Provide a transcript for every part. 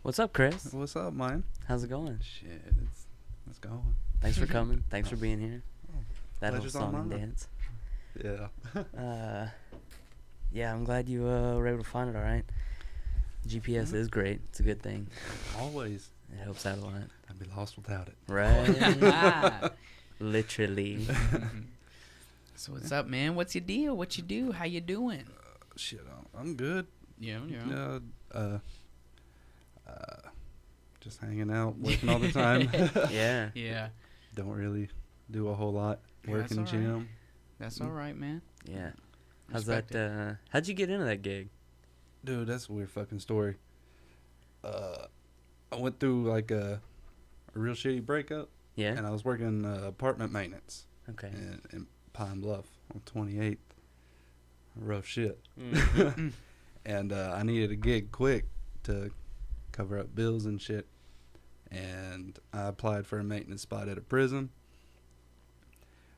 What's up, Chris? What's up, man? How's it going? Shit, it's going. Thanks for coming. Thanks for being here. Oh, That whole pleasure's song all and mine. dance. Yeah. Yeah, I'm glad you were able to find it all right. GPS is great. It's a good thing. Always. It helps out a lot. I'd be lost without it. Right? Literally. So what's up, man? What's your deal? What you do? How you doing? Shit, I'm good. Yeah. Just hanging out, working all the time. Yeah. Yeah. Don't really do a whole lot. Yeah, that's Working all right. gym. That's all right, man. Yeah. How's Respect that? How'd you get into that gig? Dude, that's a weird fucking story. I went through like a real shitty breakup, Yeah. and I was working apartment maintenance Okay. in Pine Bluff on 28th. Rough shit. Mm. And I needed a gig quick to cover up bills and shit. And I applied for a maintenance spot at a prison.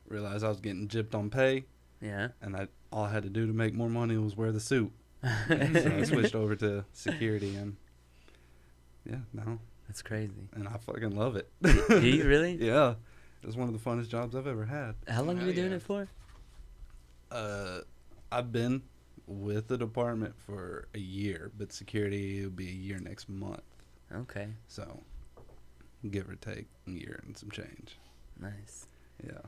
Realized I was getting gypped on pay, Yeah. and all I had to do to make more money was wear the suit. So I switched over to security, and yeah, no, That's crazy. and I fucking love it. Do you really? Yeah, it was one of the funnest jobs I've ever had. How long have you been doing Hell it for? I've been with the department for a year, but security will be a year next month. Okay. So, give or take a year and some change. Nice. Yeah.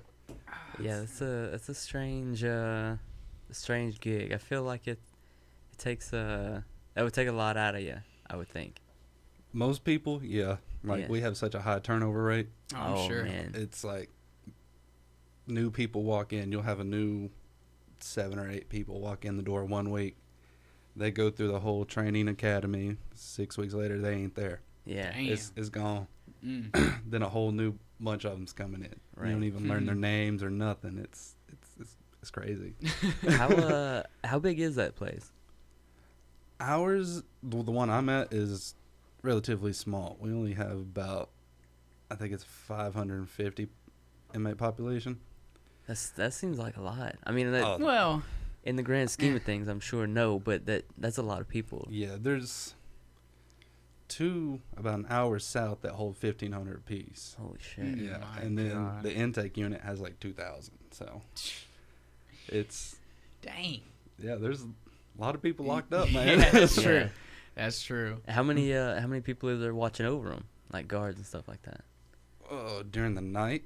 Yeah, it's a strange gig. I feel like it takes that would take a lot out of you, I would think. Most people, yeah. Like, Yeah. we have such a high turnover rate. Oh, I'm sure. Man. It's like new people walk in. You'll have a new 7 or 8 people walk in the door 1 week. They go through the whole training academy. 6 weeks later, they ain't there. Yeah. Damn. It's gone. Mm. Then a whole new bunch of them's coming in. Right. You don't even learn their names or nothing. It's crazy. How big is that place? Ours, the one I'm at, is relatively small. We only have about, I think it's 550 inmate population. That seems like a lot. I mean, Oh. Well, in the grand scheme of things, I'm sure no, but that's a lot of people. Yeah, there's 2 about an hour south that hold 1,500 apiece. Holy shit. Mm. Yeah, My and then God. the intake unit has like 2,000. So it's, dang. yeah, there's a lot of people locked up, man. Yeah, that's Yeah. true. That's true. How many people are there watching over them, like guards and stuff like that? During the night,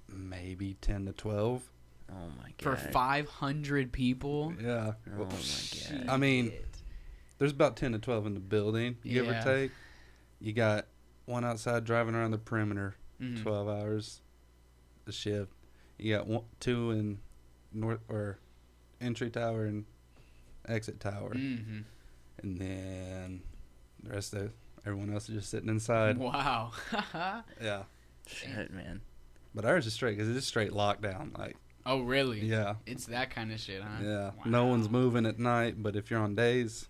maybe 10 to 12. Oh my For god. 500 people. Yeah. Oh my god. I mean, there's about 10 to 12 in the building, give or Yeah. take. You got one outside driving around the perimeter, Mhm. 12 hours a shift. You got 2 in north or entry tower and exit tower, Mhm. and then the rest of everyone else is just sitting inside. Wow. Yeah, Shit, man. but ours is straight because it's straight lockdown. Like, Oh, really? yeah, It's that kind of shit, huh? yeah. Wow. No one's moving at night, but if you're on days,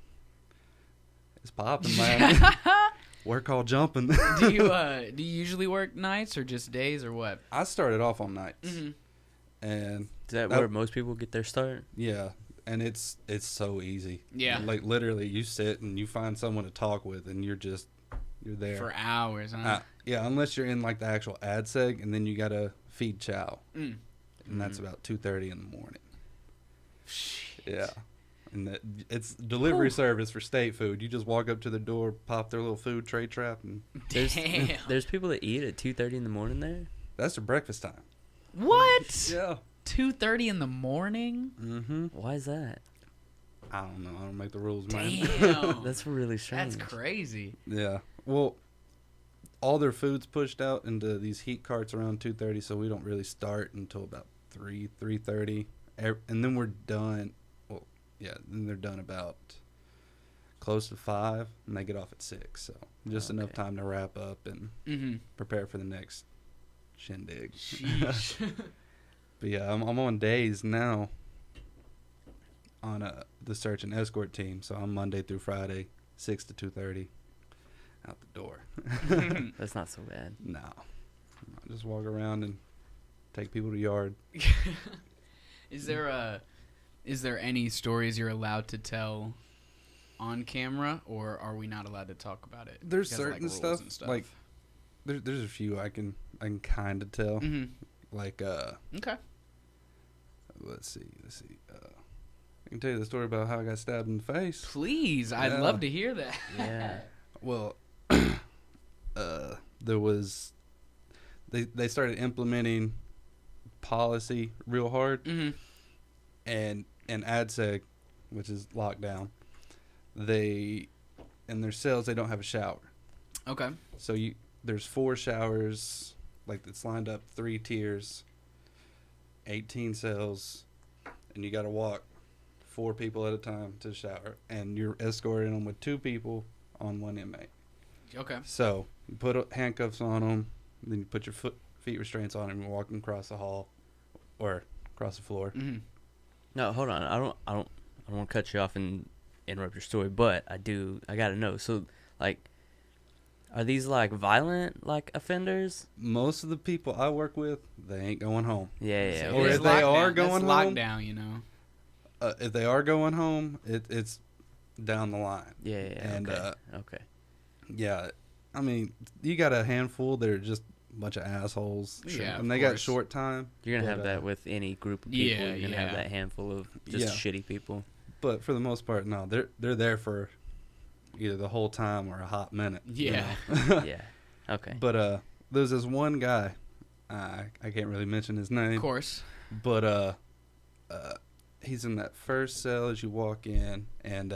it's popping, man. Work all jumping. do you usually work nights or just days or what? I started off on nights, Mhm. and Is that That- where most people get their start? yeah, and it's so easy. Yeah. Like, literally, you sit and you find someone to talk with, and you're there. For hours, huh? Yeah, unless you're in like the actual ad seg, and then you gotta feed chow, Mm. and that's Mhm. about 2:30 in the morning. Shit. Yeah, and it's delivery Whew. service for state food. You just walk up to the door, pop their little food tray trap, and There's Damn. there's people that eat at 2:30 in the morning there. that's their breakfast time. What? Yeah. 2:30 in the morning? Mm-hmm. Why is that? I don't know. I don't make the rules, man. Damn. That's really strange. That's crazy. Yeah. Well, all their food's pushed out into these heat carts around 2:30, so we don't really start until about 3:30, and then we're done. Well, yeah, then they're done about close to 5, and they get off at 6. So just enough Okay. time to wrap up and Mm-hmm. prepare for the next shindig. Sheesh. But yeah, I'm on days now on the search and escort team, so I'm Monday through Friday, 6 to 2:30, out the door. That's not so bad. No. I just walk around and take people to yard. Is there any stories you're allowed to tell on camera, or are we not allowed to talk about it? There's Because of, certain rules stuff, and stuff. like there's a few I can kind of tell. Mm-hmm. Like Okay. let's see. I can tell you the story about how I got stabbed in the face. Please, I'd Yeah. love to hear that. Yeah. Well, there was they started implementing policy real hard, Mm-hmm. and ADSEG, which is lockdown, they in their cells they don't have a shower. Okay. So there's 4 showers, like it's lined up 3 tiers, 18 cells, and you got to walk 4 people at a time to the shower, and you're escorting them with 2 people on 1 inmate. Okay. So you put handcuffs on them, then you put your feet restraints on them, and walk them across the hall or across the floor. Mm-hmm. No, hold on. I don't want to cut you off and interrupt your story, but I gotta know. So, like, are these like violent like offenders? Most of the people I work with, they ain't going home. Yeah. Or It is if they are lockdown. going That's home- lockdown, you know. If they are going home, it's down the line. Yeah. And, okay. Yeah, I mean, you got a handful that are just a bunch of assholes. Yeah, and of they got course. short time. You're gonna but, have that with any group of people. Yeah, You're gonna have yeah. that handful of just shitty people. But for the most part, no, they're there for either the whole time or a hot minute. you Yeah. know? Yeah. Okay. But there's this one guy, I can't really mention his name. Of course. But he's in that first cell as you walk in, and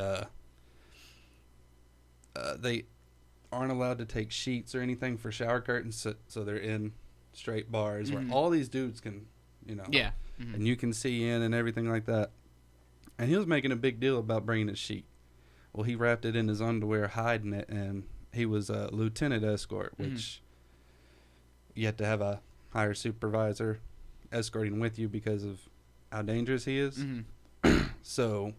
they aren't allowed to take sheets or anything for shower curtains, so they're in straight bars Mhm. where all these dudes can, Yeah. Mhm. and you can see in and everything like that. And he was making a big deal about bringing his sheet. Well, he wrapped it in his underwear, hiding it, and he was a lieutenant escort, which you have to have a higher supervisor escorting with you because of how dangerous he is. Mhm. So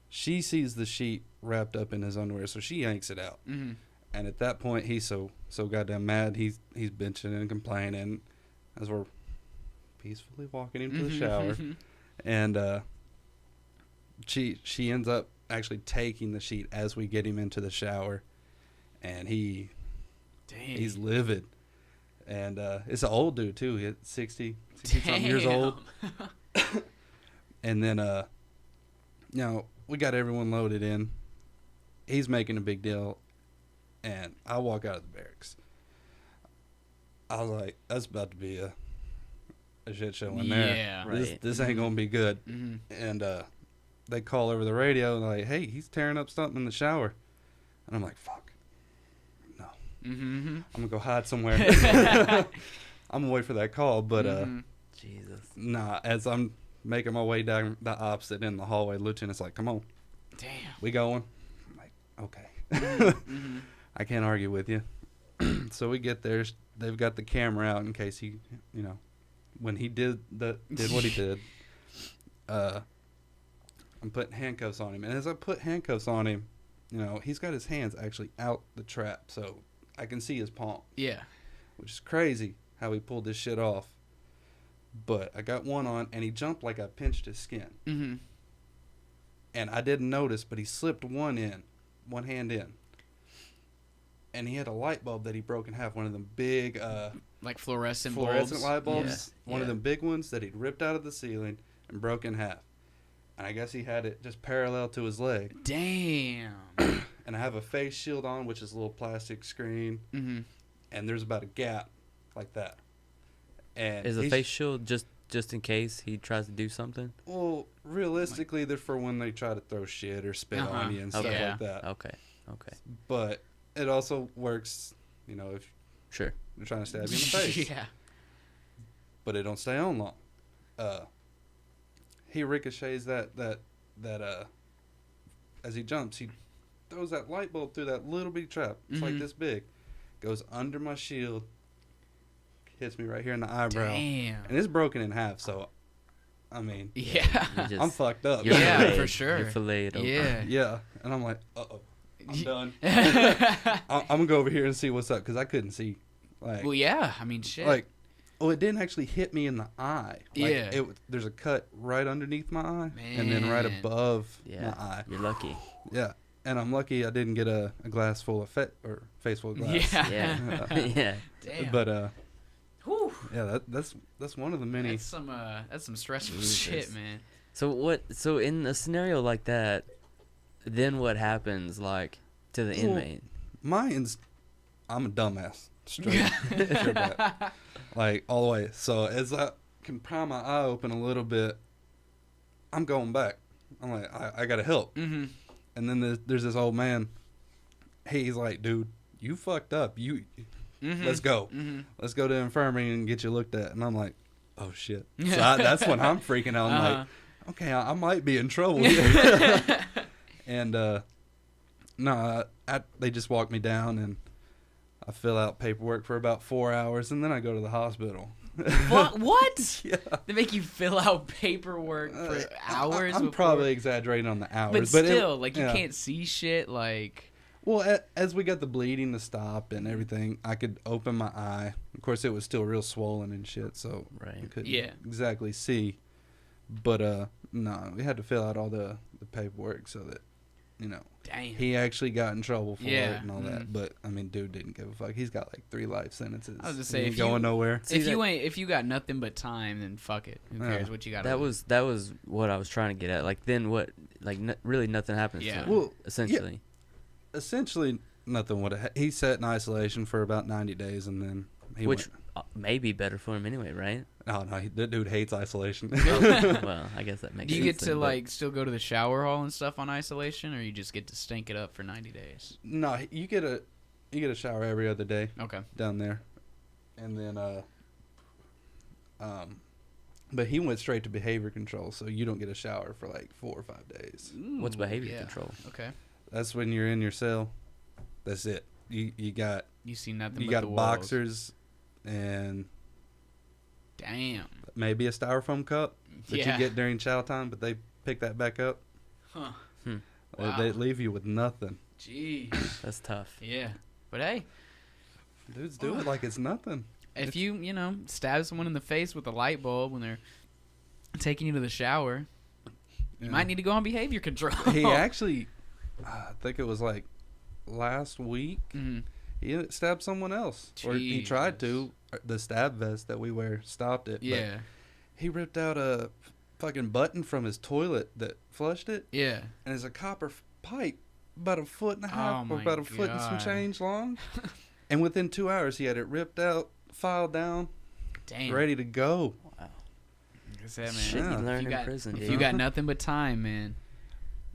she sees the sheet wrapped up in his underwear, so she yanks it out. Mhm. And at that point, he's so goddamn mad. He's bitching and complaining as we're peacefully walking him to the shower. Mhm. And she ends up actually taking the sheet as we get him into the shower, and he's Dang. livid. And it's an old dude too. He's 60 something years old. And then we got everyone loaded in. He's making a big deal, and I walk out of the barracks. I was like, that's about to be a shit show in there. Yeah. Right. This ain't gonna be good. Mm-hmm. And they call over the radio and they're like, hey, he's tearing up something in the shower. And I'm like, fuck. No. Mm-hmm. I'm gonna go hide somewhere. I'm gonna wait for that call. But Jesus. nah, as I'm making my way down the opposite end of the hallway, Lieutenant's like, come on, Damn. we going? I'm like, okay. Mm-hmm. I can't argue with you. So we get there. They've got the camera out in case he, when he did what he did. I'm putting handcuffs on him, and as I put handcuffs on him, he's got his hands actually out the trap, so I can see his palm, Yeah. which is crazy how he pulled this shit off. But I got one on, and he jumped like I pinched his skin, Mm-hmm. and I didn't notice, but he slipped one hand in. And he had a light bulb that he broke in half. One of them big Like fluorescent fluorescent bulbs. light bulbs. Yeah. One of Yeah. them big ones that he'd ripped out of the ceiling and broke in half. And I guess he had it just parallel to his leg. Damn. And I have a face shield on, which is a little plastic screen. Mm-hmm. And there's about a gap like that. And Is a he's- face shield just in case he tries to do something? Well, realistically, they're for when they try to throw shit or spit Uh-huh. on you and stuff Yeah. like that. Okay. But it also works, if Sure. they're trying to stab you in the face. Yeah. But it don't stay on long. He ricochets that as he jumps, he throws that light bulb through that little bitty trap. It's like Mhm. this big. Goes under my shield, hits me right here in the eyebrow. Damn. And it's broken in half, so I mean, Yeah. You just, I'm fucked up. you're Yeah, filleted. for sure. You're filleted over. Yeah. Yeah, and I'm like, uh-oh, I'm done. well, I'm gonna go over here and see what's up, because I couldn't see. Like, yeah. I mean, shit. it didn't actually hit me in the eye. Yeah. There's a cut right underneath my eye, and then right Man. above Yeah. my eye. You're lucky. Yeah, And I'm lucky I didn't get a glass full of or face full of glass. Yeah. Yeah. Damn. But Whew. yeah, that's one of the many. That's some stressful Jesus. shit, man. So in a scenario like that, then what happens like to the inmate? I'm a dumbass. Straight back. Like all the way. So as I can pry my eye open a little bit, I'm going back. I'm like, I gotta help. Mm-hmm. And then there's this old man. He's like, dude, you fucked up. Let's go. Mm-hmm. Let's go to the infirmary and get you looked at. And I'm like, oh shit. So that's when I'm freaking out. I'm like, okay, I might be in trouble here. And they just walk me down and I fill out paperwork for about 4 hours and then I go to the hospital. What? Yeah. They make you fill out paperwork for hours. I'm before? probably exaggerating on the hours, but but still, you yeah. can't see shit. Like, well, as we got the bleeding to stop and everything, I could open my eye. Of course, it was still real swollen and shit, so Right. I couldn't Yeah. exactly see. But no, we had to fill out all the paperwork so that damn. he actually got in trouble for Yeah. it and all that. But I mean, dude didn't give a fuck. He's got like 3 life sentences. I was gonna and say, he if ain't going nowhere. If you got nothing but time, then fuck it. Who cares Yeah. what you got? That was what I was trying to get at. Like then what? Like really nothing happens Yeah. to him. Well, Essentially. Essentially, nothing would have. He sat in isolation for about 90 days, and then he Which went. may be better for him anyway, right? Oh no, that dude hates isolation. Well, I guess that makes Do you sense. get to then, but- like still go to the shower hall and stuff on isolation, or you just get to stink it up for 90 days? No, you get a shower every other day Okay. down there, and then but he went straight to behavior control, so you don't get a shower for like 4 or 5 days. What's Ooh, behavior yeah. control? Okay. That's when you're in your cell. That's it. You got You see nothing. you but got the walls. boxers and Damn. maybe a styrofoam cup that Yeah. you get during chow time, but they pick that back up. Huh. They Wow. leave you with nothing. Jeez. That's tough. Yeah. But hey, Dudes do it like it's nothing. if you stab someone in the face with a light bulb when they're taking you to the shower, you might need to go on behavior control. He actually, I think it was like last week, Mhm. he stabbed someone else. Or he tried Jesus. to. The stab vest that we wear stopped it. Yeah. But he ripped out a fucking button from his toilet that flushed it. Yeah. And it's a copper pipe about 1.5 Oh or my about a foot and some God. change long. And within 2 hours, he had it ripped out, filed down, Damn. ready to go. Wow. Like I said, man. Shit Yeah. you learn If in you got- prison, If dude. you got nothing but time, man.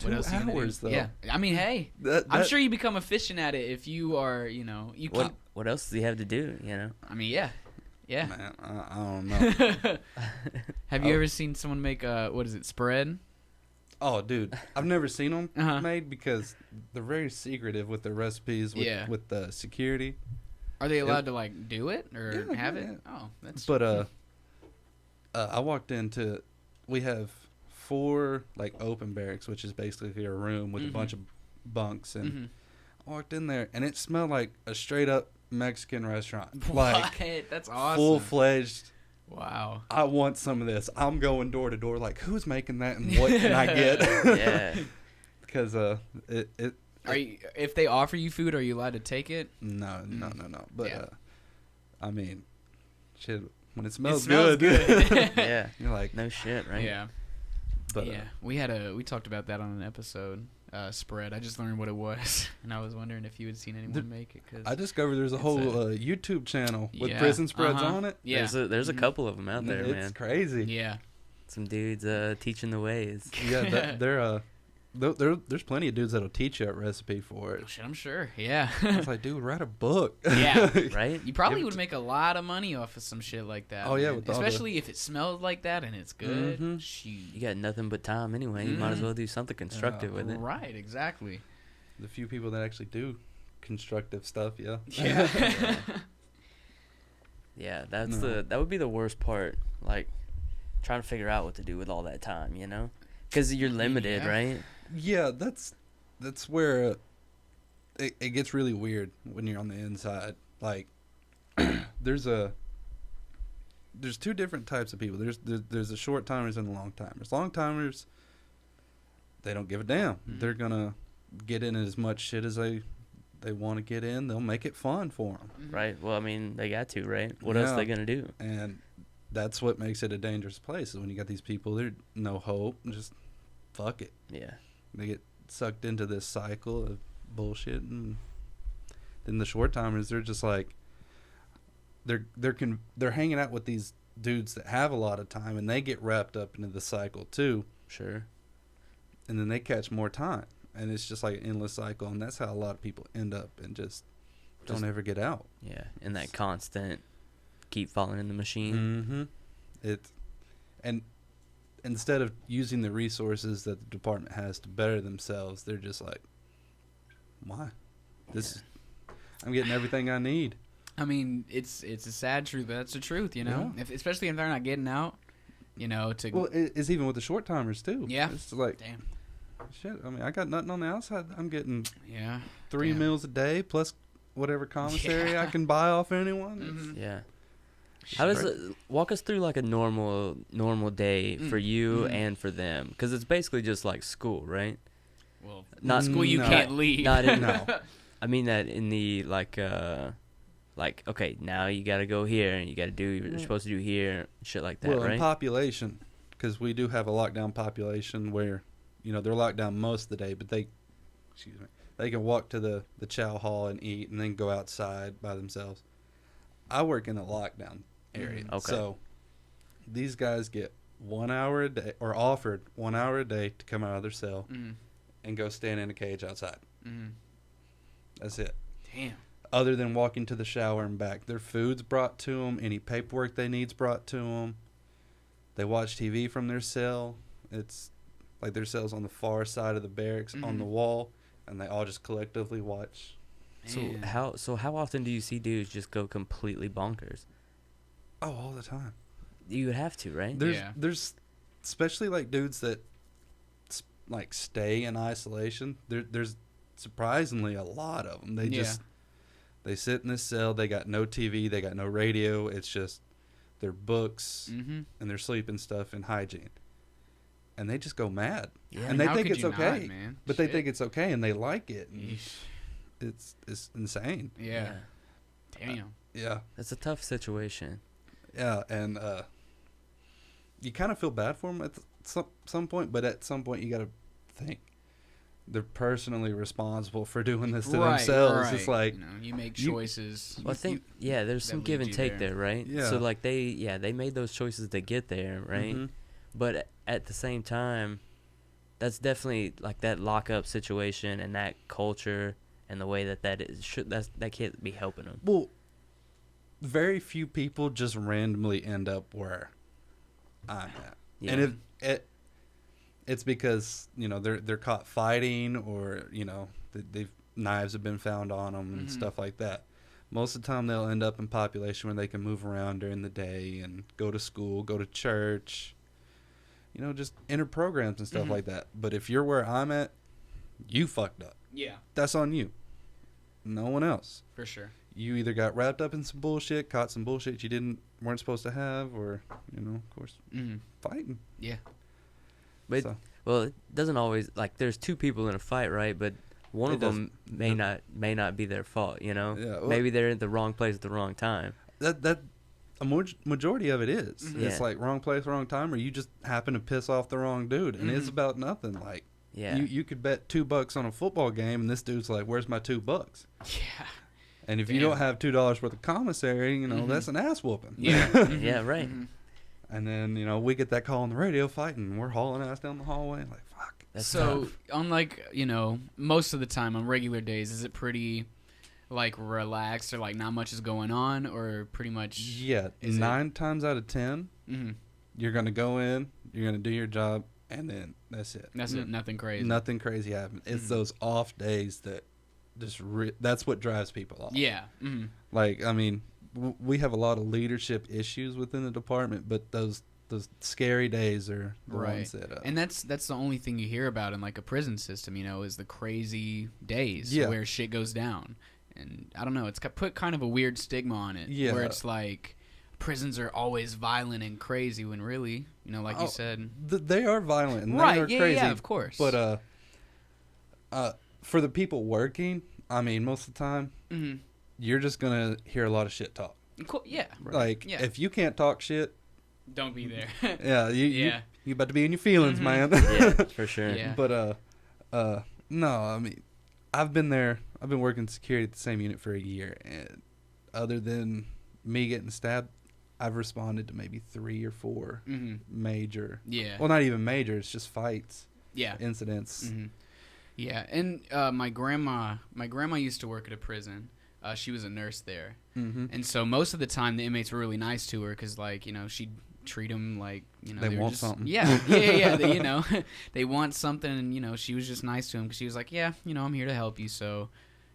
2 What else you gonna do? hours, though. Yeah. I mean, hey, That- I'm that- sure you become efficient at it if you are, you keep. What else does he have to do, you know? I mean, yeah. Yeah. Man, I don't know. Have you Oh. ever seen someone make what is it, spread? Oh, dude, I've never seen them Uh-huh. made because they're very secretive with their recipes with, Yeah. with the security. Are they allowed to like do it or Yeah, have yeah, it? yeah. Oh, that's. But I walked into. We have 4 like open barracks, which is basically a room with Mhm. a bunch of bunks, and Mhm. I walked in there and it smelled like a straight up Mexican restaurant, What? like That's awesome. full fledged. Wow. I want some of this. I'm going door to door, like who's making that and what can I get? Yeah. Because it Are you? If they offer you food, are you allowed to take it? no. But Yeah. I mean, shit. When it smells, smells good, good. Yeah. you're like, No shit, right? Yeah. but Yeah. We talked about that on an episode. Spread. I just learned what it was, and I was wondering if you had seen anyone make it. Cause I discovered there's a It's whole a- YouTube channel with Yeah. prison spreads Uh-huh. on it. yeah, There's a Mhm. couple of them out there, It's man. crazy. yeah. Some dudes teaching the ways. Yeah, there's plenty of dudes that'll teach you a recipe for it. Shit, I'm sure. Yeah. It's like, dude, write a book. Yeah. Right? You probably Give it would make a lot of money off of some shit like that. Oh, yeah, man. with all the- especially if it smells like that and it's good. Mhm. You Shoot. got nothing but time anyway. You might as Mhm. well do something constructive with it. Right. Exactly. The few people that actually do constructive stuff, yeah. Yeah. Yeah, that's No. that would be the worst part. Like trying to figure out what to do with all that time, you know? Because you're limited, Yeah. right? Yeah, that's where it gets really weird when you're on the inside. Like, there's 2 different types of people. There's the short timers and the long timers. Long timers, they don't give a damn. Mhm. They're gonna get in as much shit as they want to get in. They'll make it fun for them. Right. Well, I mean, they got to, right? What else are they gonna do? And that's what makes it a dangerous place. Is when you got these people, there's no hope. Just fuck it. Yeah. They get sucked into this cycle of bullshit, and then the short timers, they're just like they're hanging out with these dudes that have a lot of time, and they get wrapped up into the cycle too. Sure. And then they catch more time, and it's just like an endless cycle, and that's how a lot of people end up and just don't ever get out. Yeah, and that constant keep falling in the machine. Mm-hmm. And instead of using the resources that the department has to better themselves, they're just like, why? I'm getting everything I need. I mean, it's a sad truth, but that's the truth, you know. Yeah. Especially if they're not getting out, you know. Well, it's even with the short timers too. Yeah. It's like, damn. shit. I mean, I got nothing on the outside. I'm getting 3 Damn. meals a day plus whatever commissary I can buy off anyone. Mhm. Yeah. How does it walk us through like a normal day for you and for them? Because it's basically just like school, right? Well, Not school you no. can't leave. Not in No. I mean that in the like okay, now you got to go here and you got to do what you're supposed to do here, shit like that, Well, right? in population, because we do have a lockdown population where, they're locked down most of the day, but they can walk to the chow hall and eat and then go outside by themselves. I work in a lockdown area. Okay. So these guys get 1 hour a day, or offered 1 hour a day to come out of their cell and go stand in a cage outside. That's it. Damn. Other than walking to the shower and back. Their food's brought to them. Any paperwork they need's brought to them. They watch TV from their cell. It's like their cell's on the far side of the barracks on the wall, and they all just collectively watch. Man. So how often do you see dudes just go completely bonkers? Oh, all the time. You would have to, right? There's especially like dudes that like stay in isolation. There's surprisingly a lot of them. They sit in this cell. They got no TV. They got no radio. It's just their books and their sleeping stuff and hygiene. And they just go mad. Yeah. And they How think could it's you okay. not, man? But Shit. they think it's okay and they like it. And Yeesh. it's insane. Yeah. Damn. Yeah. That's a tough situation. Yeah. And you kind of feel bad for them at some point, but at some point you got to think they're personally responsible for doing this to themselves. Right. It's like you make choices. Well, I think there's that some give lead and you take there. there, right? Yeah. So like they made those choices to get there, right? Mhm. But at the same time, that's definitely like that lockup situation and that culture and the way that is that can't be helping them. Well, very few people just randomly end up where I'm at. Yeah. And it's because, they're caught fighting or, they've knives have been found on them and stuff like that. Most of the time they'll end up in population where they can move around during the day and go to school, go to church, just enter programs and stuff like that. But if you're where I'm at, you fucked up. Yeah, That's on you. No one else. for sure. You either got wrapped up in some bullshit, caught some bullshit you weren't supposed to have, or, of course, fighting. Yeah. But So. well, it doesn't always like there's two people in a fight, right? But one It of them may not be their fault, Yeah, well- Maybe they're at the wrong place at the wrong time. That a majority of it is. Mhm. It's Yeah. like wrong place, wrong time, or you just happen to piss off the wrong dude, and it's about nothing. Like Yeah. you could bet $2 on a football game, and this dude's like, "Where's my $2?" Yeah. And if you Damn. don't have $2 worth of commissary, that's an ass whooping. Yeah. Yeah, right. And then we get that call on the radio fighting, and we're hauling ass down the hallway, like fuck. That's So, tough. on like, most of the time on regular days, is it pretty like relaxed or like not much is going on or pretty much? Yeah, Is it- 9 times out of 10, Mm-hmm. you're gonna go in, you're gonna do your job, and then that's it. That's it. Nothing crazy. Nothing crazy happens. It's those off days that just that's what drives people off. Yeah. Mm-hmm. Like, I mean, we have a lot of leadership issues within the department, but those scary days are the ones that. And that's the only thing you hear about in like a prison system, is the crazy days Yeah. where shit goes down. And I don't know, it's put kind of a weird stigma on it, Yeah. where it's like prisons are always violent and crazy when really, like you said, they are violent and right? they are Yeah, crazy. yeah, of course. But for the people working, I mean, most of the time, Mm-hmm. you're just gonna hear a lot of shit talk. Cool. Yeah. Like, Yeah. if you can't talk shit, Don't be there. yeah, you about to be in your feelings, Mhm. man. Yeah, for sure. Yeah. But no, I mean, I've been working security at the same unit for a year, and other than me getting stabbed, I've responded to maybe 3 or 4 Mm-hmm. major. Yeah. Well, not even major. It's just fights, Yeah. incidents. Mm-hmm. Yeah, and my grandma used to work at a prison. She was a nurse there, Mm-hmm. and so most of the time the inmates were really nice to her because, like, you know, she'd treat them like, you know, They were want just, something. Yeah. They, you know, they want something, and you know, she was just nice to them because she was like, yeah, you know, I'm here to help you. So,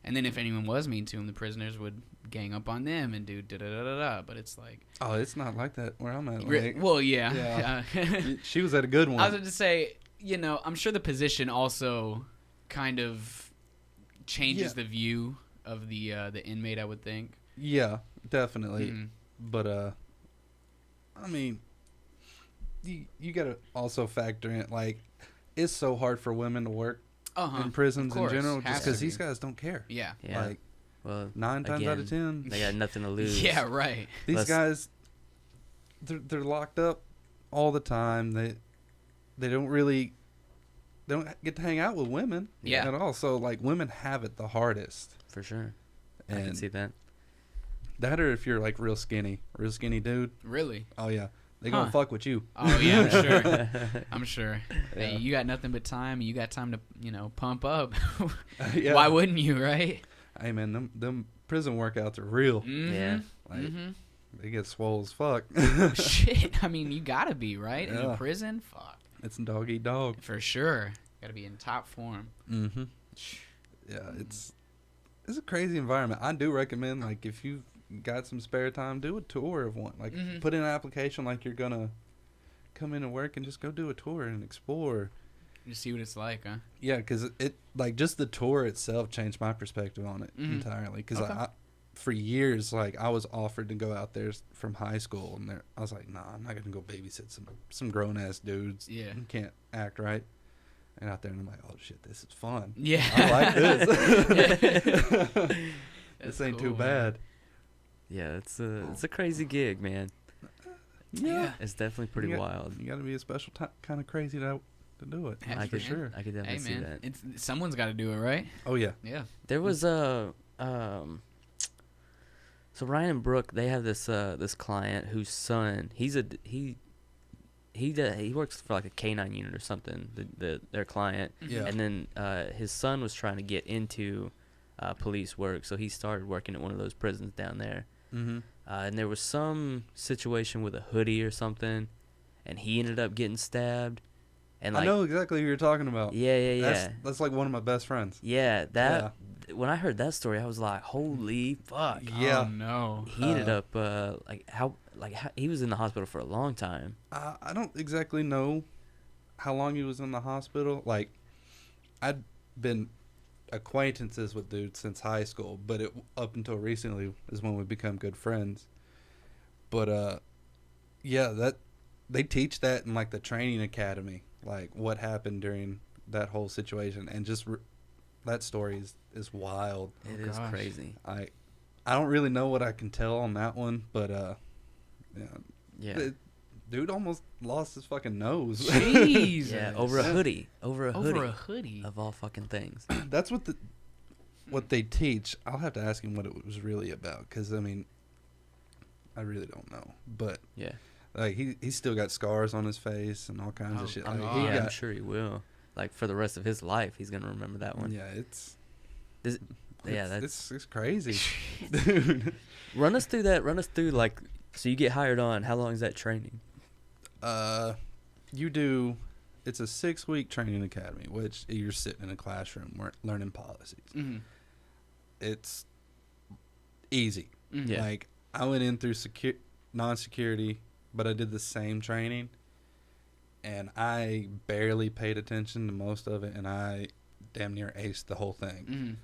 and then if anyone was mean to them, the prisoners would gang up on them and do da da da da da. But it's like, Oh, it's not like that where I'm at. well, yeah. She was at a good one. I was going to say, you know, I'm sure the position also kind of changes the view of the inmate, I would think. Yeah, definitely. Mhm. But I mean, you got to also factor in, like, it's so hard for women to work in prisons in general, just because these guys don't care. Yeah. Yeah. Like, Well, 9 times out again, of 10, they got nothing to lose. Yeah, right. these Let's- guys, they're locked up all the time. They don't get to hang out with women Yeah. at all. So, like, women have it the hardest. For sure. I And can see that. that, or if you're like real skinny dude. Really? Oh yeah, they gonna Huh. fuck with you. Oh, yeah, I'm sure. I'm sure. Hey, Yeah. you got nothing but time. You got time to, you know, pump up. Yeah. Why wouldn't you, right? Hey man, them prison workouts are real. Mm-hmm. Yeah. Like Mm-hmm. they get swole as fuck. Shit. I mean, you gotta be, right? In a Yeah. prison? Fuck. It's dog eat dog. For sure. Gotta be in top form. Mm-hmm. Yeah, it's a crazy environment. I do recommend, like, if you've got some spare time, do a tour of one. Like, Mhm. put in an application like you're gonna come into work and just go do a tour and explore. You see what it's like, huh? Yeah, because it like just the tour itself changed my perspective on it Mhm. entirely. Because Okay. I for years, like, I was offered to go out there from high school, and I was like, nah, I'm not gonna go babysit some grown ass dudes. Yeah. who can't act right. And out there, and I'm like, oh shit, this is fun. Yeah. I like this. That's This ain't cool, too man. bad. Yeah, it's a crazy gig, man. Yeah. It's definitely pretty You got- wild. You got to be a special kind of crazy to do it. Heck, I That's for could sure. I could Hey, definitely see man. that. It's someone's got to do it, right? Oh yeah. Yeah. There was a so Ryan and Brooke, they have this client whose son, he works for like a canine unit or something, their client. Yeah. And then his son was trying to get into police work, so he started working at one of those prisons down there. Mm-hmm. And there was some situation with a hoodie or something, and he ended up getting stabbed. And like, I know exactly who you're talking about. yeah. That's like one of my best friends. Yeah, when I heard that story, I was like, "Holy fuck!" Yeah. Oh, no. He ended up how he was in the hospital for a long time. I don't exactly know how long he was in the hospital. Like, I'd been acquaintances with dudes since high school, but up until recently is when we become good friends. But yeah, that they teach that in like the training academy, like what happened during that whole situation, and just that story is wild. It is gosh. crazy. I don't really know what I can tell on that one, but Yeah, the dude almost lost his fucking nose. Jesus. yeah, over a hoodie, over a hoodie. of all fucking things. That's what they teach. I'll have to ask him what it was really about, because I mean, I really don't know. But Yeah, like he's still got scars on his face and all kinds Oh, of shit. I'm- Like, he yeah, I'm got, sure he will. Like for the rest of his life, he's gonna remember that one. yeah, it's crazy, dude. Run us through that. Run us through like, so you get hired on. How long is that training? You do. It's a 6-week training academy, which you're sitting in a classroom learning policies. Mm-hmm. It's easy. Mm-hmm. Yeah. Like, I went in through non-security, but I did the same training, and I barely paid attention to most of it, and I damn near aced the whole thing.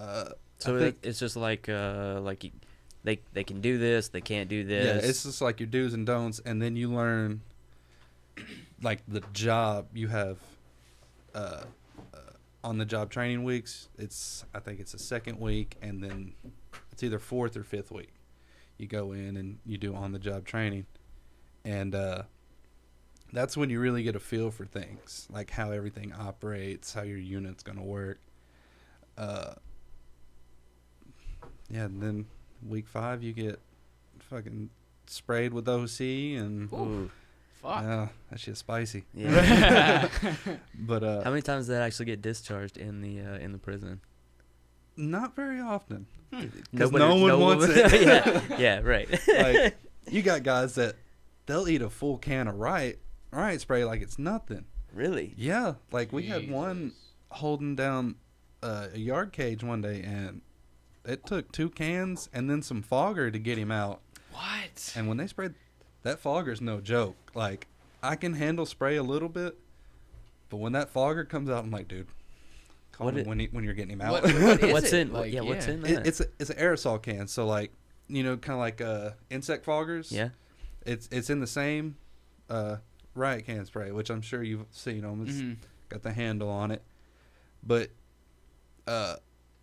Mm-hmm. So I think, it's just like they can do this, they can't do this. yeah, it's just like your do's and don'ts, and then you learn, like, the job you have on the job training weeks, I think it's the second week, and then it's either fourth or fifth week. You go in and you do on the job training, and that's when you really get a feel for things, like how everything operates, how your unit's gonna work. Yeah, and then week 5 you get fucking sprayed with OC, and Ooh. Fuck. yeah, that shit's spicy. Yeah. But How many times did that actually get discharged in the prison? not very often. Nobody- no one wants it. yeah, right. Like, you got guys that they'll eat a full can of riot spray like it's nothing. Really? Yeah, like we had Jesus. one holding down a yard cage one day, and it took 2 cans and then some fogger to get him out. What? And when they sprayed, that fogger's no joke. Like, I can handle spray a little bit, but when that fogger comes out, I'm like, dude, call What me it- when you're getting him out. What is What's it? in? Like, What's in that? It's an aerosol can, so like, you know, kind of like insect foggers. Yeah. It's in the same riot can spray, which I'm sure you've seen them. It's Mhm. got the handle on it, but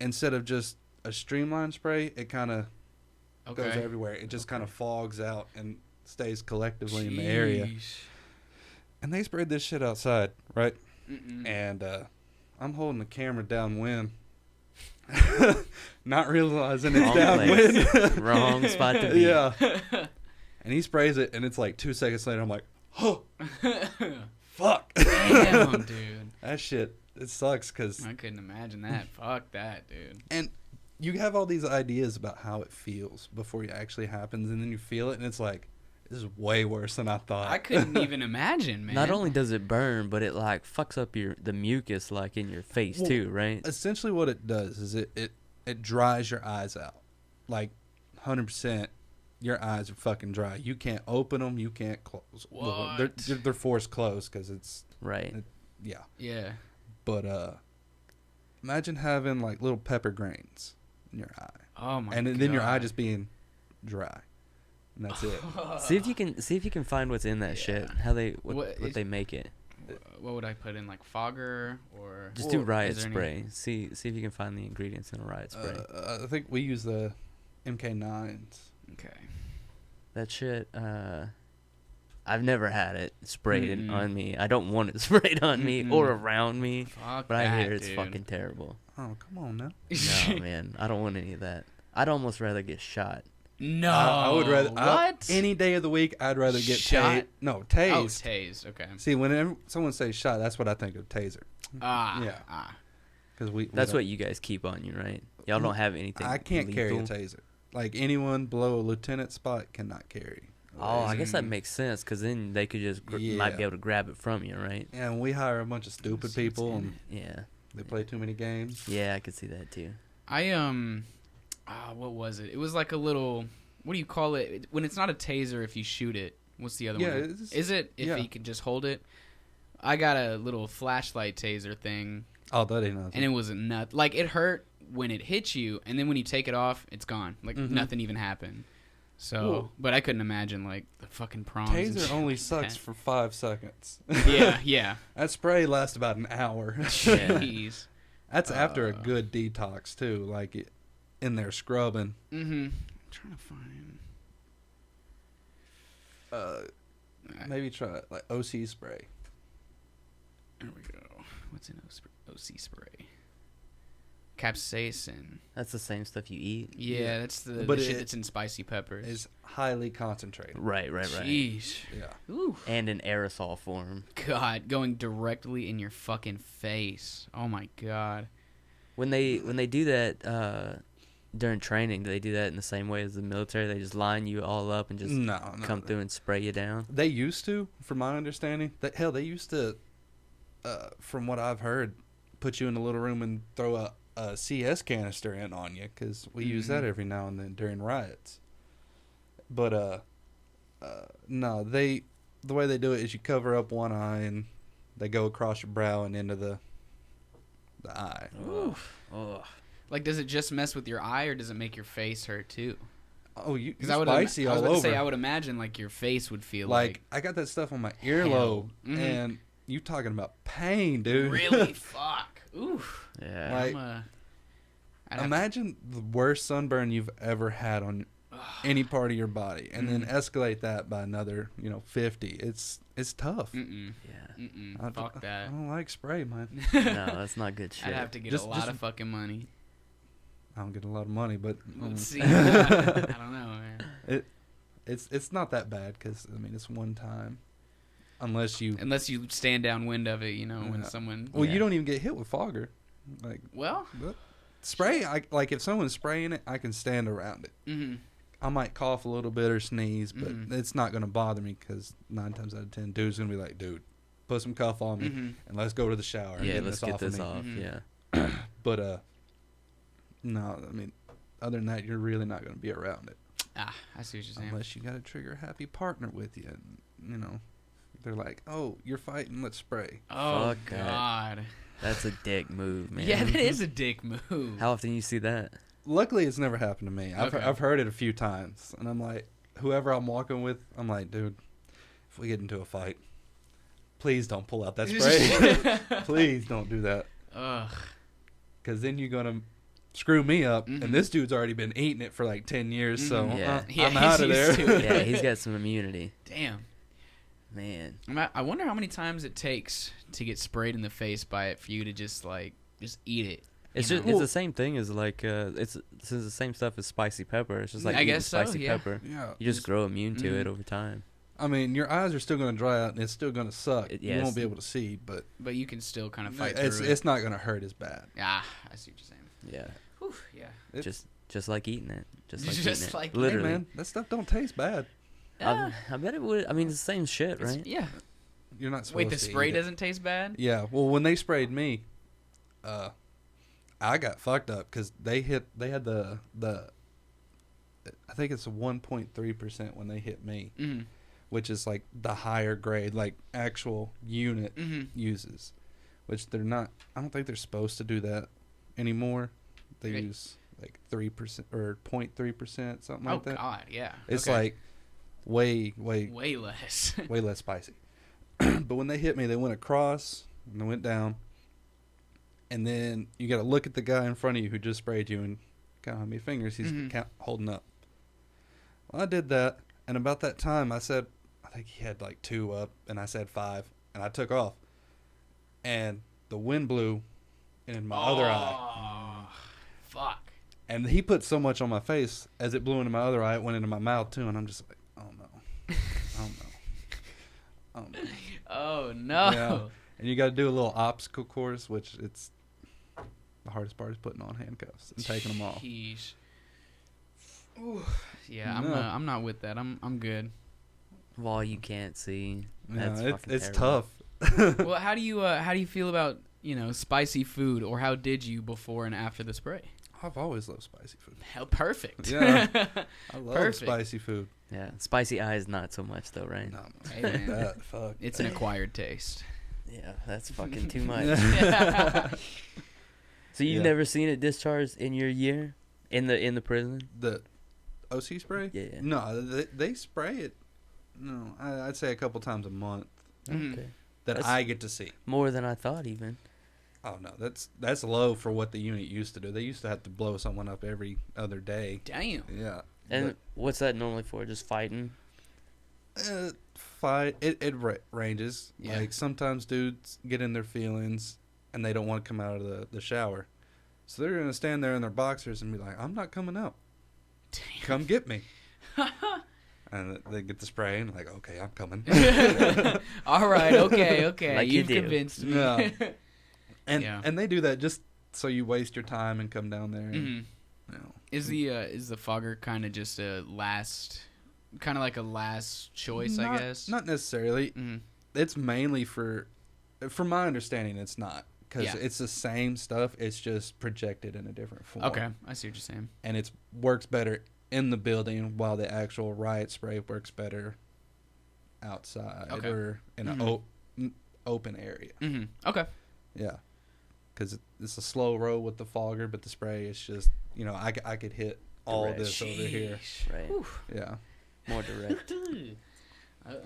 instead of just a streamlined spray, it kind of goes Okay. everywhere. It just kind of fogs out and stays collectively in the area. Jeez. And they sprayed this shit outside, right? Mm-mm. And I'm holding the camera downwind, not realizing it's Wrong downwind. place. Wrong spot to be. Yeah. And he sprays it, and it's like 2 seconds later, I'm like, oh, fuck. Damn, dude. That shit, it sucks because, I couldn't imagine that. Fuck that, dude. and you have all these ideas about how it feels before it actually happens, and then you feel it, and it's like, this is way worse than I thought. I couldn't even imagine, man. Not only does it burn, but it like fucks up the mucus like in your face Well, too, right? Essentially what it does is it dries your eyes out. Like, 100%, your eyes are fucking dry. You can't open them. You can't close. Well, What? they're forced closed because it's, Right. yeah. Yeah. But imagine having like little pepper grains in your eye. Oh my god. And then your eye just being dry. And that's it. See if you can find what's in that shit. Yeah. How they What what is- they make it. What would I put in, like fogger or? Just do Well, riot is there any- spray. See if you can find the ingredients in a riot spray. I think we use the MK9s. Okay. That shit. I've never had it sprayed Mm-mm. on me. I don't want it sprayed on me Mm-mm. or around me. Fuck But that, I hear it's dude. fucking terrible. Oh, come on now. No, man, I don't want any of that. I'd almost rather get shot. No. I would rather What? any day of the week. I'd rather get Shot? No, Oh, tased. tase. Okay. See, whenever someone says shot, that's what I think of taser. Ah. Yeah. Ah. Because we That's don't- what you guys keep on you, right? Y'all don't have anything. I can't carry a lethal? taser. Like, anyone below a lieutenant spot cannot carry. a Oh, I taser. guess that makes sense because then they could just might Yeah. be able to grab it from you, right? And we hire a bunch of stupid See what's people, in and Yeah, they play too many games. yeah, I could see that too. I what was it? It was like a little. What do you call it when it's not a taser? If you shoot it, what's the other Yeah, one? it's- Is it if yeah. you can just hold it? I got a little flashlight taser thing, Oh, that ain't nothing. and it was a nut. Like it hurt when it hits you, and then when you take it off, it's gone. Like Mhm. nothing even happened. So, Well, but I couldn't imagine like the fucking prongs. and Taser shit only like sucks that. for 5 seconds. Yeah, yeah. That spray lasts about an hour. Jeez. That's after a Uh. good detox too. Like, in there scrubbing. Mm-hmm. I'm trying to find. Maybe try like OC spray. There we go. What's in OC spray? Capsaicin. That's the same stuff you eat. Yeah, that's the But shit it- that's in spicy peppers. Is highly concentrated. Right, right, right. Jeez. Yeah. Ooh. And in aerosol form. God, going directly in your fucking face. Oh my god. When they do that during training, do they do that in the same way as the military? They just line you all up and just No, come through and spray you down. They used to, from my understanding. They used to, from what I've heard, put you in a little room and throw a CS canister in on you, because we use that Mhm. every now and then during riots. But no, the way they do it is you cover up one eye and they go across your brow and into the eye. Oh, Like, does it just mess with your eye, or does it make your face hurt too? Oh, you're Because I would, I was spicy about all to say, over. I would imagine like your face would feel Like, I got that stuff on my hell. earlobe, Mhm. and you talking about pain, dude. really fuck. Ooh. Yeah. Like, I'd have imagine the worst sunburn you've ever had on any part of your body, and then escalate that by another, 50. It's tough. Mm-mm. Yeah. Mm-mm. Fuck I that. don't like spray, man. No, that's not good shit. I'd have to get Just- a lot just- of fucking money. I don't get a lot of money, but Let's see. I don't know, man. it's not that bad because it's one time, unless you. Unless you stand downwind of it, when Yeah. someone. Well, Yeah. you don't even get hit with fogger. Like Well. spray, like if someone's spraying it, I can stand around it. Mm-hmm. I might cough a little bit or sneeze, but Mhm. it's not gonna bother me because 9 times out of 10, dude's gonna be like, dude, put some cuff on me Mm-hmm. and let's go to the shower. and Yeah, get let's this get off this of me. off. Mhm. Yeah. But no, other than that, you're really not gonna be around it Ah, I see what you're saying. unless you got a trigger happy partner with you. And, they're like, oh, you're fighting, let's spray. Oh, Fuck that. God. That's a dick move, man. Yeah, that is a dick move. How often you see that? Luckily, it's never happened to me. Okay. I've heard it a few times, and I'm like, whoever I'm walking with, I'm like, dude, if we get into a fight, please don't pull out that spray. Please don't do that, Ugh. because then you're gonna screw me up. Mhm. And this dude's already been eating it for like 10 years, so Mhm. Yeah. Yeah, I'm he's out of used there. to it. Yeah, he's got some immunity. Damn. Man. I wonder how many times it takes to get sprayed in the face by it for you to just eat it. It's You just know? it's the same thing as it's the same stuff as spicy pepper. It's just like I eating guess so, spicy yeah. pepper. Yeah, You just grow immune to it Mhm. over time. I mean, your eyes are still gonna dry out, and it's still gonna suck. Yeah, you won't it's- be able to see, but But you can still kind of fight it's through it. it's not gonna hurt as bad. Ah, I see what you're saying. Yeah. Whew, yeah. It's- Just like eating it. Just like Just eating like- it. Hey, Literally. Hey man, that stuff don't taste bad. I bet it would. I mean, it's the same shit, It's- right? Yeah. You're not supposed Wait, the to spray eat it. doesn't taste bad? Yeah, well, when they sprayed me, I got fucked up because they had the I think it's 1.3% when they hit me, Mm-hmm. which is like the higher grade, like actual unit Mm-hmm. uses, which they're not. I don't think they're supposed to do that anymore. They Okay. use like 3% or 0.3%, something Oh, like that. God, yeah. It's Okay. like way way less. way less spicy. But when they hit me, they went across and they went down. And then you got to look at the guy in front of you who just sprayed you and count how many fingers he's Mhm. holding up. Well, I did that. And about that time, I said, I think he had like 2 up. And I said 5. And I took off. And the wind blew in my other eye. Oh, fuck. And he put so much on my face, as it blew into my other eye, it went into my mouth too. And I'm just like, oh no. Oh no. Oh no. Oh, no. Yeah. And you got to do a little obstacle course, which it's the hardest part is putting on handcuffs and taking them off. Sheesh. Ooh. Yeah, No. I'm not with that. I'm good. Wall you can't see. Yeah, That's it's fucking terrible. tough. Well, how do you feel about spicy food, or how did you before and after the spray? I've always loved spicy food. Hell, perfect. Yeah. I love Perfect. spicy food. Yeah, spicy eyes not so much though, right? No, Hey, man. that fuck. It's an acquired taste. Yeah, that's fucking too much. So you've Yeah. never seen it discharged in your year in the prison? The OC spray? Yeah. No, they spray it. No, I'd say a couple times a month Mhm. Okay. that That's- I get to see. More than I thought, even. Oh no, that's low for what the unit used to do. They used to have to blow someone up every other day. Damn. Yeah. And what's that normally for? Just fighting? Fight it ranges. Yeah. Like sometimes dudes get in their feelings and they don't want to come out of the shower, so they're gonna stand there in their boxers and be like, "I'm not coming out. Damn. Come get me." And they get the spray and like, "Okay, I'm coming." All right. Okay. Like you You've do. convinced me. Yeah. And Yeah. and they do that just so you waste your time and come down there. And, Mhm. you know. Is the fogger kind of just a last, kind of like a last choice, I guess? Not necessarily. Mhm. It's mainly from my understanding, it's not. Because Yeah. it's the same stuff. It's just projected in a different form. Okay, I see what you're saying. And it works better in the building, while the actual riot spray works better outside Okay. or in an open area. Mm-hmm. Okay. Yeah. Because it's a slow roll with the fogger, but the spray is just, I could hit all Direct. this over here. Right. Yeah. More direct. Uh-uh.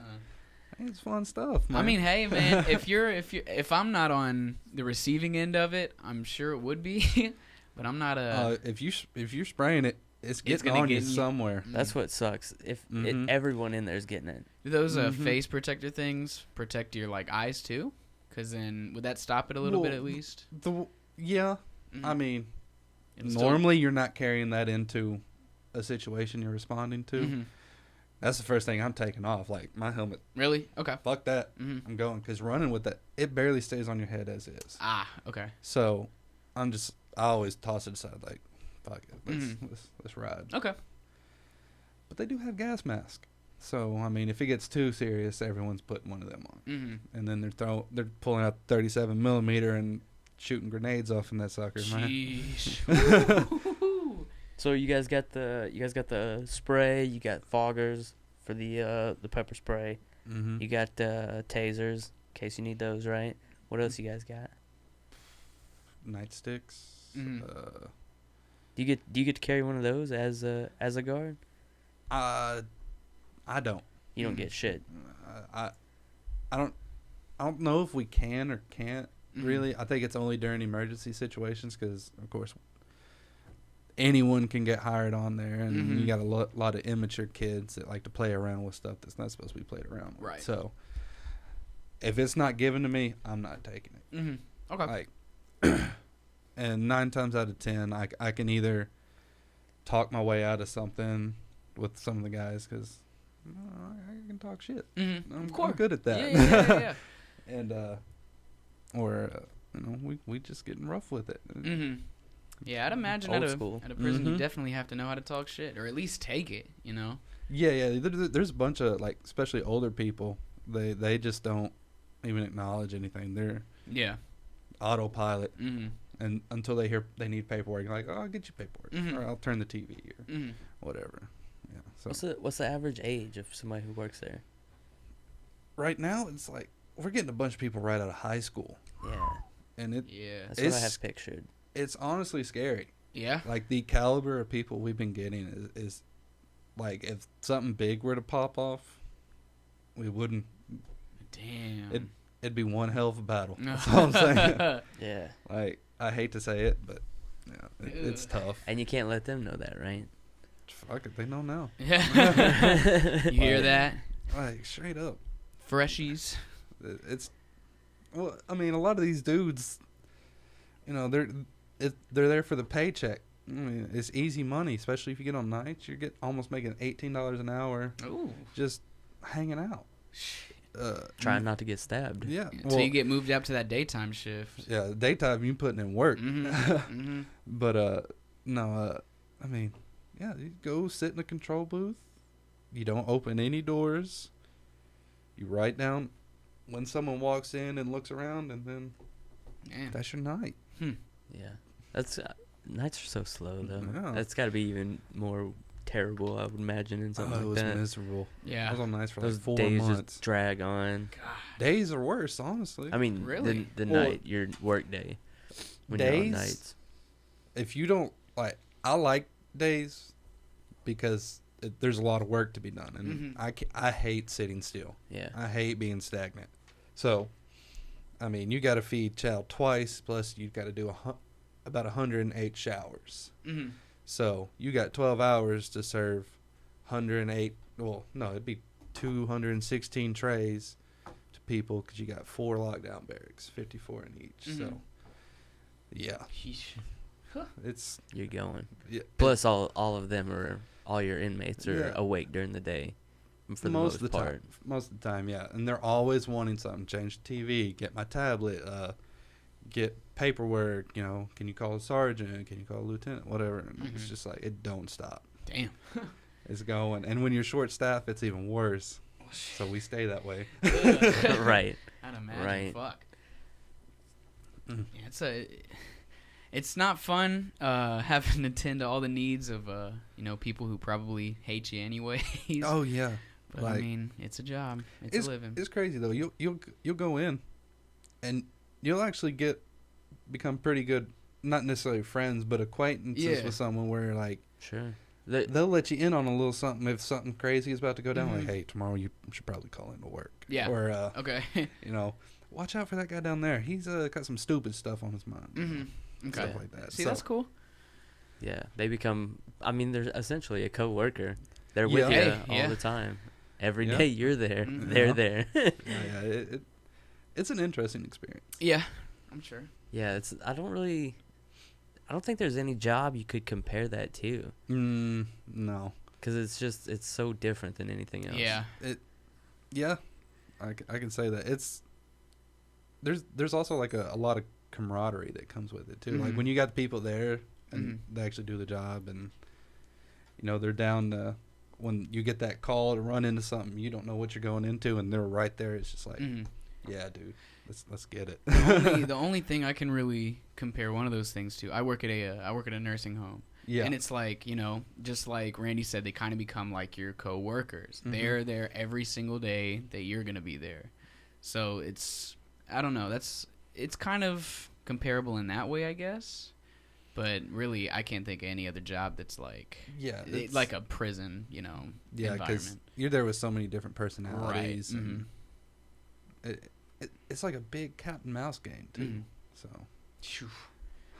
It's fun stuff, man. I mean, hey, man, if I'm not on the receiving end of it, I'm sure it would be. But I'm not a. If you're spraying it, it's getting gonna on get you in you. somewhere. That's what sucks. If everyone in there is getting it. Do those face protector things protect your like eyes too? Because then would that stop it a little bit at least? Yeah. Mhm. I mean, It'll normally you're not carrying that into a situation you're responding to. Mhm. That's the first thing I'm taking off. Like my helmet. Really? Okay. Fuck that. Mhm. I'm going because running with that, it barely stays on your head as is. Ah, okay. So I always toss it aside. Like, fuck it. Let's ride. Okay. But they do have gas masks. So I mean, if it gets too serious, everyone's putting one of them on, and then they're pulling out 37 millimeter and shooting grenades off in that sucker, man. Sheesh. So you guys got the spray. You got foggers for the pepper spray. Mm-hmm. You got tasers in case you need those, right? What else you guys got? Nightsticks. Mhm. Do you get to carry one of those as a guard? I don't. You don't get shit. I don't know if we can or can't really. I think it's only during emergency situations because, of course, anyone can get hired on there, and you got a lot of immature kids that like to play around with stuff that's not supposed to be played around with. Right. So if it's not given to me, I'm not taking it. Okay. Like, and 9 times out of 10, I can either talk my way out of something with some of the guys because I can talk shit. I'm good at that. Yeah. And or we just getting rough with it. Yeah, I'd imagine Old at school. a prison you definitely have to know how to talk shit or at least take it. Yeah. There's a bunch of like, especially older people. They just don't even acknowledge anything. They're autopilot, and until they hear they need paperwork, like, oh, I'll get you paperwork, or I'll turn the TV or whatever. Yeah. So What's the average age of somebody who works there? right now, it's like we're getting a bunch of people right out of high school, Yeah, and that's what I have pictured. it's honestly scary. Yeah. Like the caliber of people we've been getting is like, if something big were to pop off, we wouldn't. Damn. It'd be one hell of a battle. That's all I'm saying. Yeah, Like, I hate to say it, but yeah, it's tough. and you can't let them know that, right? Fuck it, they know now. Yeah. You hear that? Like, straight up. Freshies. It's, well, I mean, a lot of these dudes, they're there for the paycheck. I mean, it's easy money, especially if you get on nights. You get almost making $18 an hour Ooh. just hanging out. Trying not to get stabbed. Yeah. Until you get moved up to that daytime shift. Yeah, daytime you putting in work. Mm-hmm. But no, I mean, yeah, you go sit in a control booth. You don't open any doors. You write down when someone walks in and looks around, and then that's your night. Yeah, that's nights are so slow though. Yeah. That's got to be even more terrible, I would imagine, in something It like was that. miserable. Yeah. I was on nights for Those like 4 days months. just drag on. Days are worse, honestly. I mean, Really? the Well, night, your work day, when you're on days, nights. if you don't like, I like days because there's a lot of work to be done, and I hate sitting still. Yeah. I hate being stagnant. So, I mean, you got to feed child twice, plus you got to do about 108 showers. Mm-hmm. So you got 12 hours to serve 108. Well, no, it'd be 216 trays to people because you got 4 lockdown barracks, 54 in each. So, yeah, it's You're going. yeah. Plus, all of them all your inmates are Yeah. awake during the day, for the most of the part. time. Most of the time, yeah. And they're always wanting something. Change the TV, get my tablet, get paperwork, can you call a sergeant, can you call a lieutenant, whatever. And it's just like, it don't stop. Damn. It's going. And when you're short staffed, it's even worse. So we stay that way. Right. I'd imagine. Right. Fuck. Yeah, it's not fun having to tend to all the needs of people who probably hate you anyways. Oh yeah. But I mean, it's a job. It's a living. It's crazy though. You'll go in, and you'll actually become pretty good, not necessarily friends, but acquaintances with someone where like, Sure. they'll let you in on a little something if something crazy is about to go down. Mhm. Like, hey, tomorrow you should probably call in to work. Yeah. Or Okay. you know, watch out for that guy down there. He's got some stupid stuff on his mind. Mm-hmm. Okay. Stuff like that. See, So- that's cool. Yeah, they become. I mean, they're essentially a coworker. They're with you Hey, all yeah. the time. Every Yeah. day you're there. Mhm. They're Yeah. there. Yeah, it's an interesting experience. Yeah, I'm sure. Yeah, it's. I don't think there's any job you could compare that to, No. because it's so different than anything else. Yeah. Yeah, I can say that. There's also like a lot of camaraderie that comes with it too. Like Mhm. when you got the people there and Mhm. they actually do the job, and you know they're down to, when you get that call to run into something you don't know what you're going into, and they're right there. It's just like, Mhm. yeah, dude, let's get it. The only thing I can really compare one of those things to, I work at a nursing home. Yeah, And it's like, you know, just like Randy said, they kind of become like your co-workers. Mhm. They're there every single day that you're going to be there. So it's, I don't know, it's kind of comparable in that way, I guess. But really, I can't think of any other job that's like, yeah, it's, like a prison, you know, yeah, because environment. you're there with so many different personalities, Right. and it's like a big cat and mouse game too. Mhm. So Phew.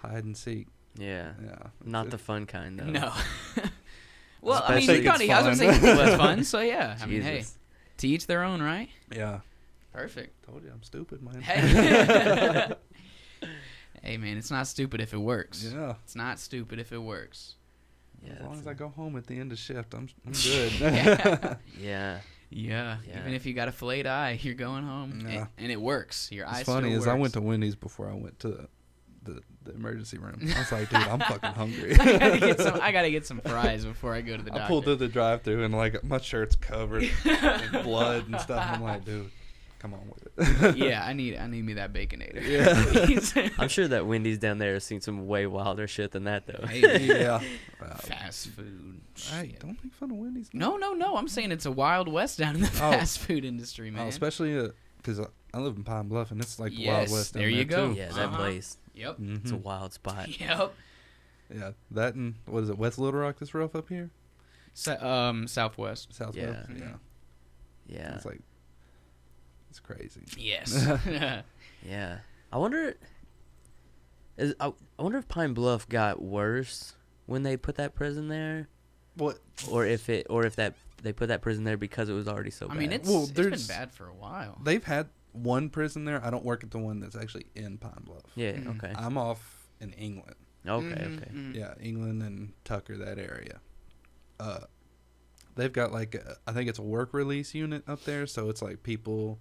hide and seek. Yeah. Yeah, Not the fun kind though. No. Well, I mean, Especially you gotta, it's I was gonna say fun. you think it's fun, so yeah. I mean, hey, Jesus. to each their own, right? Yeah. Perfect. Told you I'm stupid, man. Hey. Hey, man, it's not stupid if it works. Yeah. It's not stupid if it works. Yeah, As long that's as I a- go home at the end of shift, I'm good. Yeah. Yeah. Yeah. Yeah. Even if you got a flayed eye, you're going home, Yeah. and it works. Your eye It's funny still is I works. went to Wendy's before I went to the emergency room. I was like, dude, I'm fucking hungry. I gotta get some fries before I go to the doctor. I pulled through the drive-through and like my shirt's covered in blood and stuff. And I'm like, dude, come on with it. Yeah, I need me that baconator. Yeah. I'm sure that Wendy's down there has seen some way wilder shit than that though. Hey, Yeah. fast food. Hey, Shit. don't make fun of Wendy's. No. I'm saying it's a wild west down in the fast food industry, man. Oh, especially because I live in Pine Bluff and it's like the Yes, Wild West. there down you go. Too. Yeah, that Uh-huh. place. Yep. It's a Mhm. wild spot. Yep. Yeah, that and what is it? West Little Rock that's rough up here. Southwest. Southwest. Yeah. Yeah. Yeah. It's like it's crazy. Yes. Yeah. I wonder I wonder if Pine Bluff got worse when they put that prison there, What? or if they put that prison there because it was already so I bad. mean, it's Well, been there's- bad for a while. They've had one prison there. I don't work at the one that's actually in Pine Bluff. yeah, Mhm. okay. I'm off in England. Okay, Mhm, okay. mhm. Yeah, England and Tucker, that area. They've got like I think it's a work release unit up there, so it's like people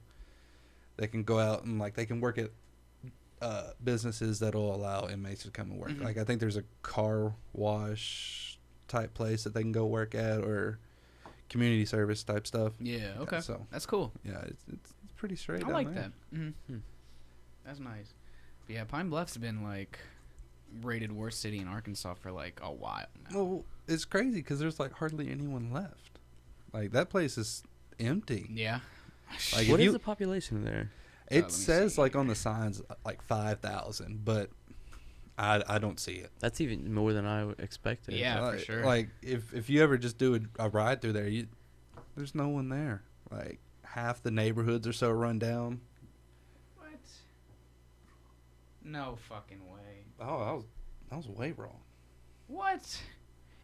that can go out and like they can work at businesses that'll allow inmates to come and work. Mhm. Like I think there's a car wash type place that they can go work at, or community service type stuff. Yeah. Okay. so That's cool. yeah, it's pretty straight. I down like there. that. Mhm. Hmm. That's nice. But yeah, Pine Bluff's been like rated worst city in Arkansas for like a while now. Well, it's crazy because there's like hardly anyone left. Like that place is empty. Yeah. Like, What if is you- the population there? It let me says see like on the signs like 5,000, but I don't see it. That's even more than I expected. Yeah, for like, sure. Like if you ever just do a ride through there, there's no one there. Like half the neighborhoods are so run down. What? No fucking way. Oh, I was way wrong. What?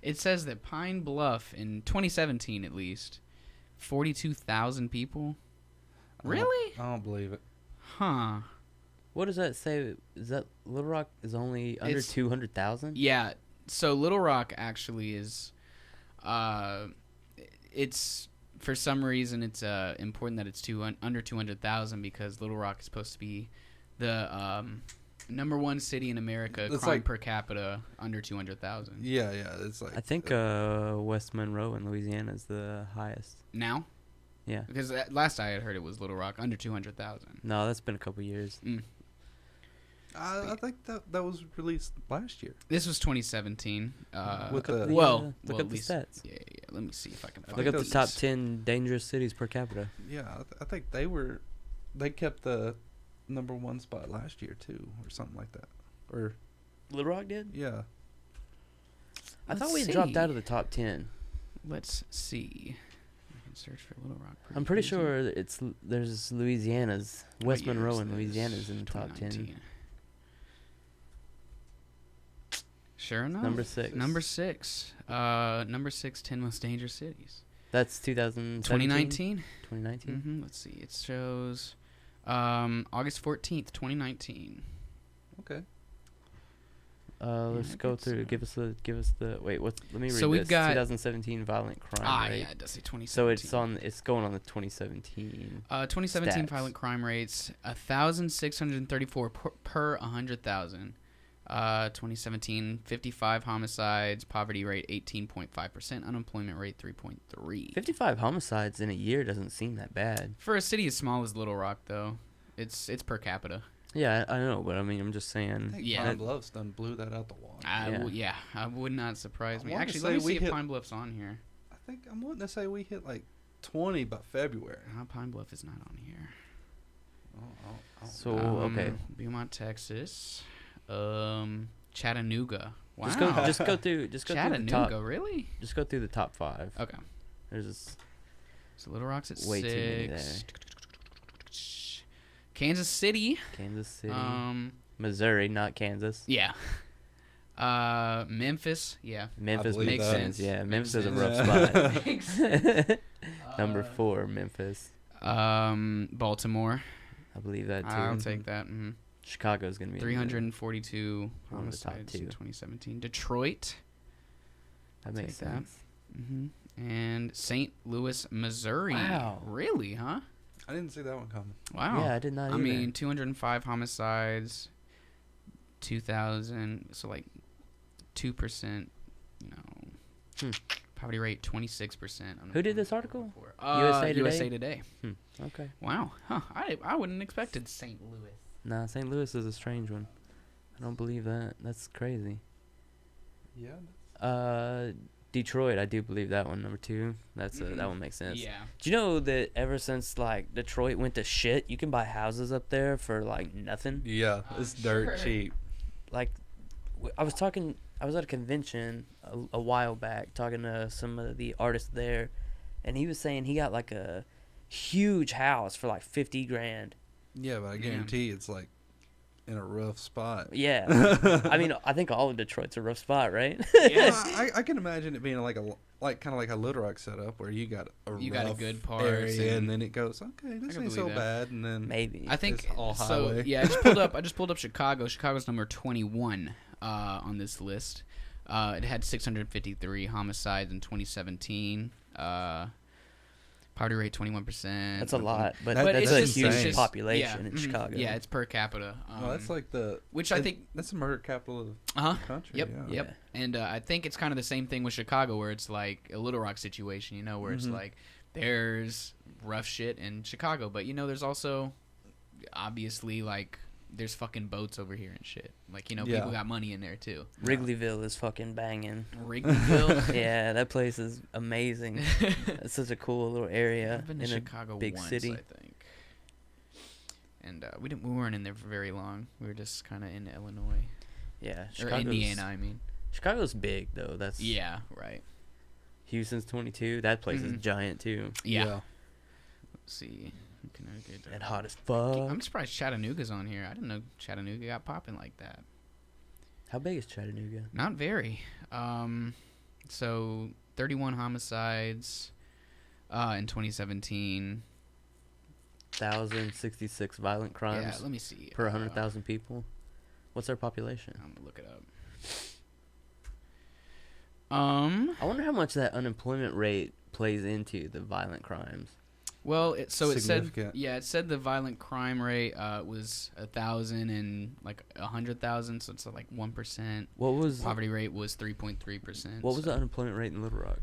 It says that Pine Bluff in 2017 at least, 42,000 people. Really? I don't believe it. Huh. What does that say? Is that Little Rock is only under It's- 200,000? Yeah. So Little Rock actually is, it's for some reason it's important that it's under 200,000 because Little Rock is supposed to be the number one city in America, It's crime like- per capita under 200,000. Yeah, it's like I think West Monroe in Louisiana is the highest. Now, Yeah. because last I had heard it was Little Rock under 200,000. No, that's been a couple years. I think that was released last year. This was 2017. With Look up the- the, well, look well, up at the least- stats. Yeah. Let me see if I can find Look up the those- top 10 dangerous cities per capita. Yeah, I think they kept the number one spot last year too, or something like that. Or Little Rock did? yeah, I thought Let's we had dropped see. out of the top 10. Let's see. I can search for Little Rock. I'm pretty easy. sure there's Louisiana's West What year Monroe is and this? Louisiana's in the top 10. 2019. Sure enough. Number 6. Number 6. Number 6, 10 most dangerous cities. That's 2017? 2019. 2019. Mm-hmm. Let's see. It shows August 14th, 2019. Okay. Let's Yeah, go it's, through. Give us the wait. Let me read So we've this. got- 2017 violent crime rate. Yeah, it does say 2017. So it's going on the 2017. 2017 stats. violent crime rates 1,634 per 100,000. 2017 55 homicides, poverty rate 18.5%, unemployment rate 3.3. 55 homicides in a year doesn't seem that bad. For a city as small as Little Rock, though, it's per capita. Yeah, I know, but I mean, I'm just I saying. think Yeah. Pine Bluffs done blew that out the water. Yeah, I would not surprise me. I wanna Actually, say let me we see if hit- Pine Bluff's on here. I think I'm wanting to say we hit like 20 by February. Pine Bluff is not on here. So okay, Beaumont, Texas. Chattanooga. Wow. just go through the Chattanooga, top. really? Just go through the top 5. Okay. There's just So Little Rock's at way 6. too many there. Kansas City. Kansas City, Um, Missouri, not Kansas. yeah. Memphis. Yeah. Memphis believe makes that. sense. Yeah, Makes Memphis is a sense. rough Yeah. spot. Makes sense. Number 4, Memphis. Baltimore. I believe that too. I'll take that. Mm-hmm. Chicago's gonna be in there. 342 One of the top homicides in 2. 2017. Detroit. That makes take that. sense. Mm-hmm. And St. Louis, Missouri. Wow. Really, huh? I didn't see that one coming. Wow. Yeah, I did not. I either. mean, 205 homicides, 2,000, so like 2%, you know, Hmm. poverty rate 26%. Who did this article? USA USA Today. Okay. Wow. Huh. I wouldn't expected St. Louis. Nah, St. Louis is a strange one. I don't believe that. That's crazy. Yeah. Detroit, I do believe that one. Number 2. That's that one makes sense. Yeah. Do you know that ever since like Detroit went to shit, you can buy houses up there for like nothing? Yeah, it's dirt Sure. cheap. Like, I was at a convention a while back talking to some of the artists there, and he was saying he got like a huge house for like 50 grand. Yeah, but I guarantee it's like in a rough spot. Yeah. I mean, I think all of Detroit's a rough spot, right? Yeah. I can imagine it being like kind of like a Little Rock setup where you got a rough good parts area, and- and then it goes, okay, this can ain't so believe that. bad, and then Maybe. I think It's all so. highway. Yeah, I just pulled up Chicago. Chicago's number 21 on this list. It had 653 homicides in 2017. Poverty rate 21%. That's a lot, but That- that's that's a insane. huge It's population yeah, in mhm, Chicago. Yeah, it's per capita. well, that's like which I think. that's the murder capital of Uh huh. the country. Yep. Yeah. Yep. And I think it's kind of the same thing with Chicago, where it's like a Little Rock situation, you know, where it's Mhm. like there's rough shit in Chicago, but you know, there's also obviously like there's fucking boats over here and shit. Like, you know, Yeah. people got money in there too. Wrigleyville is fucking banging. Wrigleyville. Yeah, that place is amazing. It's such a cool little area I've been to in Chicago a big once, city. I think. And we weren't in there for very long. We were just kind of in Illinois Yeah, or Indiana. I mean, Chicago's big though. That's yeah, right. Houston's 22. That place is Mhm. giant too, Yeah. Let's see. Connecticut. and hot as fuck. I'm surprised Chattanooga's on here. I didn't know Chattanooga got popping like that. How big is Chattanooga? Not very. So 31 homicides in 2017. 1,066 violent crimes Yeah, let me see. per 100,000 people. What's their population? I'm gonna look it up. I wonder how much that unemployment rate plays into the violent crimes. Well, it said, Significant. it said the violent crime rate was 1,000 and like 100,000, so it's like 1%. What was Poverty rate was 3.3%. what was the unemployment rate in Little Rock?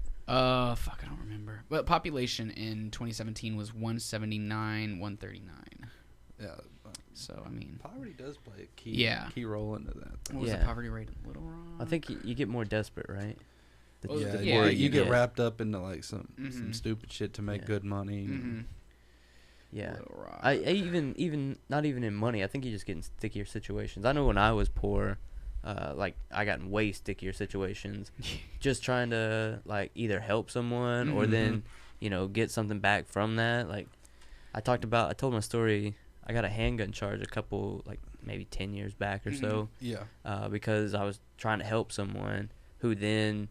Fuck, I don't remember. But population in 2017 was 179, 139. Yeah. So I mean, Poverty does play a key role into that. what was the Yeah. poverty rate in Little Rock? I think you get more desperate, right? Well, Yeah, yeah, you, you get get- wrapped up into like some Mhm. stupid shit to make Yeah. good money. Mm-hmm. Yeah. Little Rock. I even not even in money. I think you just get in stickier situations. I know when I was poor, like I got in way stickier situations, just trying to like either help someone or then get something back from that. Like I told my story. I got a handgun charge a couple like maybe 10 years back or so. Yeah. Because I was trying to help someone who then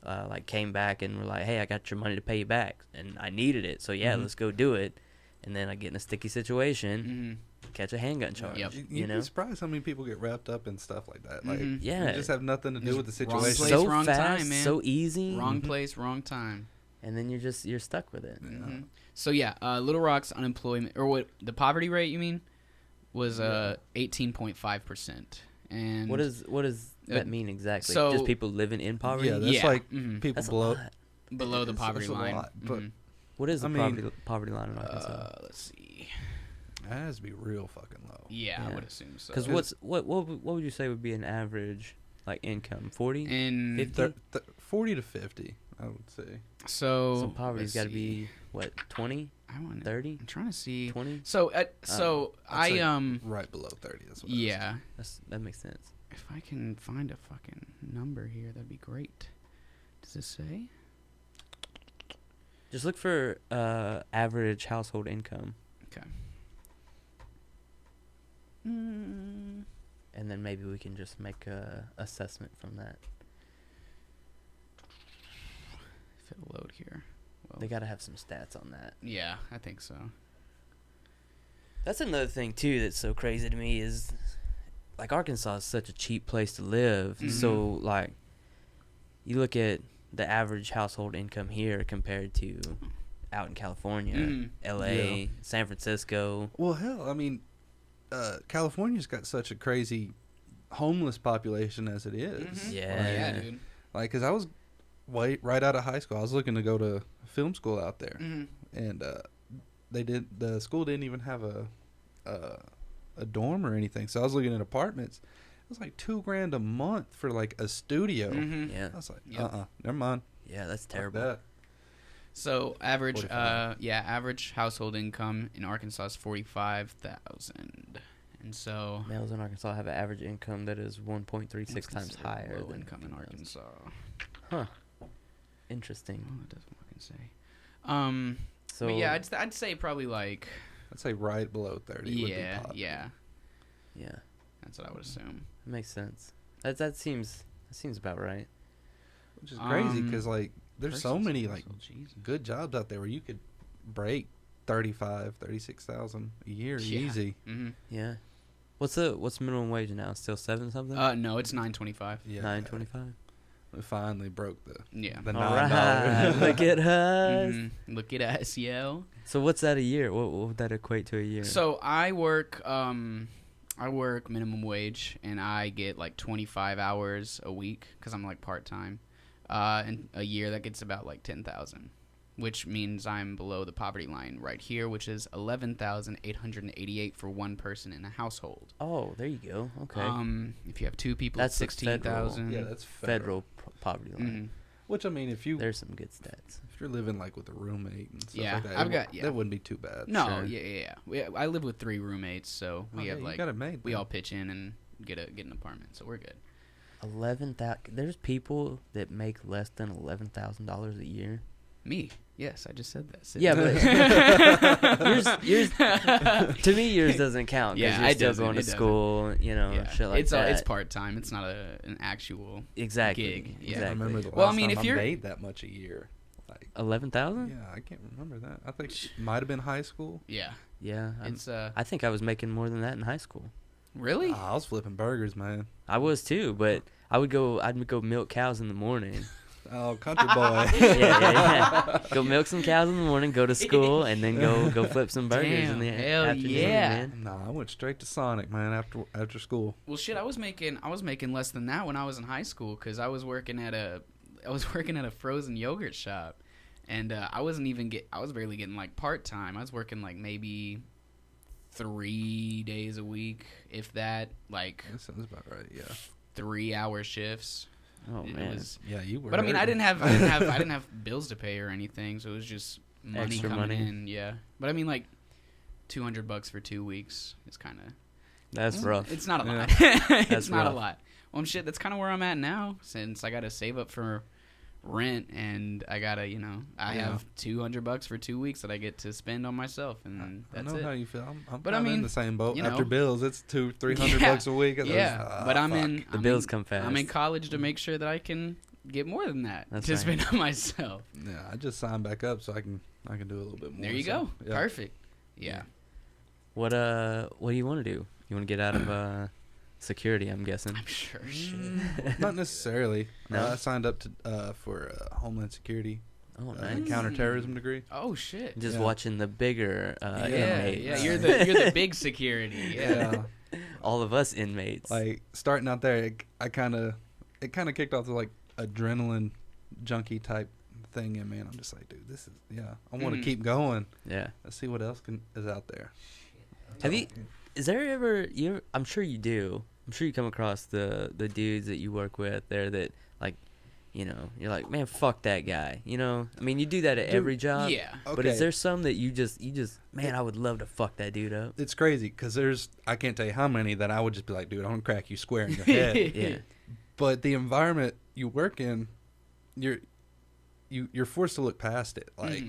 like came back and were like, hey, I got your money to pay you back, and I needed it, so let's go do it. And then I get in a sticky situation, catch a handgun charge. Yep. You'd be surprised how many people get wrapped up in stuff like that. Like, you just have nothing to do with the situation. Wrong place, so wrong fast, time, man. so easy. Wrong place, wrong time. And then you're stuck with it. Mm-hmm. So Little Rock's unemployment, or what the poverty rate you mean, was 18.5%. And what does that mean exactly? so- Just people living in poverty? Yeah, that's like people That's a below. lot. below the poverty It's a line. lot, but What is the I mean, poverty line in Arkansas? Let's see. it has to be real fucking low. Yeah, I Yeah. would assume so. Because what would you say would be an average like income? 40? in 50? 40 to 50, I would say. so So poverty's let's got to see. be what, 20, I want 30, I'm trying to see. 20? So I'd I say right below 30. That's what yeah. That makes sense. If I can find a fucking number here, that'd be great. Does it say? Just look for average household income, Okay. and then maybe we can just make a assessment from that. If it'll load here. Well, They got to have some stats on that. yeah, I think so. That's another thing too that's so crazy to me is like Arkansas is such a cheap place to live. So like you look at the average household income here compared to out in California, LA, San Francisco. Well, hell, I mean, California's got such a crazy homeless population as it is. Yeah. Dude. Like, cause I was right out of high school. I was looking to go to film school out there, and the school didn't even have a dorm or anything. So I was looking at apartments. It was like $2,000 a month for like a studio. Yeah. I was like, Yep. never mind. Yeah, that's Fuck terrible. that. So average, 45. average household income in Arkansas is 45,000, and so Males in Arkansas have an average income that is 1.36 what's times considered higher low than income in 15,000. Arkansas. Huh. Interesting. Oh, it doesn't fucking say. So But yeah, I'd say probably like I'd say right below 30. would be top. yeah. yeah, That's what I would assume. it makes sense. That seems about right. Which is crazy because like there's so Person's many household, like Jesus. good jobs out there where you could break 36,000 a year Yeah. easy. Mm-hmm. Yeah. What's minimum wage now? Still 7 something? No, it's 9.25. Yeah, 9.25. We finally broke the Yeah. the $9. All right. Look at us. Look at us, yo. So what's that a year? What would that equate to a year? So I work minimum wage, and I get like 25 hours a week because I'm like part time. And a year that gets about like 10,000, which means I'm below the poverty line right here, which is 11,888 for one person in a household. Oh, there you go. Okay. If you have two people, That's that's the federal- 16,000. Yeah, that's Federal poverty line. Mhm. Which I mean, if There's some good stats. you're living like with a roommate and stuff Yeah, like that, I've got- yeah. that wouldn't be too bad. No, Sure. yeah. I live with 3 roommates, so we have you like got it made. we then. all pitch in and get an apartment, so we're good. 11,000. There's people that make less than $11,000 a year. Me, yes, I just said that. Sid. Yeah, but yours to me yours doesn't count. 'Cause Yeah, you're it still doesn't, going to it doesn't. school. Shit like it's that. it's part time. It's not an actual exactly gig. Yeah. I Exactly. remember the last Well, I mean, time if you're- made that much a year. Like, 11,000. yeah, I can't remember that. I think it might have been high school. Yeah, Yeah, it's I think I was making more than that in high school. really. I was flipping burgers, man. I was too, but I'd go milk cows in the morning. Oh, country boy. yeah. Go milk some cows in the morning, go to school, and then go flip some burgers in the Damn, hell afternoon, yeah. man. Nah, I went straight to Sonic, man. After school. Well, shit, I was making less than that when I was in high school because I was working at a frozen yogurt shop, and I was barely getting like part time. I was working like maybe 3 days a week, if that, like That sounds about right. Yeah. 3-hour shifts. Oh It man. was- Yeah, you were. But I mean, I hurting. didn't have bills to pay or anything, so it was just money Extra coming money. in. Yeah, but I mean, like $200 for 2 weeks is kind of That's rough. It's not a Yeah. lot. It's That's not a rough. lot. Well, shit, that's kind of where I'm at now, since I got to save up for rent, and I gotta, I have $200 for 2 weeks that I get to spend on myself, and that's I know it. how you feel. I'm But kinda I mean, in the same boat. you know. After bills, it's $200-300 a week. But I'm The bills come fast. I'm in college to make sure that I can get more than that That's to right. spend on myself. Yeah, I just signed back up so I can do a little bit more. There you so, go. yeah. Perfect. Yeah. What do you want to do? You want to get out of security? I'm guessing. I'm sure. Shit. Not necessarily. No? I signed up to for Homeland Security, Oh, nice. counterterrorism degree. Oh shit. Just Yeah. watching the bigger inmates. Yeah. You're the big security. Yeah. All of us inmates. Like starting out there, it kind of kicked off the like adrenaline junkie type thing in me, and I'm just like, dude, this is I want to keep going. Yeah. Let's see what else is out there. Have you? Is there ever you? I'm sure you do. I'm sure you come across the dudes that you work with there that like, you're like, man, fuck that guy. I mean, you do that at every job. Yeah. But is there some that you just man, I would love to fuck that dude up. It's crazy because I can't tell you how many that I would just be like, dude, I'm gonna crack you square in your head. Yeah. But the environment you work in, you're forced to look past it. Like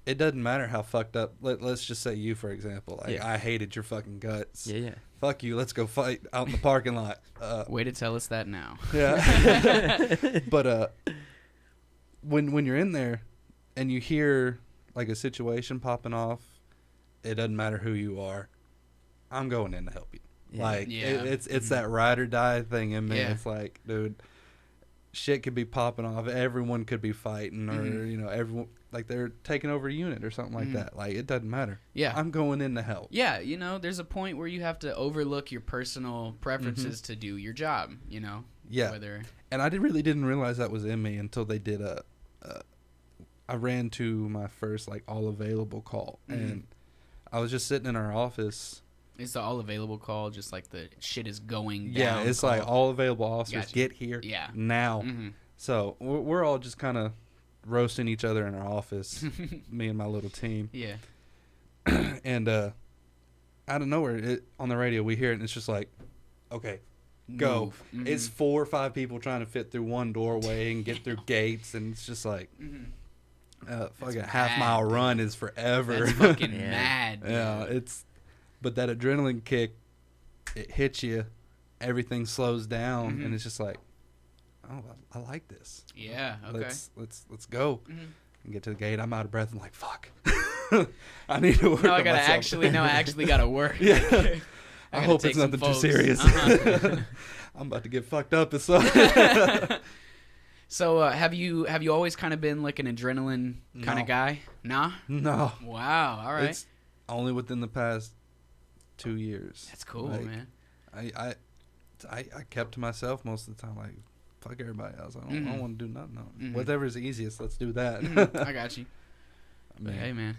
it doesn't matter how fucked up. Let's just say you, for example. Like I hated your fucking guts. Yeah. Fuck you. Let's go fight out in the parking lot. Way to tell us that now. Yeah. But when you're in there and you hear like a situation popping off, it doesn't matter who you are. I'm going in to help you. Yeah. Like Yeah. it's that ride or die thing in me. Yeah. It's like, dude, shit could be popping off. Everyone could be fighting, or everyone like they're taking over a unit or something like that. Like it doesn't matter. Yeah. I'm going in to help. Yeah, there's a point where you have to overlook your personal preferences to do your job, Yeah. Whether And I really didn't realize that was in me until they did I ran to my first like all available call, and I was just sitting in our office. it's the all available call, just like the shit is going Yeah, down. it's call. like all available officers Gotcha. get here Yeah. now. Mhm. So we're all just kind of roasting each other in our office, me and my little team. Yeah. And out of nowhere, on the radio, we hear it, and it's just like, okay, go. Move. Mhm. It's 4 or 5 people trying to fit through one doorway and get through gates, and it's just like, fucking half-mile mad, run is forever. That's fucking Yeah. mad. Dude. Yeah, but that adrenaline kick, it hits you, everything slows down, and it's just like, oh, I like this. Yeah. Okay. Let's go. Mhm. And get to the gate. I'm out of breath. I'm like, fuck. I need to work. No, I on gotta myself. actually gotta work. Yeah. I I gotta hope take it's some nothing too photos. serious. Uh-huh. I'm about to get fucked up. It's so. So have you always kind of been like an adrenaline kind No. of guy? Nah. No. Wow. All right. It's only within the past 2 years. That's cool, Like, man. I kept to myself most of the time. Like, fuck everybody else. I don't want to do nothing else. Mhm. Whatever's easiest, let's do that. I got you. But hey, man,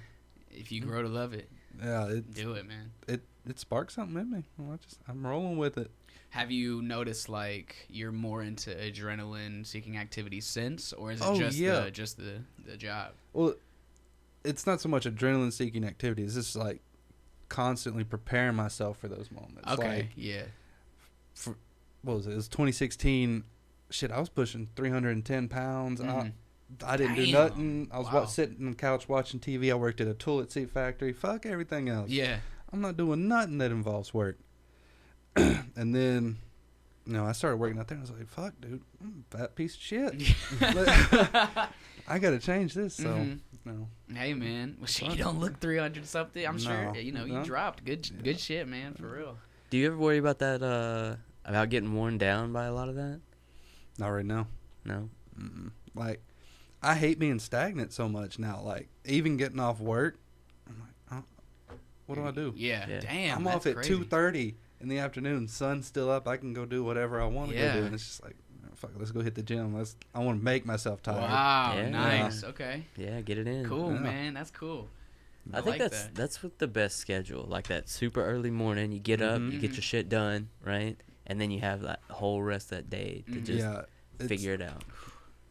if you grow to love it, Yeah, do it, man. it sparked something in me. Well, I'm rolling with it. Have you noticed like you're more into adrenaline seeking activities since, or is it Oh, just yeah. the job? Well, it's not so much adrenaline seeking activities. It's just like constantly preparing myself for those moments. Okay. Like, Yeah. what was it? It was 2016. Shit, I was pushing 310 pounds. Mhm. I didn't do Damn. nothing. I was Wow. sitting on the couch watching TV. I worked at a toilet seat factory. Fuck everything else. Yeah. I'm not doing nothing that involves work. And then, I started working out there. And I was like, fuck, dude, I'm a fat piece of shit. I got to change this. So, Mhm. no. Hey, man. Well, shit, Fuck. you don't look 300 something. I'm sure No. you No. dropped good shit, man, for real. Do you ever worry about that? About getting worn down by a lot of that? Not right now. No. Mm-mm. Like, I hate being stagnant so much now. Like, even getting off work, I'm like, what do I do? Yeah. Yeah. Damn. I'm that's off at crazy. 2:30 in the afternoon. Sun's still up. I can go do whatever I want to go Yeah. do. And it's just like, fuck, let's go hit the gym. I want to make myself tired. Wow. Yeah. Nice. Okay. Yeah, get it in. Cool, Yeah. man. That's cool. I think like that's that. that's what the best schedule. Like that super early morning, you get up, you get Mhm. your shit done, right? And then you have that whole rest of that day to Mhm. just Yeah, figure it out.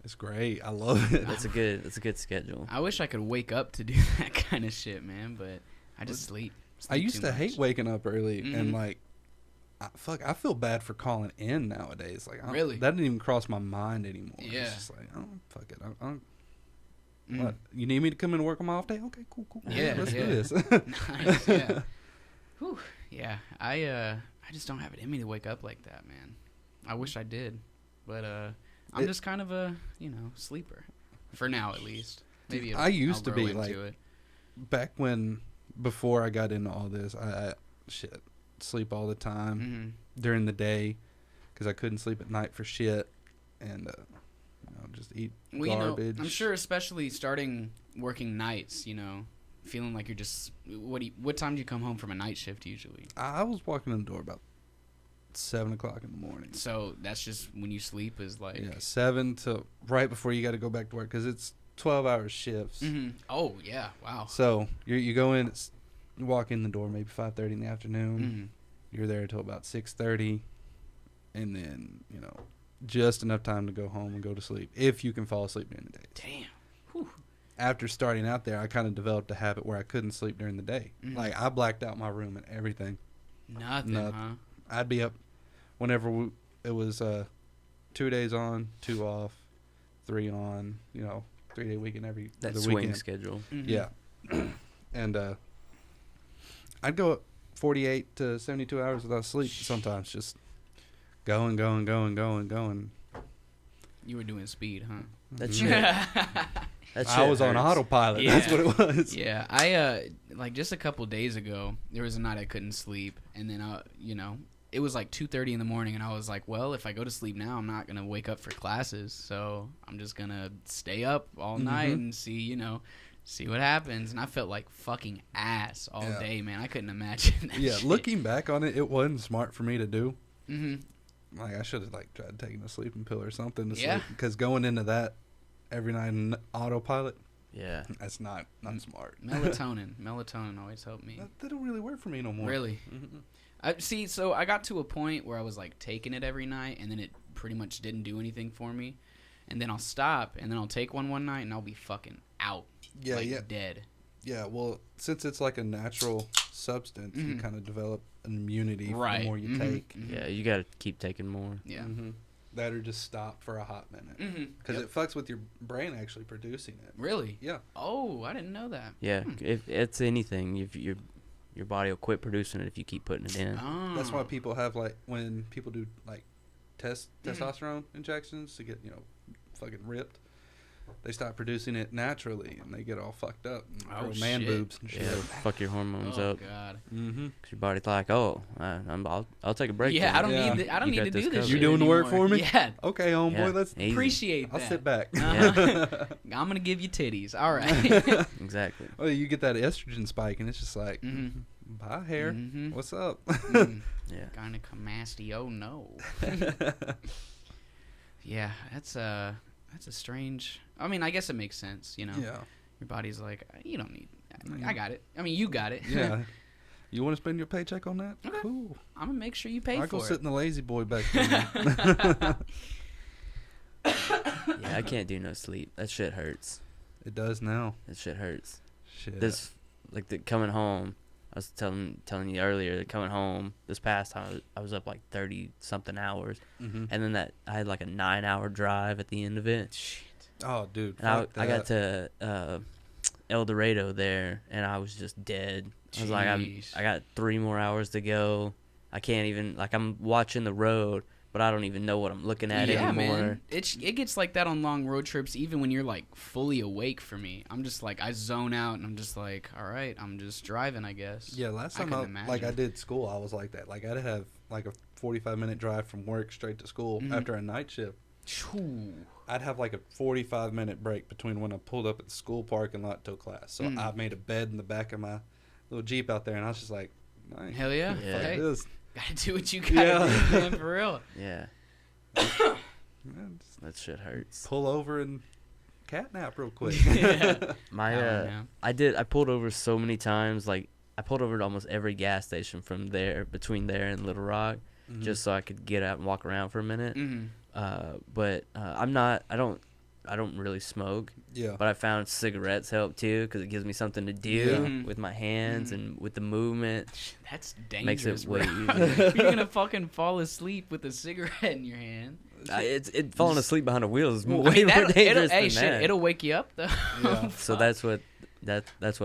it's great. I love it. That's a good schedule. I wish I could wake up to do that kind of shit, man, but I just sleep. I Sleep used too to hate much. waking up early and Mhm. like I feel bad for calling in nowadays. Like, Really? That didn't even cross my mind anymore. Yeah. It's just like, oh, fuck it. I don't, Mm. What? You need me to come in and work on my off day? Okay, cool. Yeah, Let's yeah. do this. Nice, yeah. Whew. Yeah, I just don't have it in me to wake up like that, man. I wish I did, but I'm just kind of a sleeper for now, at least. Maybe I used I'll to be grow like into it. back before I got into all this. I sleep all the time during the day because I couldn't sleep at night for shit, and just eat garbage. I'm sure, especially starting working nights, feeling like you're just what time do you come home from a night shift usually? I was walking in the door about 7 o'clock in the morning. So that's just when you sleep is like 7 to right before you got to go back to work because it's 12-hour shifts. Oh yeah, wow. So you go in, you walk in the door maybe 5:30 in the afternoon. You're there until about 6:30, and then just enough time to go home and go to sleep if you can fall asleep during the day. Damn. Whew. After starting out there, I kind of developed a habit where I couldn't sleep during the day. Like I blacked out my room and everything. Nothing. Huh? I'd be up whenever it was 2 days on, 2 off, 3 on. 3-day weekend every That other swing weekend. schedule. Yeah, and I'd go up 48 to 72 hours without sleep sometimes, just going. You were doing speed, huh? That Mhm. shit. That I was on hurts. autopilot. Yeah. That's what it was. Yeah, I like just a couple days ago, there was a night I couldn't sleep, and then it was like 2:30 in the morning, and I was like, well, if I go to sleep now, I'm not gonna wake up for classes, so I'm just gonna stay up all night and see what happens. And I felt like fucking ass all day, man. I couldn't imagine that. Yeah, shit. looking back on it, it wasn't smart for me to do. Mm-hmm. Like I should have tried taking a sleeping pill or something to Yeah. sleep, because going into that every night in autopilot, Yeah. that's not smart. Melatonin always helped me. That don't really work for me no more. Really? See, so I got to a point where I was like taking it every night, and then it pretty much didn't do anything for me. And then I'll stop, and then I'll take one night, and I'll be fucking out. Yeah, like dead. Yeah, well, since it's like a natural substance, you kind of develop an immunity Right. the more you take. Yeah, you gotta keep taking more. Yeah. That or just stop for a hot minute. Because Yep. it fucks with your brain actually producing it. Really? Yeah. Oh, I didn't know that. Yeah, if it's anything, if your body will quit producing it if you keep putting it in. Oh. That's why people have, like, when people do, like, testosterone injections to get, fucking ripped, they stop producing it naturally, and they get all fucked up and grow man shit. boobs and shit. Yeah, fuck your hormones Oh up. God. Cause your body's like, oh, I'll take a break. Yeah, then. I don't Yeah. need. I don't You need to got this do this. covered. You shit doing the work anymore. for me? Yeah. Okay, homeboy, Yeah, let's... easy. Appreciate I'll that. sit back. I'm gonna give you titties. All right. Exactly. Oh, you get that estrogen spike, and it's just like, Mhm. bye, hair. Mhm. What's up? Yeah. Gynecomastia. Oh no. Yeah, that's a strange. I mean, I guess it makes sense. Yeah. Your body's like, you don't need. I got it. I mean, you got it. Yeah. You want to spend your paycheck on that? Okay. Cool. I'm gonna make sure you pay I for go it. sit in the lazy boy back there. Yeah, I can't do no sleep. That shit hurts. It does now. That shit hurts. Shit. This, like, the coming home. I was telling you earlier that coming home this past time I was up like 30 something hours, Mhm. and then that I had like a 9-hour drive at the end of it. Oh, dude. And I Fuck got that. to El Dorado there, and I was just dead. I was like, Jeez. I got 3 more hours to go. I can't even, like, I'm watching the road, but I don't even know what I'm looking at Yeah, anymore. man. It gets like that on long road trips, even when you're like fully awake. For me, I'm just like I zone out, and I'm just like, all right, I'm just driving, I guess. Yeah, last I time couldn't I imagine. did school, I was like that. Like, I'd have like a 45-minute drive from work straight to school Mhm. after a night shift. Phew. I'd have like a 45-minute break between when I pulled up at the school parking lot till class. So I made a bed in the back of my little Jeep out there, and I was just like, nice. Hell yeah. Yeah. Hey, This. gotta do what you gotta Yeah. do, man, for real. Yeah, Man, just that shit hurts. pull over and cat nap real quick. Yeah. My Yeah. I pulled over so many times. Like, I pulled over to almost every gas station from there, between there and Little Rock, Mhm. just so I could get out and walk around for a minute. Mhm. But I I don't really smoke, Yeah. but I found cigarettes help too because it gives me something to do Yeah. with my hands and with the movement. That's Makes dangerous, it way bro. easier. You're gonna fucking fall asleep with a cigarette in your hand. It falling asleep behind a wheel is Well, way more that'll- dangerous hey, than shit, that. it'll wake you up though. Yeah. So that's what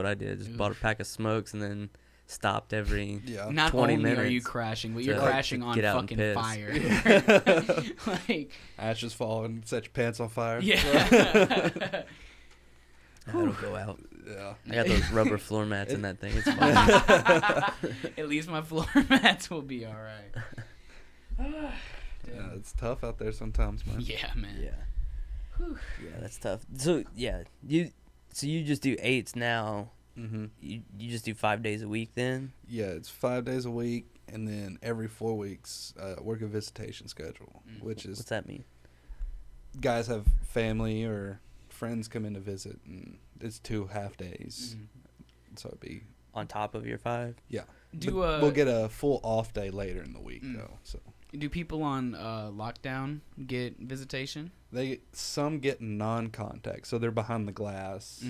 I did. Just bought a pack of smokes and then stopped every Yeah. Not 20 only are you minutes crashing, but you're to, crashing to on get out and fucking piss. fire. Like, Ashes falling, set your pants on fire. yeah. That'll go out. Yeah. I got those rubber floor mats in that thing. It's fine. At least my floor mats will be all right. Yeah, it's tough out there sometimes, man. Yeah, man. Yeah. Yeah, that's tough. So yeah, you just do 8s now. Mm-hmm. You just do 5 days a week then? Yeah, it's 5 days a week, and then every 4 weeks, work a visitation schedule, which is What's that mean? guys have family or friends come in to visit, and it's 2 half days. So it'd be On top of your 5? yeah. Do But we'll get a full off day later in the week though. So do people on lockdown get visitation? some get non-contact, so they're behind the glass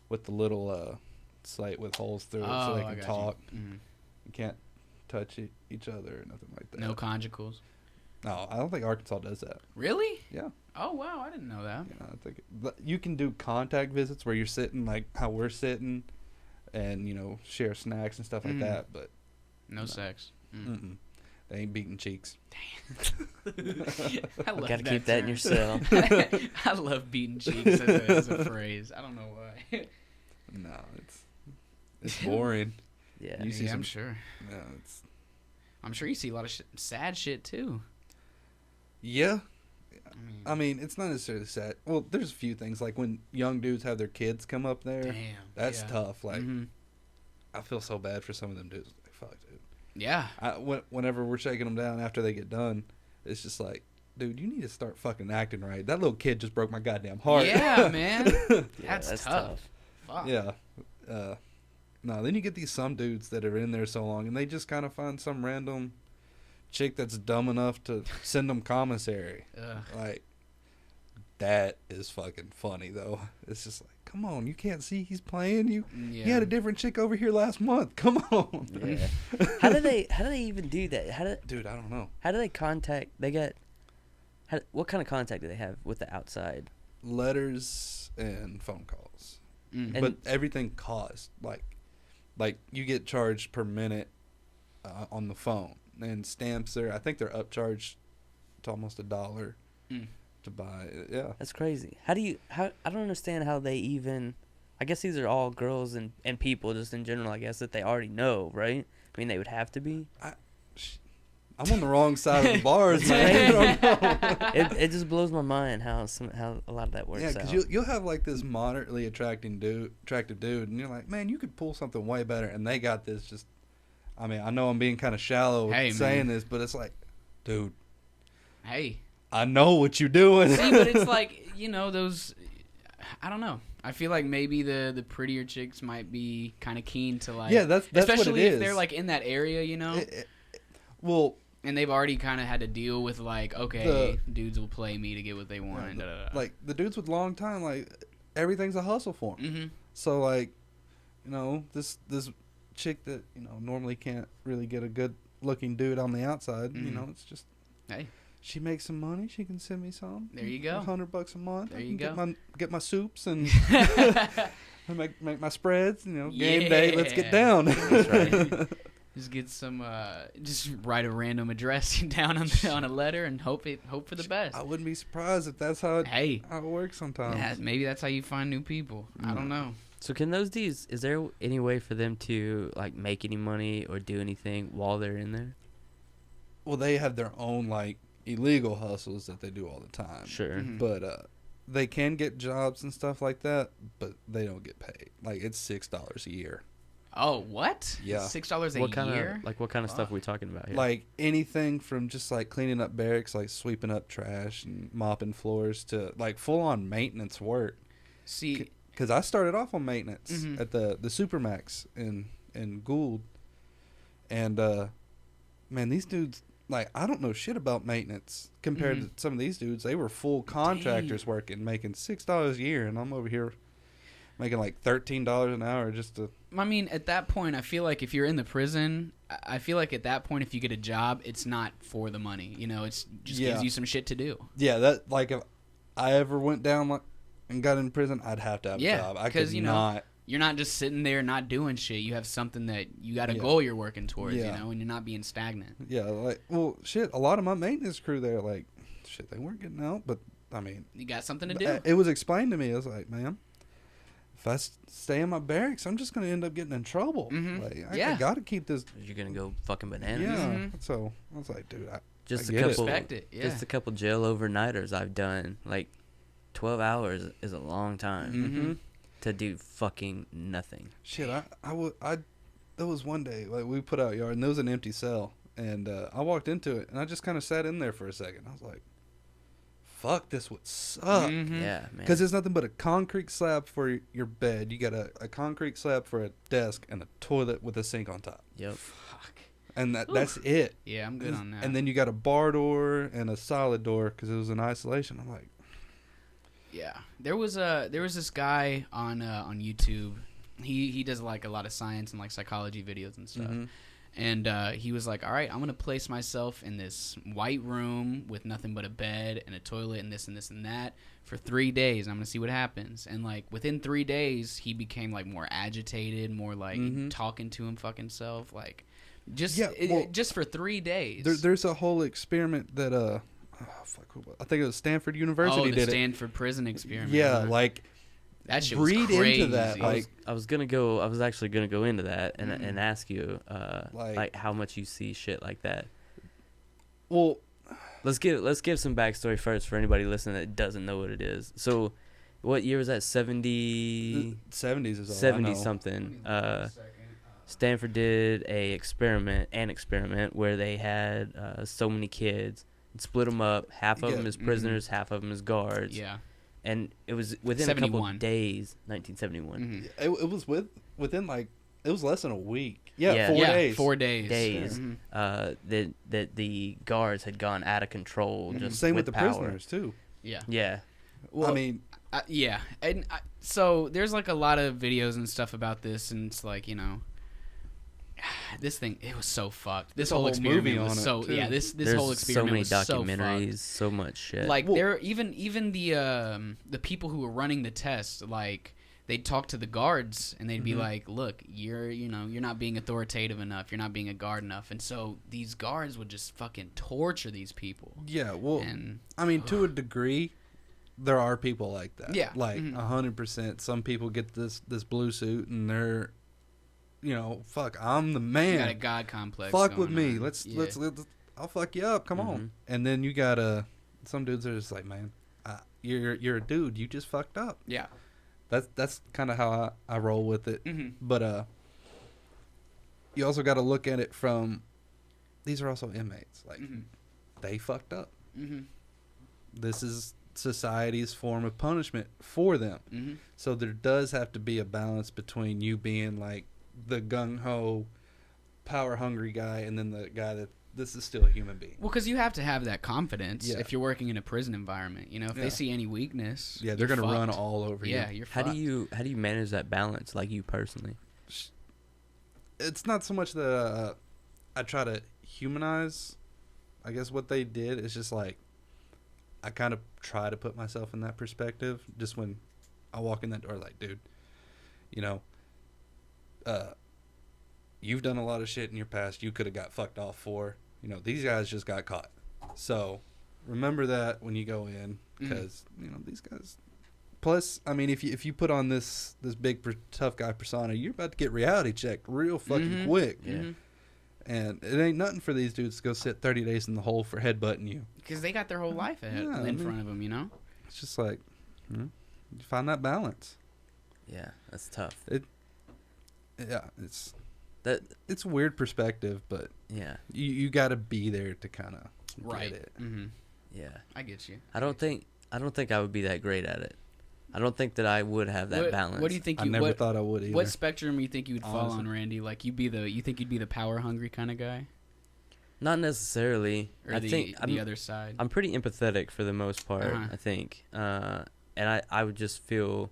with the little slate with holes through it, so they I can got talk. You. You can't touch each other or nothing like that. No conjugals. No, I don't think Arkansas does that. Really? Yeah. Oh wow, I didn't know that. Yeah, I think you can do contact visits where you're sitting like how we're sitting, and share snacks and stuff like that. But No sex. they ain't beating cheeks. I love Gotta keep that in term. your cell. I love beating cheeks as a phrase. I don't know why. No, it's boring. Yeah. You see I'm some- sure. Yeah, it's I'm sure you see a lot of sad shit too. yeah. I I mean, it's not necessarily sad. Well, there's a few things like when young dudes have their kids come up there. damn. That's yeah. tough. Like, Mhm. I feel so bad for some of them dudes. Like, fuck, dude. Yeah. Whenever we're shaking them down after they get done, it's just like, dude, you need to start fucking acting right. That little kid just broke my goddamn heart. Yeah, man. Yeah, That's tough. Fuck. Yeah. No, then you get these some dudes that are in there so long, and they just kind of find some random chick that's dumb enough to send them commissary. Ugh. Like, that is fucking funny, though. It's just like, come on, you can't see he's playing you. Yeah. He had a different chick over here last month. Come on. Yeah. How do they even do that? Dude, I don't know. How do they contact? What kind of contact do they have with the outside? Letters and phone calls. Mm. But everything costs. Like you get charged per minute on the phone. And stamps I think they're upcharged to almost $1 to buy it. Yeah. That's crazy. How I don't understand how they even. I guess these are all girls and people just in general. I guess that they already know, right? I mean, they would have to be. I'm on the wrong side of the bars, man. I don't know. It just blows my mind how a lot of that works Yeah, out. because you'll have like this moderately attractive dude, and you're like, man, you could pull something way better. And they got this just. I mean, I know I'm being kind of shallow with saying this, but it's like, dude, Hey. I know what you're doing. See, but it's like, those. I don't know. I feel like maybe the prettier chicks might be kind of keen to like. Yeah, that's especially what it if is. they're like in that area, Well, and they've already kind of had to deal with like, okay, dudes will play me to get what they want. like the dudes with long time, like everything's a hustle for them. Mm-hmm. So like, this chick that normally can't really get a good looking dude on the outside. It's just Hey. she makes some money. She can send me some. There you go. $100 a month. There I you can go. Get my soups and make my spreads. Game Yeah. day. Let's get down. That's right. Just get some. Just write a random address down on a letter and hope for the best. I wouldn't be surprised if that's how it works sometimes. Yeah, maybe that's how you find new people. I don't know. So can those dudes? Is there any way for them to like make any money or do anything while they're in there? Well, they have their own like illegal hustles that they do all the time. Sure. Mhm. But they can get jobs and stuff like that, but they don't get paid. Like it's $6 a year. Oh, what? Yeah. $6 a What kind year? of what kind of stuff are we talking about here? Like anything from just like cleaning up barracks, like sweeping up trash and mopping floors, to like full on maintenance work. See, Because I started off on maintenance Mhm. at the Supermax in Gould, and man, these dudes like, I don't know shit about maintenance compared to some of these dudes. They were full contractors working, making $6 a year, and I'm over here making like $13 an hour just to. I mean, at that point, I feel like if you're in the prison, I feel like at that point, if you get a job, it's not for the money. You know, it's just gives you some shit to do. Yeah, that like if I ever went down and got in prison, I'd have to have a job. I could not. You're not just sitting there not doing shit. You have something that you got a goal you're working towards, you know, and you're not being stagnant. Yeah, like, well, shit, a lot of my maintenance crew there, like, shit, they weren't getting out, but, I mean. You got something to do. It was explained to me. I was like, man, if I stay in my barracks, I'm just going to end up getting in trouble. Like, I got to keep this. You're going to go fucking bananas. Yeah, so I was like, dude, just I a couple, respect it. Yeah. Just a couple jail overnighters I've done. Like, 12 hours is a long time. To do fucking nothing. Shit, there was one day, like, we put out yard, and there was an empty cell, and I walked into it, and I just kind of sat in there for a second. I was like, fuck, this would suck. Yeah, man. Because there's nothing but a concrete slab for your bed. You got a concrete slab for a desk and a toilet with a sink on top. Yep. Fuck. And that's it. Yeah, I'm good on that. And then you got a bar door and a solid door because it was in isolation. I'm like, yeah, there was this guy on YouTube. He does like a lot of science and like psychology videos and stuff. And he was like, all right, I'm gonna place myself in this white room with nothing but a bed and a toilet and this and this and that for 3 days. I'm gonna see what happens. And like within 3 days, he became like more agitated, more like talking to him fucking self, like just for 3 days. There's a whole experiment that I think it was Stanford University did it. Stanford prison experiment. Yeah, like that shit was read crazy. into that. Like I was actually gonna go into that and ask you like how much you see shit like that. Well, let's give some backstory first for anybody listening that doesn't know what it is. So, what year was that? 70s is all 70 I know. something. Stanford did an experiment where they had so many kids. Split them up, half of them as prisoners, half of them as guards. Yeah. And it was within a couple of days, 1971. It was within like, it was less than a week. Yeah, 4 days. 4 days. That the guards had gone out of control. Just Same with the power. prisoners, too. Yeah. Yeah. Well, I mean. Yeah. And so there's like a lot of videos and stuff about this, and it's like, you know, this thing, it was so fucked. This whole experiment was so this whole experiment was so fucked. So many documentaries, so much shit. Like there, even the people who were running the test, like they'd talk to the guards and they'd be like, "Look, you're not being authoritative enough. You're not being a guard enough." And so these guards would just fucking torture these people. Yeah, well, and, I mean, to a degree, there are people like that. Yeah, like 100%. Some people get this blue suit and they're, you know, fuck, I'm the man. You got a god complex. Fuck with me. on. Let's I'll fuck you up. Come on. And then you got some dudes are just like, man, you're a dude. You just fucked up. Yeah. That's kind of how I roll with it. But you also got to look at it from, these are also inmates. Like they fucked up. This is society's form of punishment for them. So there does have to be a balance between you being like the gung-ho, power-hungry guy, and then the guy that this is still a human being. Well, because you have to have that confidence if you're working in a prison environment. You know, if they see any weakness, they're gonna run all over you. Yeah, you're fucked. How do you manage that balance, like you personally? It's not so much that I try to humanize, I guess, what they did. It's just like I kind of try to put myself in that perspective. Just when I walk in that door, like, dude, you know, you've done a lot of shit in your past you could have got fucked off for. You know, these guys just got caught. So remember that when you go in, because, you know, these guys. Plus, I mean, if you put on this big tough guy persona, you're about to get reality checked real fucking quick. Yeah. And it ain't nothing for these dudes to go sit 30 days in the hole for headbutting you. Because they got their whole life in front of them, you know? It's just like, you find that balance. Yeah, that's tough. It's a weird perspective, but you got to be there to kind of get it. Yeah, I get you. I don't think I would be that great at it. I don't think that I would have that balance. What do you think? I never thought I would either. What spectrum you think you would fall on, Randy? Like you think you'd be the power hungry kind of guy? Not necessarily. Or I the think other side? I'm pretty empathetic for the most part. Uh-huh. I think, and I would just feel.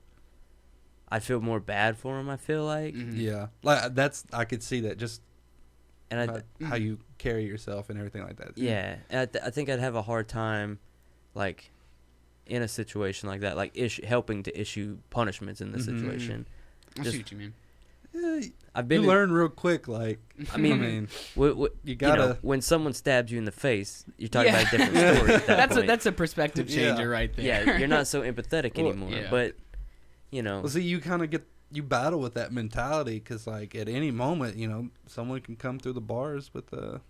I feel more bad for him. I feel like, Mhm. Yeah, I could see that just and about how you carry yourself and everything like that. yeah, and I think I'd have a hard time, like, in a situation like that, like helping to issue punishments in the Mhm. situation. I Just- see what you mean. Yeah, I've been. you learn real quick. Like, I mean, you you gotta. know, when someone stabs you in the face, you're talking Yeah. about a different story. At that point. That's a perspective changer Yeah. right there. Yeah, you're not so empathetic Well, anymore. yeah. But you know, Well, see, you kind of you battle with that mentality because, like, at any moment, someone can come through the bars with a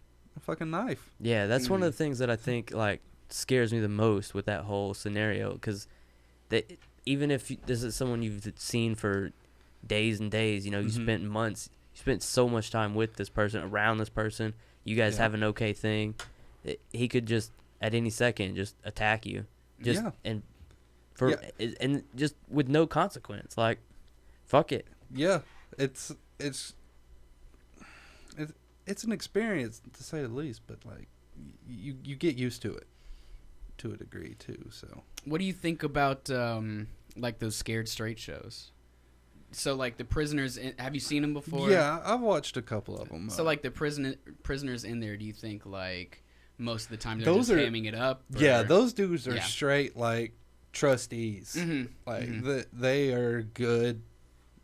fucking knife. yeah, that's one Mhm. of the things that I think like scares me the most with that whole scenario. Because even if this is someone you've seen for days and days, you Mhm. spent months, you spent so much time with this person, around this person. You guys Yeah. have an okay thing. He could just at any second just attack you, just Yeah. and and just with no consequence. Like, fuck it. Yeah, it's an experience to say the least, but like you get used to it to a degree too. So What do you think about like those Scared Straight shows? So like the prisoners, have you seen them before? yeah, I've watched a couple of them. So like the prisoners in there, do you think like most of the time they're Those just are- hamming it up? yeah, or- those dudes are Yeah. straight like trustees. Mhm. Like Mhm. they are good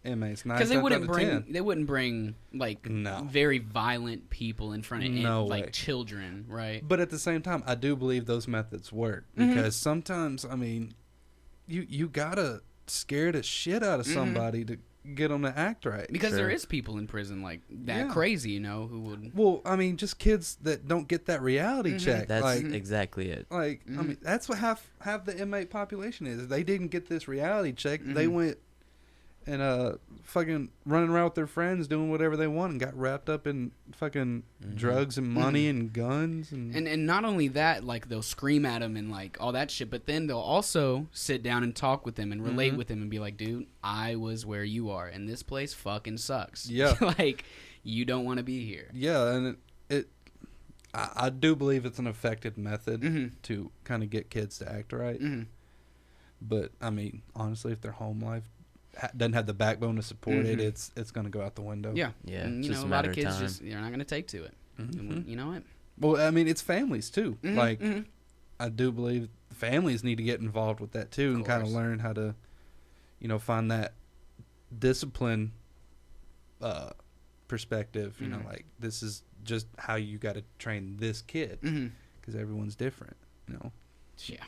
inmates. Because they wouldn't bring 10. they wouldn't bring like No. very violent people in front of No like way. children, right? But at the same time, I do believe those methods work Mhm. because sometimes, I mean, you gotta scare the shit out of Mhm. somebody to get them to act right. Because Sure. there is people in prison like that Yeah. crazy, who would. Well, I mean, just kids that don't get that reality Mhm. check. That's like, exactly it. I Mhm. mean, that's what half the inmate population is. They didn't get this reality check. They Mhm. went and fucking running around with their friends doing whatever they want and got wrapped up in fucking Mhm. drugs and money Mhm. and guns and And not only that, like they'll scream at him and like all that shit, but then they'll also sit down and talk with him and relate Mhm. with him and be like, dude, I was where you are, and this place fucking sucks. Yeah. Like you don't want to be here. yeah, and I do believe it's an effective method Mm-hmm. to kind of get kids to act right. Mm-hmm. But I mean, honestly, if their home life doesn't have the backbone to support it, Mhm. it's going to go out the window. Yeah. Yeah, And, it's you just know, a a lot matter of of kids time. just they're not going to take to it. Mhm. And, you know what? Well, I mean, it's families too. Mhm, Like, mhm. I do believe families need to get involved with that too, and kind of course. learn how to, find that discipline perspective. You know, Mhm. like this is just how you got to train this kid Mm-hmm. because everyone's different. You know. Yeah.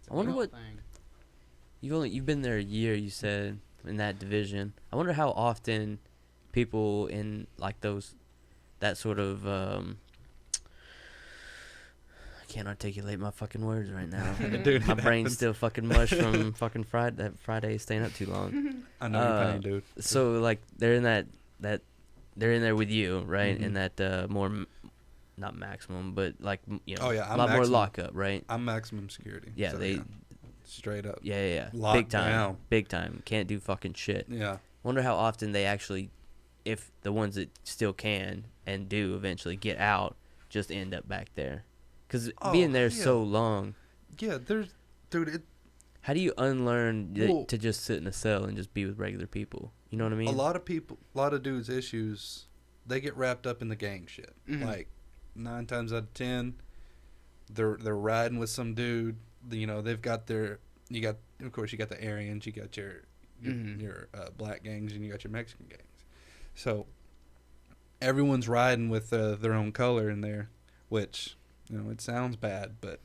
I wonder what Thing. you've been there a year. You said in that division. I wonder how often people in like that sort of I can't articulate my fucking words right now. Dude, My it brain's happens. still fucking mush from fucking Friday staying up too long. I know your pain, Uh, dude. So like they're in that they're in there with you, right? Mhm. In that more not maximum, but like Oh, yeah, a I'm lot more maximum. lockup, right? I'm maximum security. Yeah, so, they straight up. yeah. Locked Big time. down. Big time. Can't do fucking shit. Yeah. Wonder how often they actually, if the ones that still can and do eventually get out, just end up back there. Because Oh, being there yeah. so long, Yeah, dude, how do you unlearn Well- to just sit in a cell and just be with regular people? You know what I mean? a lot of dudes' issues, they get wrapped up in the gang shit. Mhm. Like 9 times out of 10, they're riding with some dude. They've got of course you got the Aryans, you got your Mhm. your black gangs, and you got your Mexican gangs. So everyone's riding with their own color in there, which it sounds bad, but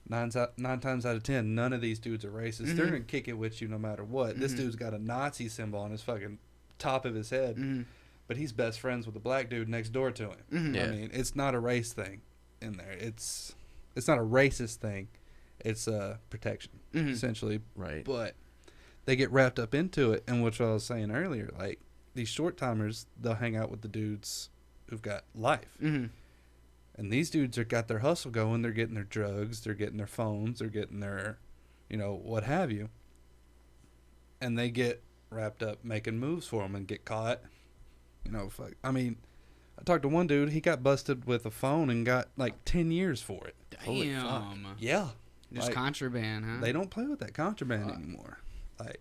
nine times out of 10, none of these dudes are racist. They're Mhm. gonna kick it with you no matter what. This Mhm. dude's got a Nazi symbol on his fucking top of his head, Mm-hmm. but he's best friends with the black dude next door to him. Mhm. Yeah. I mean, it's not a race thing in there. It's not a racist thing. It's protection, Mhm. essentially. right. But they get wrapped up into it, and what I was saying earlier, like these short timers, they'll hang out with the dudes who've got life. Mm-hmm. And these dudes are got their hustle going. They're getting their drugs. They're getting their phones. They're getting their, what have you. And they get wrapped up making moves for them and get caught. Fuck. I mean, I talked to one dude. He got busted with a phone and got like 10 years for it. Holy fuck. Damn. Yeah. Just Like, contraband, huh? they don't play with that contraband anymore. Like,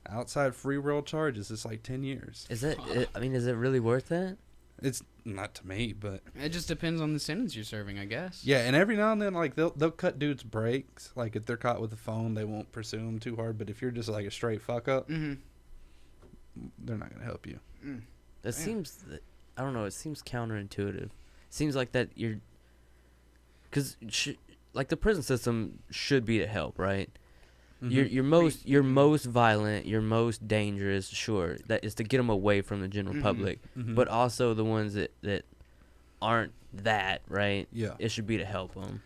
outside free world charges, it's like 10 years. Is it? I mean, is it really worth that? It's not to me, but It just depends on the sentence you're serving, I guess. yeah. And every now and then, like they'll cut dudes' breaks. Like if they're caught with a phone, they won't pursue them too hard. But if you're just like a straight fuck up, Mm-hmm. they're not gonna help you. It seems that, I don't know. It seems counterintuitive. It seems like that you're, because like the prison system should be to help, right? You're most violent, you're most dangerous. Sure, that is to get them away from the general public, but also the ones that aren't that, right? Yeah. It should be to help them.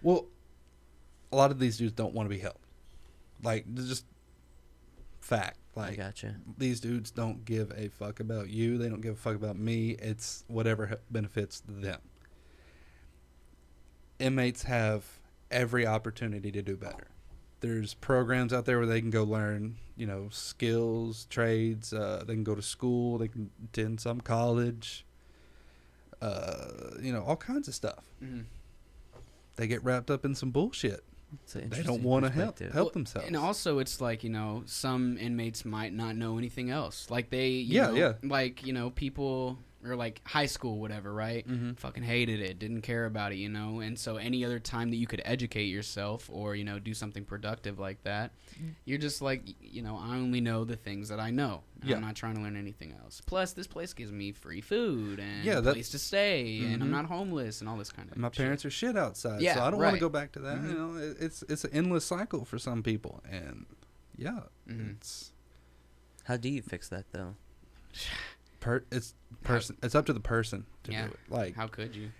Well, a lot of these dudes don't want to be helped. Like, it's just fact. I Like, gotcha. these dudes don't give a fuck about you. They don't give a fuck about me. It's whatever benefits them. Inmates have every opportunity to do better. There's programs out there where they can go learn, skills, trades. They can go to school. They can attend some college. All kinds of stuff. Mm-hmm. They get wrapped up in some bullshit. It's an They don't interesting want to perspective. help themselves. And also, it's like, some inmates might not know anything else. Like, they, Yeah. like, people, or like high school, whatever, right? Mhm. Fucking hated it, didn't care about it, And so any other time that you could educate yourself or, do something productive like that, you're just like, I only know the things that I know. Yeah. I'm not trying to learn anything else. Plus, this place gives me free food and Yeah, a place to stay, and I'm Mhm. not homeless and all this kind of My shit. parents are shit outside, Yeah, so I don't want to right. go back to that. Mhm. It's an endless cycle for some people, and yeah, Mhm. it's How do you fix that though? it's up to the person to Yeah. do it. Like, How could you?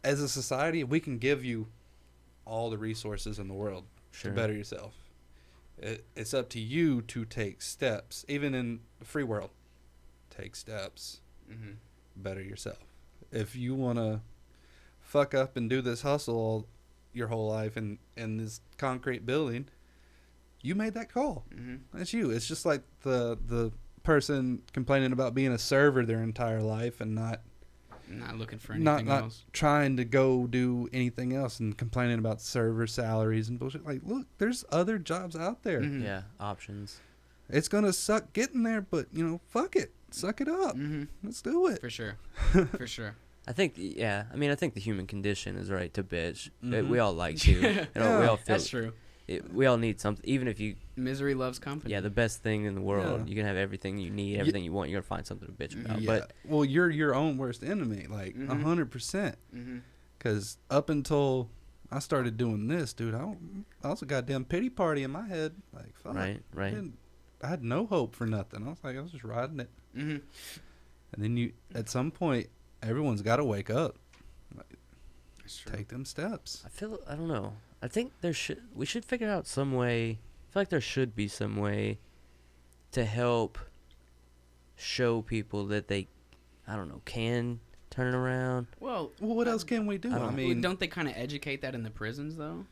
as a society, we can give you all the resources in the world Sure. to better yourself. It's up to you to take steps, even in the free world. Take steps, Mm-hmm. better yourself. If you want to fuck up and do this hustle your whole life in this concrete building, you made that call. Mm-hmm. That's you. It's just like the person complaining about being a server their entire life and not Not looking for anything else. trying to go do anything else and complaining about server salaries and bullshit. Like, look, there's other jobs out there. Mhm. Yeah, options. It's gonna suck getting there, but fuck it, suck it up. Mm-hmm. Let's do it. For sure. For sure. I think, yeah. I mean, I think the human condition is right to bitch. Mhm. We all like to. We all feel. That's true. We all need something. Even if you, Misery loves company. yeah, the best thing in the world. Yeah. You can have everything you need, everything you want. You're gonna find something to bitch about. Yeah. But Well, you're your own worst enemy, like Mhm. 100%. Mm-hmm. Because up until I started doing this, dude, I was a goddamn pity party in my head. Like, fuck. right. I had no hope for nothing. I was just riding it. Mm-hmm. And then at some point, everyone's got to wake up. That's true. Take them steps. I don't know. I think we should figure out some way. I feel like there should be some way to help show people that they, I don't know, can turn it around. Well, Well, what else can we do? I don't- don't they kind of educate that in the prisons though?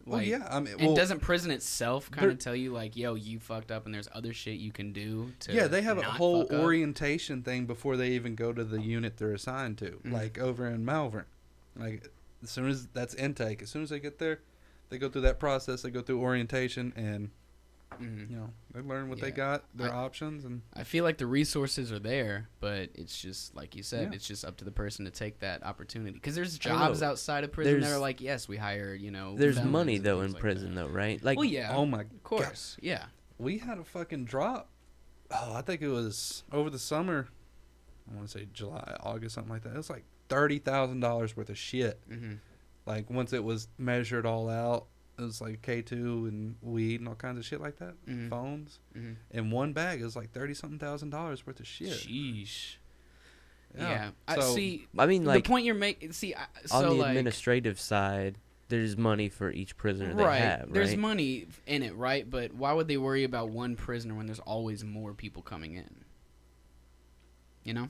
well, yeah. I mean, And doesn't prison itself kind they're- of tell you like, yo, you fucked up, and there's other shit you can do to yeah, they have a not whole fuck up? orientation thing before they even go to the unit they're assigned to. Mhm. Like over in Malvern, like as soon as that's intake, as soon as they get there, they go through that process. They go through orientation, and Mhm. they learn what they Yeah. got, their options, and I feel like the resources are there, but it's just like you said, Yeah. it's just up to the person to take that opportunity. Because there's I don't jobs know. outside of prison that There's- are like, yes, we hire, There's felons money and though things in like prison that. though, right? Like, Well, yeah, oh my of course, yeah. we had a fucking drop. Oh, I think it was over the summer. I want to say July, August, something like that. It was like $30,000 worth of shit. Mm-hmm. Like once it was measured all out, it was like K2 and weed and all kinds of shit like that. Mhm. Phones. Mm-hmm. In one bag, it was like $30-something thousand worth of shit. Sheesh. Yeah. I So- see. I mean, like the point you're making. See, on so the like, administrative side, there's money for each prisoner they right. have, There's right? money in it, right? But why would they worry about one prisoner when there's always more people coming in? You know.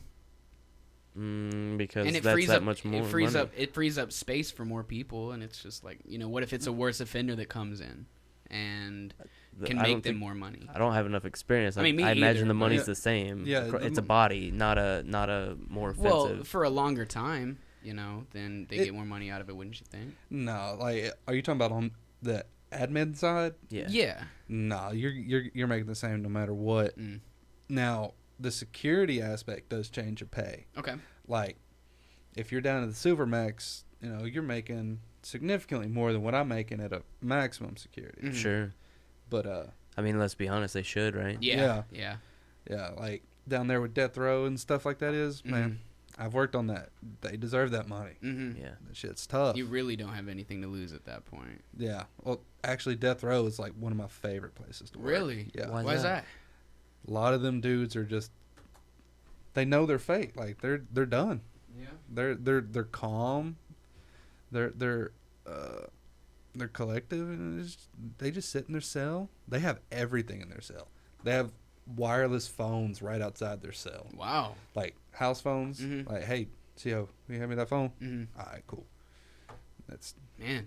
Because And it that's frees that up. much more It frees money. up. It frees up space for more people, and it's just like, what if it's a worse offender that comes in, and can I make don't them think- more money. I don't have enough experience. I mean, me I imagine either, the money's but- the same. Yeah, It's a body, not a more offensive. Well, for a longer time, then they It- get more money out of it, wouldn't you think? No, like, are you talking about on the admin side? yeah. Yeah. No, you're making the same no matter what. Mm. Now, the security aspect does change your pay. Okay. Like, if you're down at the Supermax, you're making significantly more than what I'm making at a maximum security. Mhm. Sure. But I mean, let's be honest. They should, right? Yeah. Yeah. yeah, like down there with death row and stuff like that is, man, I've worked on that. They deserve that money. Mm-hmm. Yeah. That shit's tough. You really don't have anything to lose at that point. Yeah. Well, actually, death row is like one of my favorite places to work. Really? Yeah. Why is Why is that? that? A lot of them dudes are just, they know their fate. Like they're done. Yeah. They're calm. They're collective, and they just sit in their cell. They have everything in their cell. They have wireless phones right outside their cell, Wow. like house phones. Mhm. Like, hey, CO, you hand me that phone? Mm-hmm. All right, cool. That's Man,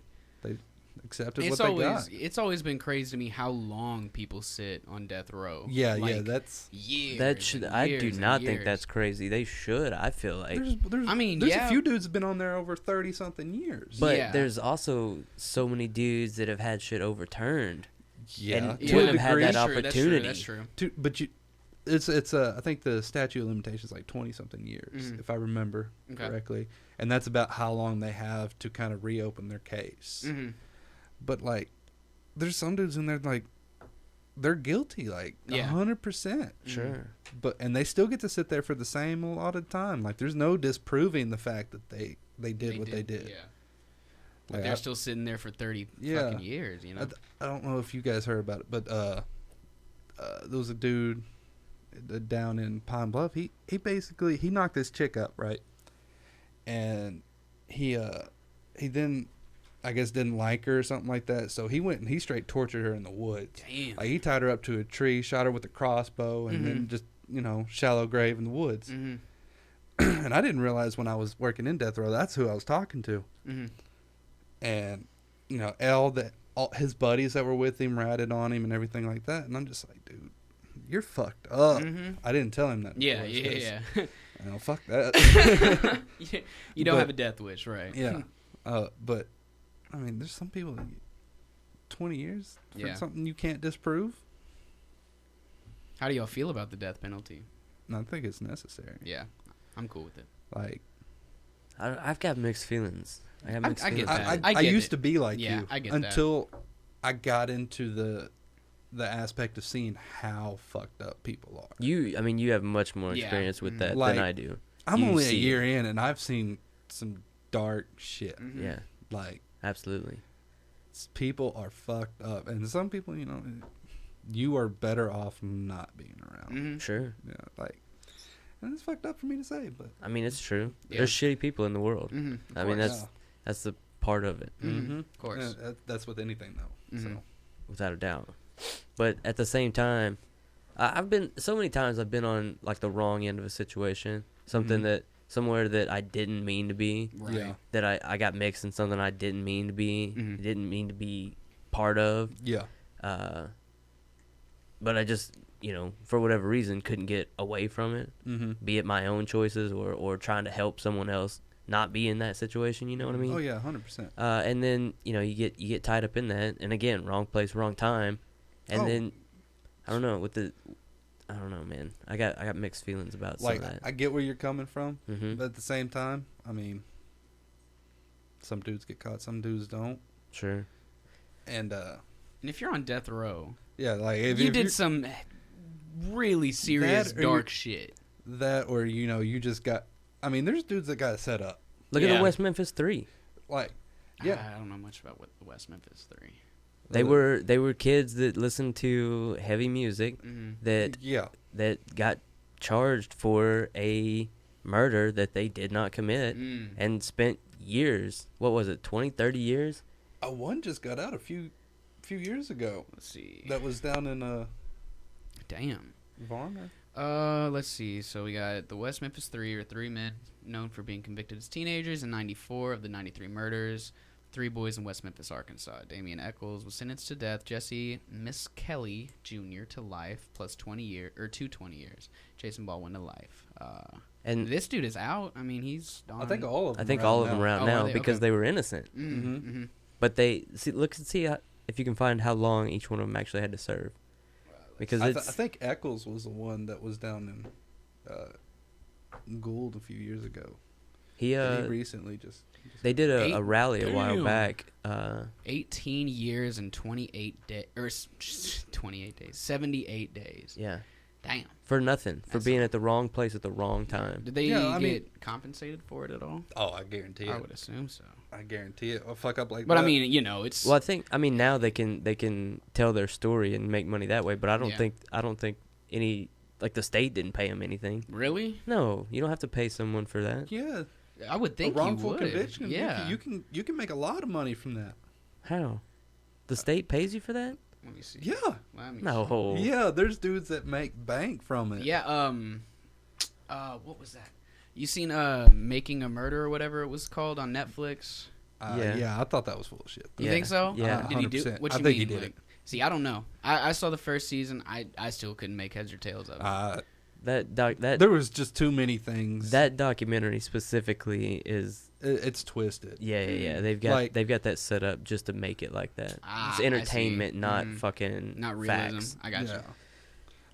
accepted it's what they always got. it's always been crazy to me how long people sit on death row. Yeah, Like, yeah, that's. years. That should. and I do years and not think years. that's crazy. They should. I feel like. There's I mean, there's yeah. a few dudes have been on there over 30 something years. But Yeah. there's also so many dudes that have had shit overturned. yeah, and to to a have had degree. that That's true, opportunity. That's true. But it's I think the statute of limitations is like 20 something years, Mhm. if I remember Okay. correctly, and that's about how long they have to kind of reopen their case. Mm-hmm. But like, there's some dudes in there like they're guilty, like Yeah. 100%. Sure. And they still get to sit there for the same allotted time. Like, there's no disproving the fact that they did what they did. Yeah. Like, But they're still sitting there for 30 Yeah. fucking years, you know? I don't know if you guys heard about it, but there was a dude down in Pine Bluff. He basically knocked this chick up, right? And he then I guess didn't like her or something like that. So he went and he straight tortured her in the woods. Damn. Like, he tied her up to a tree, shot her with a crossbow, and then just shallow grave in the woods. Mm-hmm. And I didn't realize when I was working in death row that's who I was talking to. Mm-hmm. And all his buddies that were with him ratted on him and everything like that. And I'm just like, dude, you're fucked up. Mm-hmm. I didn't tell him that. Yeah, before, 'cause, yeah. Fuck that. You don't But- have a death wish, right? Yeah. But I mean, there's some people that get 20 years for Yeah. something you can't disprove. How do y'all feel about the death penalty? And I think it's necessary. Yeah, I'm cool with it. Like, I've got mixed feelings. I got I mixed get feelings. that. I I get used it. to be like Yeah, you I get that. until I got into the aspect of seeing how fucked up people are. I mean, you have much more Yeah. experience with Mhm. that Like, than I do. I'm You only a see year in, and I've seen some dark shit. Mhm. Yeah, Like, absolutely. people are fucked up, and some people, you are better off not being around. Mhm. Sure. Yeah, like, and it's fucked up for me to say, but I mean, it's true. Yeah. There's shitty people in the world. Mhm. I mean, course. that's the part of it, Mhm. Of course. Yeah, that's with anything though. Mhm. So without a doubt. But at the same time, I've been so many times I've been on like the wrong end of a situation, something Mhm. somewhere that I didn't mean to be, Right. yeah, that I got mixed in something I didn't mean to be, Mhm. didn't mean to be part of. yeah, But I just, for whatever reason, couldn't get away from it. mm-hmm. Be it my own choices or trying to help someone else not be in that situation. You know what I mean? Oh yeah, 100%. And then you get tied up in that, and again, wrong place, wrong time, and Oh. then I don't know I don't know, man. I got mixed feelings about Like, some of that. I get where you're coming from, Hmm. but at the same time, I mean, some dudes get caught, some dudes don't, Sure. and And if you're on death row, yeah, like if you if did you're- some really serious That or dark shit. that, or you just got. I mean, there's dudes that got it set up. Look at Yeah. the West Memphis 3. Like, yeah, I don't know much about what the West Memphis 3. They were kids that listened to heavy music Mm-hmm. yeah, that got charged for a murder that they did not commit Mm. and spent years. What was it? 20, 30 years? one just got out a few years ago. Let's see. That was down in Damn. Varna. Let's see. So we got the West Memphis 3 or 3 men known for being convicted as teenagers in 94 of the 93 murders. Three boys in West Memphis, Arkansas. Damian Eccles was sentenced to death. Jesse Miss Kelly Jr. to life plus 20 years. Jason Baldwin to life. And this dude is out. I mean, he's done. I think all of them. I think all of them are out Oh, now are they? because Okay. they were innocent. Mm-hmm. Mhm. Mm-hmm. But they see if you can find how long each one of them actually had to serve. Because I it's think Eccles was the one that was down in Gould a few years ago. he And he recently just they did a rally a while Damn. back. 18 years and 28 days, or 28 days, 78 days. Yeah, Damn. for nothing, for That's being at the wrong place at the wrong time. Did they Yeah, I get mean- compensated for it at all? Oh, I guarantee I it. would assume so. I guarantee it. A fuck up like But that. I mean, you know, it's Well, I mean now they can tell their story and make money that way. But I don't Yeah. think any like the state didn't pay them anything. really. No, you don't have to pay someone for that. yeah, I would think a wrongful you would. conviction. Yeah. you can make a lot of money from that. How? The state pays you for that? Let me see. Yeah, Let me No. yeah. There's dudes that make bank from it. see. Yeah. What was that? You seen Making a Murder or whatever it was called on Netflix? Yeah. Yeah. I thought that was full of shit. You Yeah. think so? Yeah. Did he do? 100%. What I you think mean? he did like, it. See, I don't know. I saw the first season. I still couldn't make heads or tails of it. That There was just too many things. that documentary specifically is It's twisted. yeah. They've got that set up just to make it like that. Ah, It's I see. entertainment, not Mhm. fucking Not realism. facts. I got you. Yeah.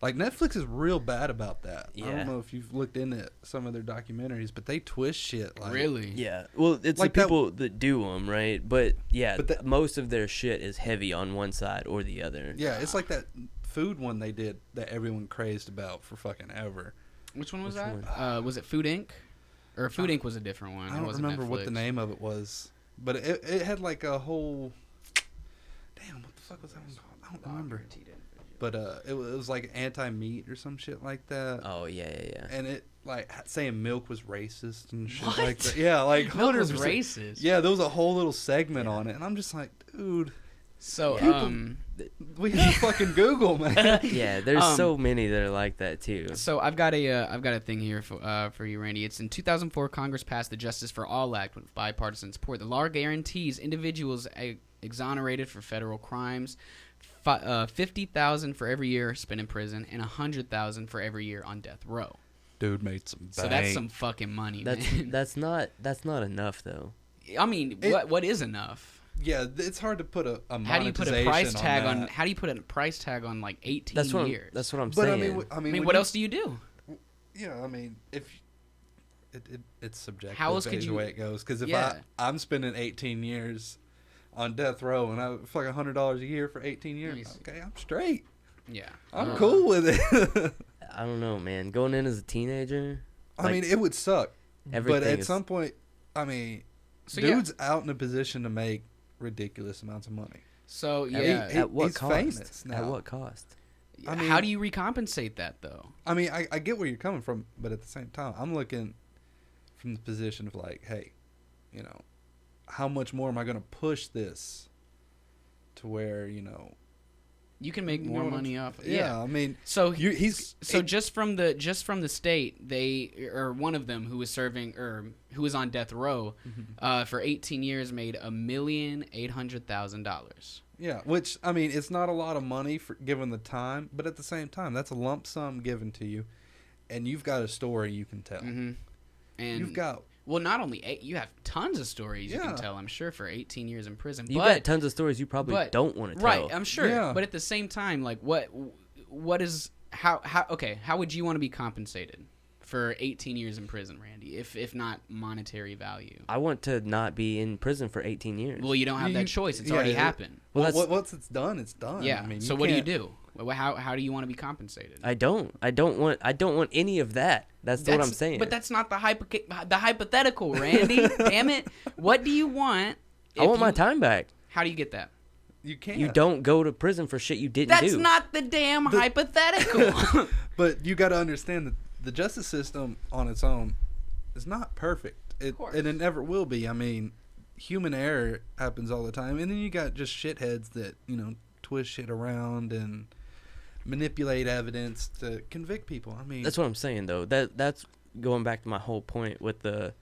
Like Netflix is real bad about that. I Yeah. don't know if you've looked into some of their documentaries, but they twist shit. Like, Really? Yeah. Well, it's Like the that- people that do them, right? But yeah, But that- most of their shit is heavy on one side or the other. Yeah, it's like that food one they did that everyone crazed about for fucking ever. Which one was Which that? Was it Food Inc? Or Food Inc was a different one. I It don't wasn't remember what the Netflix. name of it was, but it had like a whole. Damn, what the fuck was that one called? I don't remember. But it was like anti-meat or some shit like that. Oh yeah. And it like saying milk was racist and shit What? like that. Yeah, like Milk was 100%. racist. Yeah, there was a whole little segment on it, and I'm just like, dude, So, we have fucking Google, man. Yeah, there's Um, so many that are like that too. So I've got a thing here for you, Randy. It's in 2004, Congress passed the Justice for All Act with bipartisan support. The law guarantees individuals exonerated for federal crimes, $50,000 for every year spent in prison, and $100,000 for every year on death row. Dude made some bank. So that's some fucking money, man. That's not enough though. I mean, what is enough? Yeah, it's hard to put a monetization How do you put a price tag on? that. How do you put a price tag on like 18 That's what years? that's what I'm But saying. I mean, I mean, when what you- else do you do? Yeah, I mean, if it's subjective. How else could is you- the way it goes? Because if Yeah. I'm spending 18 years on death row and I for like $100 a year for 18 years, Nice. okay, I'm straight. Yeah, I'm cool with it. I don't know, man. Going in as a teenager, I mean, it would suck, but everything at is- some point, I mean, So, yeah. dude's out in a position to make ridiculous amounts of money. So At- yeah, he- at what he's cost? famous now. At what cost? I mean- how do you recompensate that though? I mean, I get where you're coming from, but at the same time, I'm looking from the position of like, hey, you know, how much more am I going to push this to where, you know, You can make you know more what I'm money s- off. Yeah, I mean, So he's just from the state, they or one of them who was serving or who was on death row for 18 years made $1,800,000. yeah, which I mean, it's not a lot of money for given the time, but at the same time, that's a lump sum given to you, and you've got a story you can tell. Mm-hmm. And You've got well, not only you have tons of stories you Yeah. can tell. I'm sure for 18 years in prison. You but got tons of stories you probably but- don't want to tell. right, I'm sure. Yeah. But at the same time, like what is how okay? How would you want to be compensated for 18 years in prison, Randy? If not monetary value. I want to not be in prison for 18 years. Well, you don't have You- that choice. It's yeah, already it- happened. Well, well, that's- once it's done, it's done. Yeah. I mean, So what do you can't- do? How do you want to be compensated? I don't want any of that. That's what I'm saying. But that's not the hypothetical, Randy. Damn it! What do you want? I if want my you- time back. How do you get that? You can't. You don't go to prison for shit you didn't That's do. not the damn hypothetical. But you got to understand that the justice system on its own is not perfect. course. And it never will be. I mean, human error happens all the time, and then you got just shitheads that twist shit around and manipulate evidence to convict people. I mean, That's what I'm saying though. That's going back to my whole point with the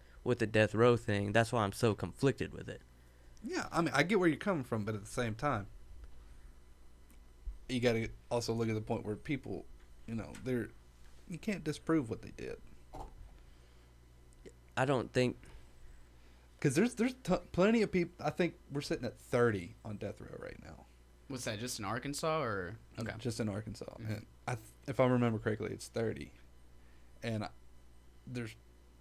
death row thing. That's why I'm so conflicted with it. Yeah, I mean, I get where you're coming from, but at the same time, you got to also look at the point where people, you can't disprove what they did. I don't think. Because there's plenty of people. I think we're sitting at 30 on death row right now. What's that? Just in Arkansas or okay? Just in Arkansas, Mm-hmm. and if I remember correctly, it's 30. And there's,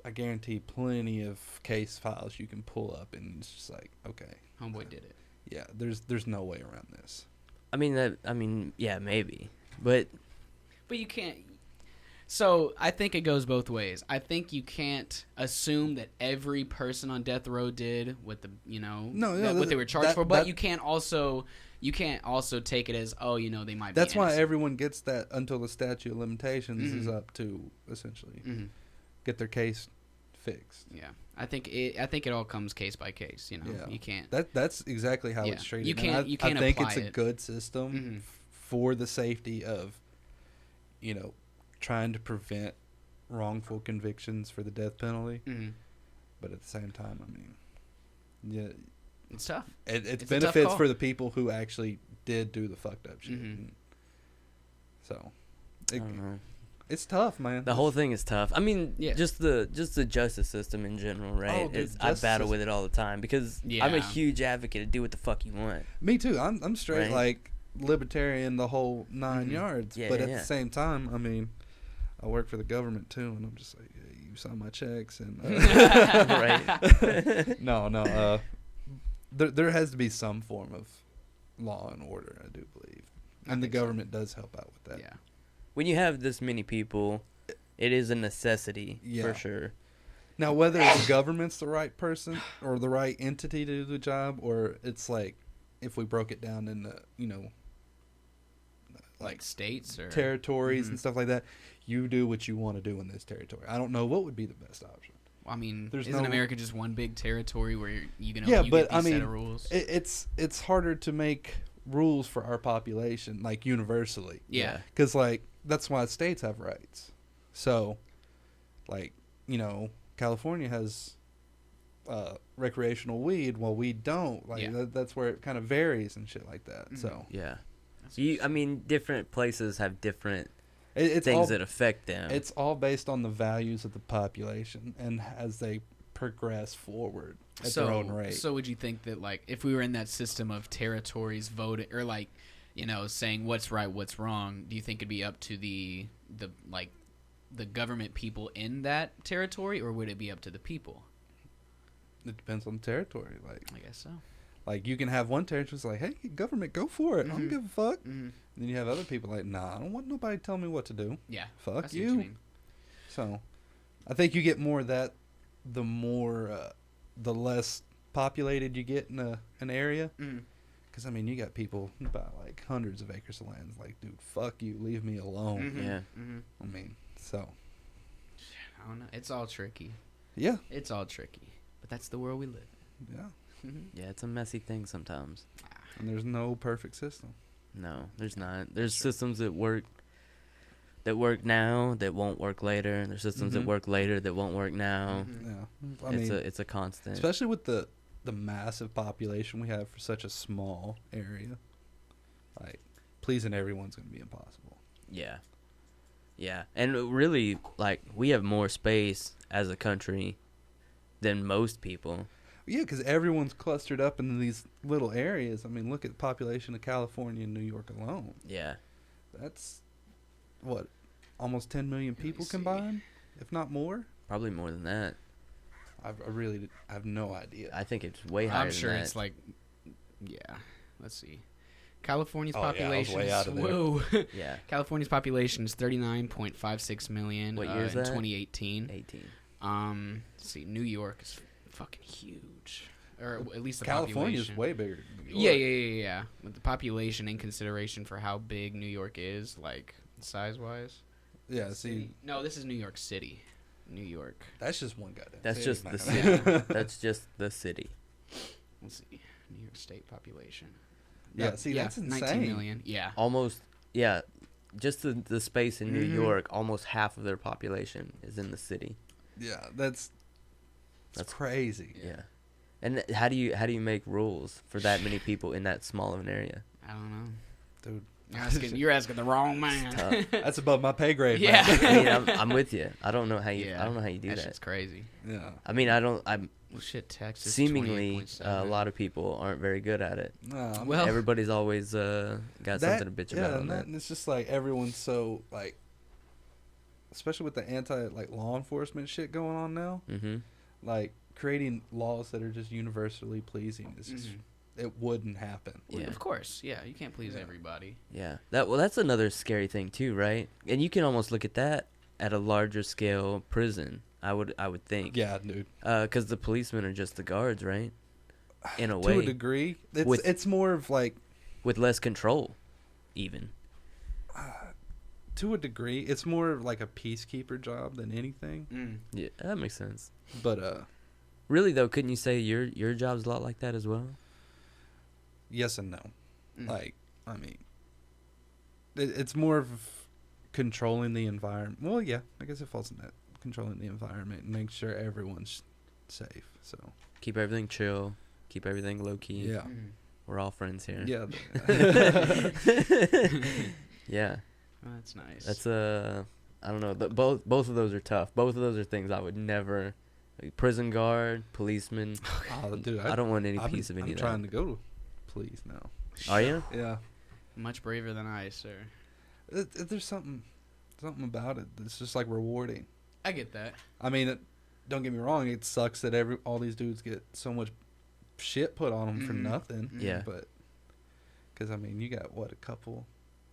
I guarantee, plenty of case files you can pull up, and it's just like, okay, Homeboy did it. yeah, there's no way around this. I mean, yeah, maybe, but you can't. So I think it goes both ways. I think you can't assume that every person on death row did what what they were charged for, but you can't also take it as they might. That's be why innocent. everyone gets that until the statute of limitations is up to essentially get their case fixed. Yeah, I think it all comes case by case. Yeah. You can't. That's exactly how it's treated. You can't. You can't I think apply it's a good system for the safety of, trying to prevent wrongful convictions for the death penalty. But at the same time, I mean, yeah, it's tough. It's a tough benefits call. for the people who actually did do the fucked up shit. So, I don't know. it's tough, man. The whole thing is tough. I mean, Yeah. just the justice system in general, right? Oh, dude, I justice battle system. with it all the time because I'm a huge advocate to do what the fuck you want. Me too. I'm straight Right. like libertarian the whole 9 yards. Yeah, but yeah, at yeah. the same time, I mean, I work for the government too, and I'm just like, yeah, you sign my checks and Right. no. There has to be some form of law and order, I do believe, and the government does help out with that. Yeah. When you have this many people, it is a necessity Yeah. for sure. Now, whether the government's the right person or the right entity to do the job, or it's like if we broke it down into Like states or territories and stuff like that, you do what you want to do in this territory. I don't know what would be the best option. I mean, There's isn't no- America just one big territory where you can Yeah, you but get these I mean, set of rules? it's harder to make rules for our population like universally. Yeah. Because like that's why states have rights. So, like California has recreational weed, while we don't. Like Yeah. that's where it kind of varies and shit like that. So Yeah. I mean, different places have different it's things all, that affect them. It's all based on the values of the population and as they progress forward at their own rate. So would you think that like if we were in that system of territories voting or like saying what's right, what's wrong, do you think it'd be up to the government people in that territory, or would it be up to the people? It depends on the territory. Like I guess so. Like you can have one territory that's like, hey, government, go for it. I don't give a fuck. And then you have other people like, nah, I don't want nobody telling me what to do. Yeah. Fuck I see what you. mean. So, I think you get more of that the the less populated you get in an area. Because I mean, you got people about like hundreds of acres of land. It's like, dude, fuck you, leave me alone. Yeah. I mean, so I don't know. It's all tricky. yeah, It's all tricky. But that's the world we live yeah. in. Yeah, it's a messy thing sometimes. And there's no perfect system. No, there's not. There's systems that work now that won't work later, and there's systems that work later that won't work now. Yeah, I It's a constant. especially with the massive population we have for such a small area. Like, pleasing everyone's going to be impossible. Yeah. Yeah. And really, like, we have more space as a country than most people. Yeah, because everyone's clustered up in these little areas. I mean, look at the population of California and New York alone. Yeah. That's, what, almost 10 million people see. combined, if not more? Probably more than that. I really have no idea. I think it's way higher I'm sure than that. it's like, yeah. Let's see. California's Oh, yeah, I was population way out of there. whoa. Yeah. California's population is 39.56 million. What year is in that? 2018. 18. Let's see. New York is fucking huge, or at least the California's population. way bigger than New Yeah, York. yeah. With the population in consideration for how big New York is, like size-wise. Yeah, see, No, this is New York City. New York. that's just one goddamn That's city, just man. the city. That's just the city. Let's see. New York State population. Yeah, see, that's 19 insane. million. Yeah. Almost, yeah. Just the space in New Mhm. York, almost half of their population is in the city. Yeah, that's That's- crazy. Yeah. And how do you make rules for that many people in that small of an area? I don't know. Dude, You're asking the wrong man. that's above my pay grade. Yeah. Man. I mean, I'm with you. I don't know how you. I don't know how you do that. that. Shit's crazy. Yeah. I mean, I'm Well, shit, Texas. seemingly 28.7. a lot of people aren't very good at it. No, Well, Everybody's always got something to bitch about on that. And it's just like everyone's so like, especially with the law enforcement shit going on now, Mm-hmm. like creating laws that are just universally pleasing is just it wouldn't happen. Yeah. Of course, yeah. You can't please everybody. Yeah. That's another scary thing too, right? And you can almost look at that at a larger scale prison. I would think. Yeah, dude. Because the policemen are just the guards, right? In a To way, a degree, With- it's more of like with less control, even. to a degree, it's more of like a peacekeeper job than anything. Mm. Yeah, that makes sense. But Really though, couldn't you say your job's a lot like that as well? yes and no. Mm. Like, I mean, it's more of controlling the environment. Well, yeah, I guess it falls in that, controlling the environment and make sure everyone's safe. So Keep everything chill, keep everything low key. yeah, Mm. We're all friends here. yeah. Yeah. Oh, that's nice. That's I don't know. Both of those are tough. Both of those are things I would never. Like prison guard, policeman. Oh, dude, I don't want any I'm, piece of any I'm of trying that. to go to police now. Are you? Yeah, much braver than I, sir. there's something about it that's just like rewarding. I get that. I mean, don't get me wrong. It sucks that all these dudes get so much shit put on them for Mhm. nothing. Yeah. But because I mean, you got a couple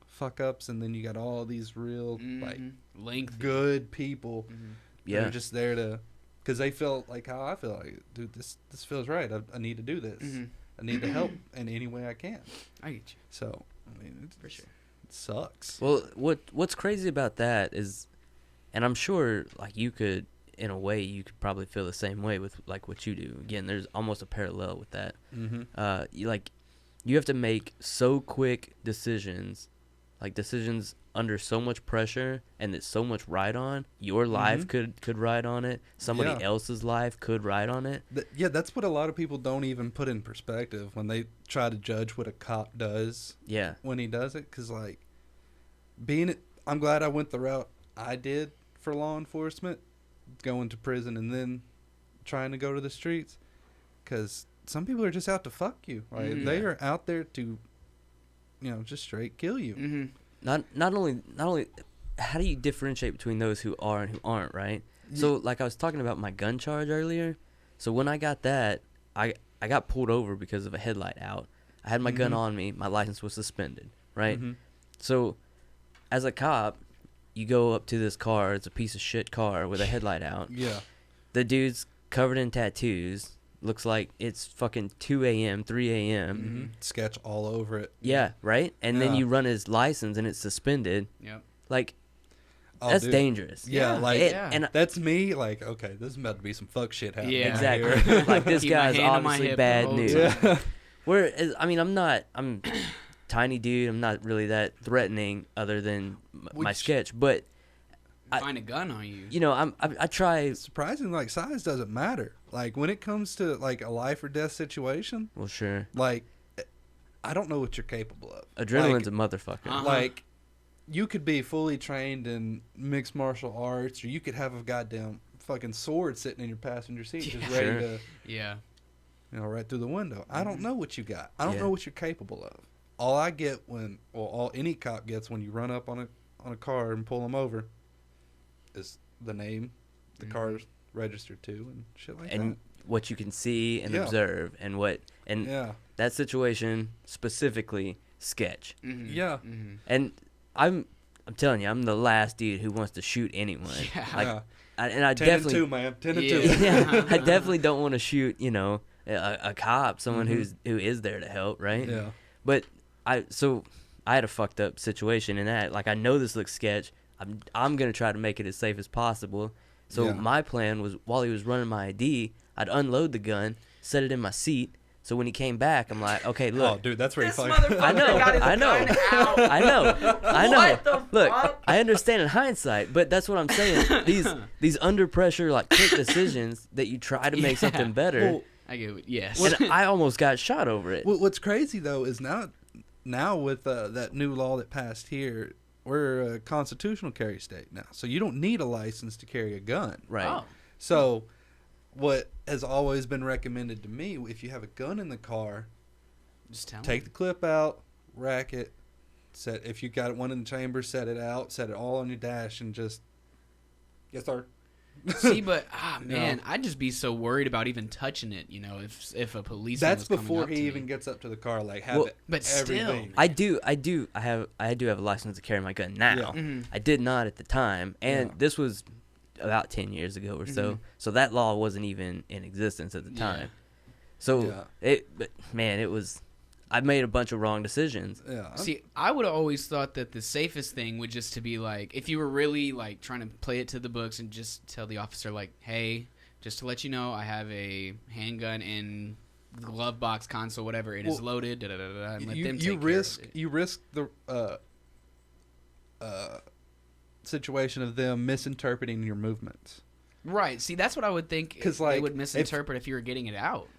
fuck ups, and then you got all these real like length. good people Mm-hmm. that Yeah. are just there to, because they feel like how I feel. Like, dude, this feels right. I need to do this. Mm-hmm. I need to help in any way I can. I get you So I mean, for sure. it sucks. Well, what's crazy about that is, and I'm sure like you could, in a way, you could probably feel the same way with like what you do. Again, there's almost a parallel with that. Mm-hmm. You have to make so quick decisions, like decisions under so much pressure, and that so much ride on. Your life could ride on it. Somebody Yeah. else's life could ride on it. Yeah, that's what a lot of people don't even put in perspective when they try to judge what a cop does Yeah. when he does it. Because, like, I'm glad I went the route I did for law enforcement, going to prison and then trying to go to the streets. Because some people are just out to fuck you. Right? Mhm. They are out there to, just straight kill you. Mm-hmm. Not only how do you differentiate between those who are and who aren't, right? So like I was talking about my gun charge earlier. So when I got that, I got pulled over because of a headlight out. I had my gun on me. My license was suspended, right? Mm-hmm. So as a cop, you go up to this car. It's a piece of shit car with a headlight out. Yeah. The dude's covered in tattoos. Looks like it's fucking 2 a.m., 3 a.m. Mm-hmm. Sketch all over it. Yeah, right? And then Yeah. you run his license and it's suspended. Yep. Like, Oh, that's dude. dangerous. Yeah, Yeah. like Yeah. And that's me. Like, okay, this is about to be some fuck shit happening. Yeah. exactly. here. Like, this Keep my guy's hand on my obviously hip bad the whole news. time. Yeah. Where, I mean, I'm tiny dude. I'm not really that threatening other than my Which- sketch. But, Find a gun on you. you know, I try. Surprisingly, like, size doesn't matter. Like, when it comes to like a life or death situation, Well, sure. like, I don't know what you're capable of. Adrenaline's a motherfucker. Uh-huh. Like, you could be fully trained in mixed martial arts, or you could have a goddamn fucking sword sitting in your passenger seat, just Sure. ready to, Yeah. right through the window. I don't know what you got. I don't Yeah. know what you're capable of. All I get all any cop gets when you run up on a car and pull them over, is the name, the car's registered to, and shit like And what you can see and Yeah. observe, and that. Yeah. that situation specifically sketch. Mm-hmm. Yeah. Mm-hmm. And I'm telling you, I'm the last dude who wants to shoot anyone. Yeah. Like, Yeah. and I 10 definitely, and 2, man. 10 and Yeah. 2. yeah, I definitely don't want to shoot, a cop, someone Mhm. who is there to help, right? Yeah. But I had a fucked up situation in that. Like, I know this looks sketch. I'm gonna try to make it as safe as possible. So Yeah. my plan was, while he was running my ID, I'd unload the gun, set it in my seat. So when he came back, I'm like, okay, Oh, look, dude, that's where you This fucking. motherfucker I know, got his I know. gun out. I know. What the Look, fuck? I understand in hindsight, but that's what I'm saying. These under pressure, like quick decisions that you try to make Yeah. something better. Well, I get it. Yes. And I almost got shot over it. What's crazy though is now with that new law that passed here, we're a constitutional carry state now, so you don't need a license to carry a gun. Right. Oh. So, what has always been recommended to me, if you have a gun in the car, Just tell take the clip out, rack it, set. If you got one in the chamber, set it out, set it all on your dash, and just yes, sir. See, but man, No. I'd just be so worried about even touching it. You know, if a policeman That's was coming before up he to even me. gets up to the car. Like have Well, it, but still, everything. I do have a license to carry my gun now. Yeah. Mhm. I did not at the time, and Yeah. this was about 10 years ago or so. Mhm. So that law wasn't even in existence at the Yeah. time. So but man, it was. I made a bunch of wrong decisions. Yeah. See, I would have always thought that the safest thing would just to be like, if you were really like trying to play it to the books and just tell the officer like, hey, just to let you know, I have a handgun in glove box, console, whatever. It is loaded. Da, da, da, da, and let them take you care of risk it. you risk the situation of them misinterpreting your movements. Right. See, that's what I would think. 'Cause, They like, would misinterpret if you were getting it out.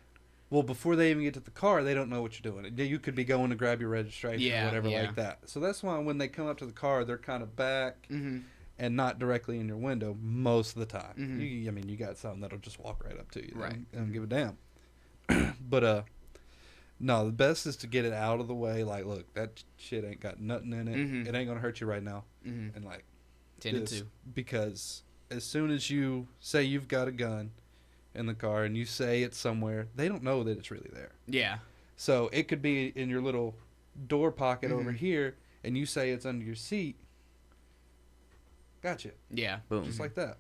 Well, before they even get to the car, they don't know what you're doing. You could be going to grab your registration Yeah, or whatever yeah. like that. So that's why when they come up to the car, they're kind of back Mm-hmm. and not directly in your window most of the time. Mhm. I mean, you got some that'll just walk right up to you. Right. They don't give a damn. But no, the best is to get it out of the way. Like, look, that shit ain't got nothing in it. Mhm. It ain't gonna hurt you right now. Mm-hmm. And like, 10 and this, 2. because as soon as you say you've got a gun in the car and you say it's somewhere, they don't know that it's really there. Yeah. So it could be in your little door pocket over Mhm. here, and you say it's under your seat. Gotcha. Yeah. Boom. Just like that.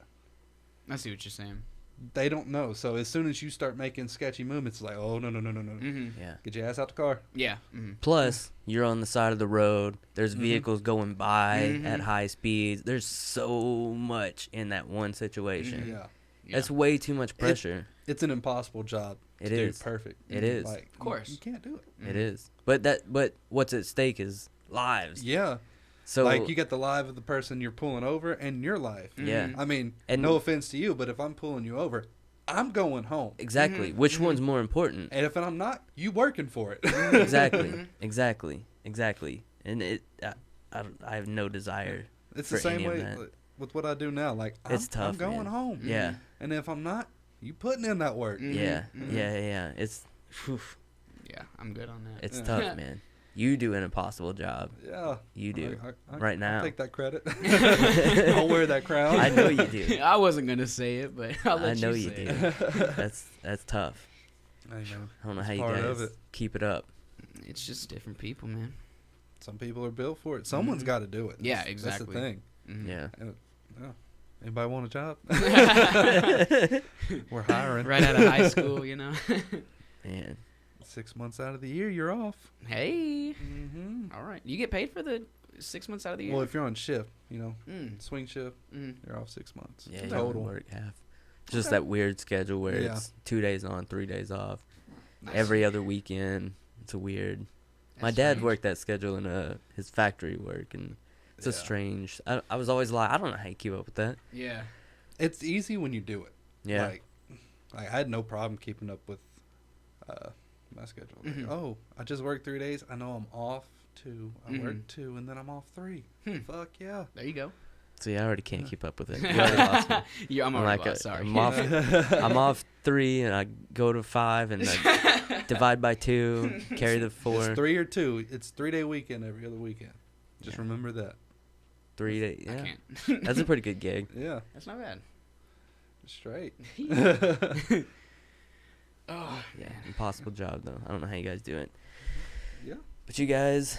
I see what you're saying. They don't know. So as soon as you start making sketchy movements, it's like, oh, no. Mm-hmm. Yeah. Get your ass out the car. Yeah. Mm-hmm. Plus, you're on the side of the road. There's Mhm. vehicles going by Mhm. at high speeds. There's so much in that one situation. Mhm. Yeah. That's way too much pressure. It's an impossible job It to is. do perfect. It is. Like, Of course. You can't do it. Mm-hmm. It is. But what's at stake is lives. Yeah. So like, you get the life of the person you're pulling over and your life. yeah. Mhm. I mean, And- no offense to you, but if I'm pulling you over, I'm going home. Exactly. Mhm. Which Mhm. one's more important? And if I'm not, you working for it. Exactly. Exactly. And I have no desire. It's For the same any of way that. with what I do now. Like, It's tough, I'm going man. home. Yeah. And if I'm not, you putting in that work. Mhm. Yeah. Mhm. Yeah. It's whew, Yeah, I'm good on that. it's Yeah. tough, man. You do an impossible job. Yeah. You do. Right now. I'll take that credit. I'll wear that crown. I know you do. I wasn't gonna say it, but I'll let I know you you say do. it. That's tough. I know. I don't know It's how you part of guys it. keep it up. It's just different people, man. Some people are built for it. Someone's Mhm. got to do it. Yeah, That's exactly. the thing. Mhm. Yeah. Yeah. Anybody want a job? We're hiring. Right out of high school, you know. Man. 6 months out of the year, you're off. Hey, Mm-hmm. all right. You get paid for the 6 months out of the year. Well, if you're on shift, Mm. swing shift, Mm. you're off 6 months. Yeah, you Total. only work half. Just Okay. that weird schedule where Yeah. it's 2 days on, 3 days off. Nice. Every other weekend. It's a weird. My That's dad strange. worked that schedule in his factory work, and it's a Yeah. strange. I was always like, I don't know how you keep up with that. Yeah. It's easy when you do it. Yeah. Like I had no problem keeping up with my schedule. Like, Mhm. oh, I just worked 3 days. I know I'm off 2. I Mhm. work 2, and then I'm off 3. Hmm. Fuck yeah. There you go. See, I already can't keep up with it. You already lost me. Yeah, I'm I'm already like lost. Sorry. I'm off. I'm off 3, and I go to 5, and I divide by 2, carry the 4. It's 3 or 2. It's 3-day weekend every other weekend. Just Yeah. remember that. 3 days. I Yeah, can't. that's a pretty good gig. Yeah. That's not bad. Straight. Oh, Yeah, impossible job though. I don't know how you guys do it, Yeah. but you guys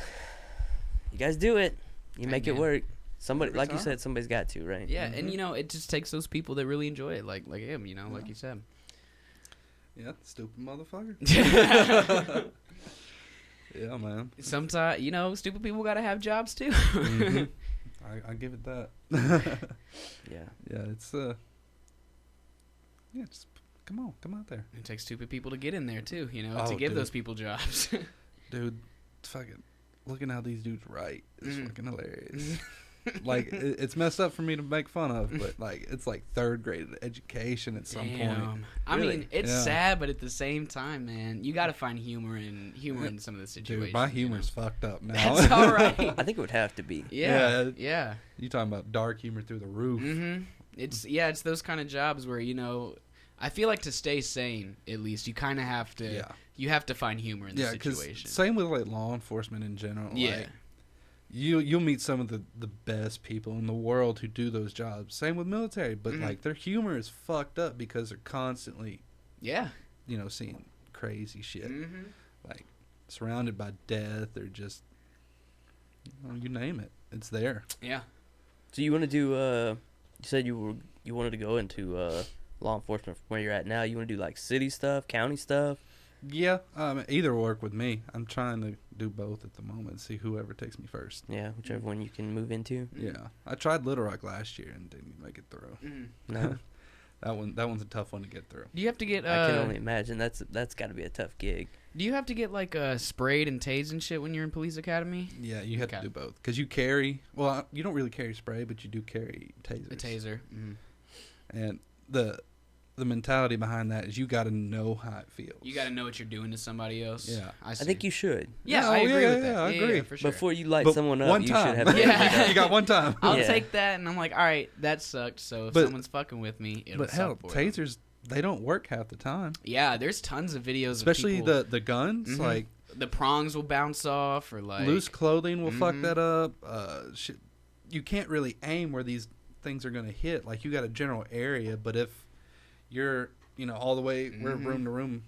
do it. You Hey, make it man. work. Somebody, Every like you time. said, somebody's got to, right? Yeah, and Mhm. you know, it just takes those people that really enjoy it, like him, you know, like Yeah. you said. Yeah. Stupid motherfucker. Yeah, man. Sometimes, you know, stupid people gotta have jobs too. Mhm. I give it that. Yeah. Yeah, it's yeah, just come out there, It takes stupid people to get in there too, you know, Oh, to give dude. those people jobs. dude. Fucking looking how these dudes write is Mhm. fucking hilarious. like it's messed up for me to make fun of, but like it's like third grade education at some point. I Really? mean, it's Yeah. sad, but at the same time, man, you got to find humor in some of the situations. Dude, my you humor's know? fucked up now. That's all right. I think it would have to be. Yeah, Yeah. yeah. You talking about dark humor through the roof? Mm-hmm. It's those kind of jobs where I feel like to stay sane, at least you kind of have to. Yeah. You have to find humor in the Yeah, because situation. same with like law enforcement in general. Yeah. Like, you'll meet some of the best people in the world who do those jobs. Same with military, but Mhm. like their humor is fucked up because they're constantly, Yeah. seeing crazy shit, Mm-hmm. like surrounded by death or just, you name it, it's there. Yeah. So you want to do? You said you wanted to go into law enforcement from where you're at now. You want to do like city stuff, county stuff? Yeah, either work with me. I'm trying to do both at the moment. See whoever takes me first. Yeah, whichever one you can move into. Yeah, I tried Little Rock last year and didn't make it through. Mm-hmm. No, That one's a tough one to get through. Do you have to get? I can only imagine. That's got to be a tough gig. Do you have to get like sprayed and tased and shit when you're in police academy? Yeah, you have Okay. to do both because you carry. Well, you don't really carry spray, but you do carry tasers. A taser. Mm-hmm. And the mentality behind that is you got to know how it feels. You got to know what you're doing to somebody else. Yeah. I I think you should. Yeah, Yeah, I oh, agree yeah, with that. yeah, I Yeah, agree. for sure. Before you light But someone up, one you time. should have. Yeah. You got one time. I'll Yeah. take that, and I'm like, all right, that sucked. So if But- someone's fucking with me, it'll But hell, suck for them. tasers, they don't work half the time. Yeah, there's tons of videos, Especially of people, the guns. Mhm. Like the prongs will bounce off, or like loose clothing will fuck Mhm. that up. Shit, you can't really aim where these things are going to hit. Like you got a general area, but if you're all the way Mhm. room to room,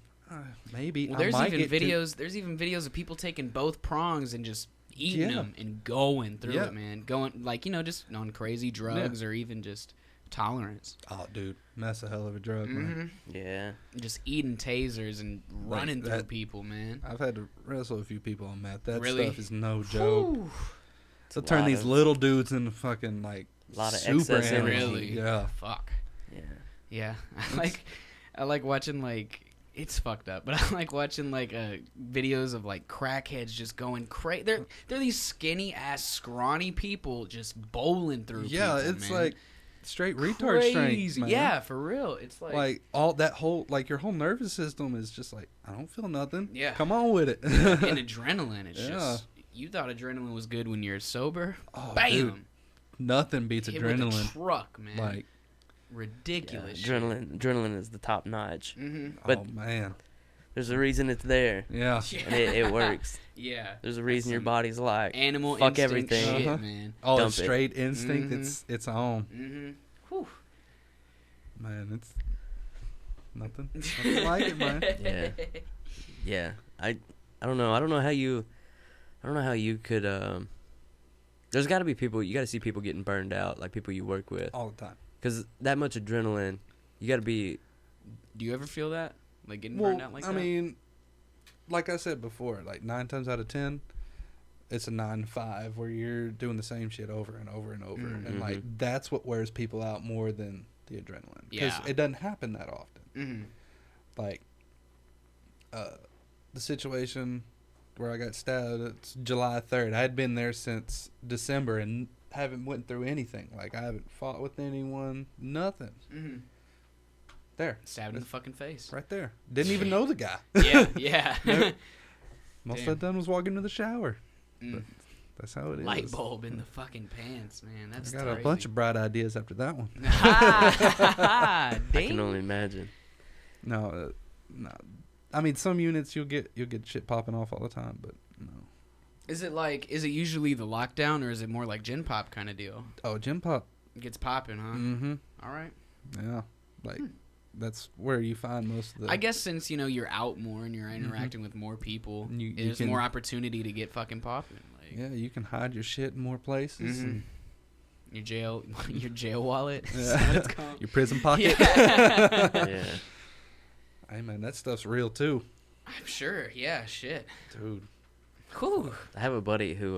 maybe Well, I there's might even get to- videos. There's even videos of people taking both prongs and just eating Yeah. them and going through Yeah. it, man. Going like just on crazy drugs or even just tolerance. Oh, dude, that's a hell of a drug, man. Mm-hmm. Yeah. Just eating tasers and running through that- people, man. I've had to wrestle a few people on that. That Really? stuff is no joke. Whew. They'll turn lot these of- little dudes into fucking like Lot of super excess animals. energy. Really? Yeah. Fuck. Yeah. Yeah, I like watching it's fucked up, but I like watching videos of crackheads just going crazy. They're these skinny ass scrawny people just bowling through. Yeah, people, it's man. like straight retard strength, man. Yeah, for real. It's Like all that whole your whole nervous system is just like, I don't feel nothing. Yeah. Come on with it. and adrenaline. It's Yeah. just you thought adrenaline was good when you're sober. Oh, Bam, dude, nothing beats hit with a adrenaline. truck, man. Like, ridiculous. Adrenaline is the top notch. Mm-hmm. But- oh man. There's a reason it's there, Yeah. and it works. Yeah. There's a reason That's your some body's like, Animal fuck instinct everything. shit, Uh-huh. man. Oh, Dump it's it. straight instinct. Mhm. It's on. Mm-hmm. Whew. Man, it's nothing like it, man. Yeah. Yeah. I don't know. I don't know how you could. There's got to be people. You got to see people getting burned out, like people you work with, All the time. because that much adrenaline, you got to be. Do you ever feel that? Like getting Well, burned out like I that? mean, like I said before, like 9 times out of 10, it's a 9-5 where you're doing the same shit over and over and over, Mhm. and like that's what wears people out more than the adrenaline, because Yeah. it doesn't happen that often. Mm-hmm. Like, the situation where I got stabbed, it's July 3rd. I had been there since December and haven't went through anything. Like, I haven't fought with anyone, nothing. Mm-hmm. There, Stabbed in the fucking face. right there. Didn't even know the guy. Yeah, yeah. Nope. Most Damn. I've done was walk into the shower. Mm. That's how it is. Light bulb in the fucking pants, man. That's I got crazy. a bunch of bright ideas after that one. Ah, I can only imagine. No. I mean, some units you'll get shit popping off all the time, but no. Is it usually the lockdown, or is it more like Gen Pop kind of deal? Oh, gym pop. It gets popping, huh? Mm-hmm. All right. Yeah, like that's where you find most of the. I guess since you're out more and you're interacting with more people, You there's can- more opportunity to get fucking popping. Like Yeah, you can hide your shit in more places. Mhm. And your jail wallet. Yeah. Is that what it's called? your prison pocket. Yeah. Yeah. Hey man, that stuff's real too, I'm sure. Yeah. Shit. dude. Whew. I have a buddy who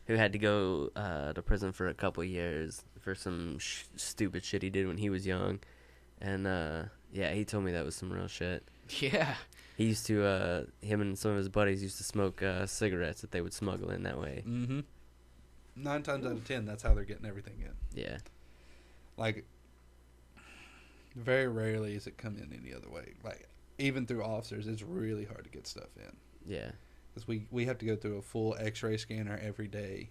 had to go to prison for a couple years for some stupid shit he did when he was young, and yeah, he told me that was some real shit. Yeah. He used to him and some of his buddies used to smoke cigarettes that they would smuggle in that way. Mm-hmm. 9 times out of 10, that's how they're getting everything in. Yeah. Like, very rarely is it come in any other way. Like, even through officers, it's really hard to get stuff in. Yeah. Because we have to go through a full X-ray scanner every day,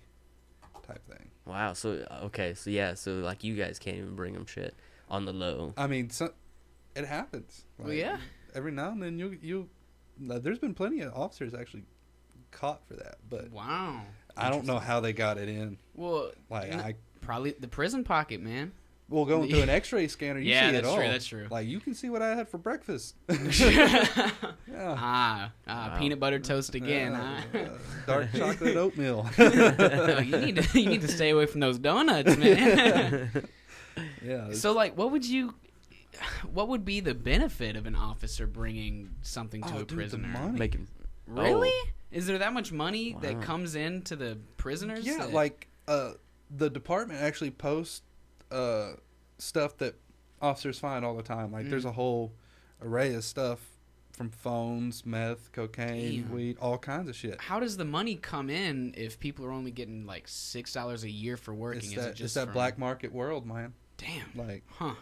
type thing. Wow. So okay. So yeah. So like you guys can't even bring them shit on the low. I mean, it happens. Like, Well, yeah. Every now and then you there's been plenty of officers actually caught for that, but Wow. I don't know how they got it in. Well, Like probably the prison pocket, man. Well, going through an X-ray scanner, you see it all. True. That's true. Like, you can see what I had for breakfast. Yeah. Wow. Peanut butter toast again. Dark chocolate oatmeal. No, you need to stay away from those donuts, man. Yeah. So, like, what would be the benefit of an officer bringing something to a prisoner? The money. Making Really? Is there that much money that Wow. comes in to the prisoners? Yeah, that- like the department actually posts stuff that officers find all the time. Like, there's a whole array of stuff from phones, meth, cocaine, Damn. weed, all kinds of shit. How does the money come in if people are only getting like $6 a year for working? It's that black market world, man. Damn. Like, Huh.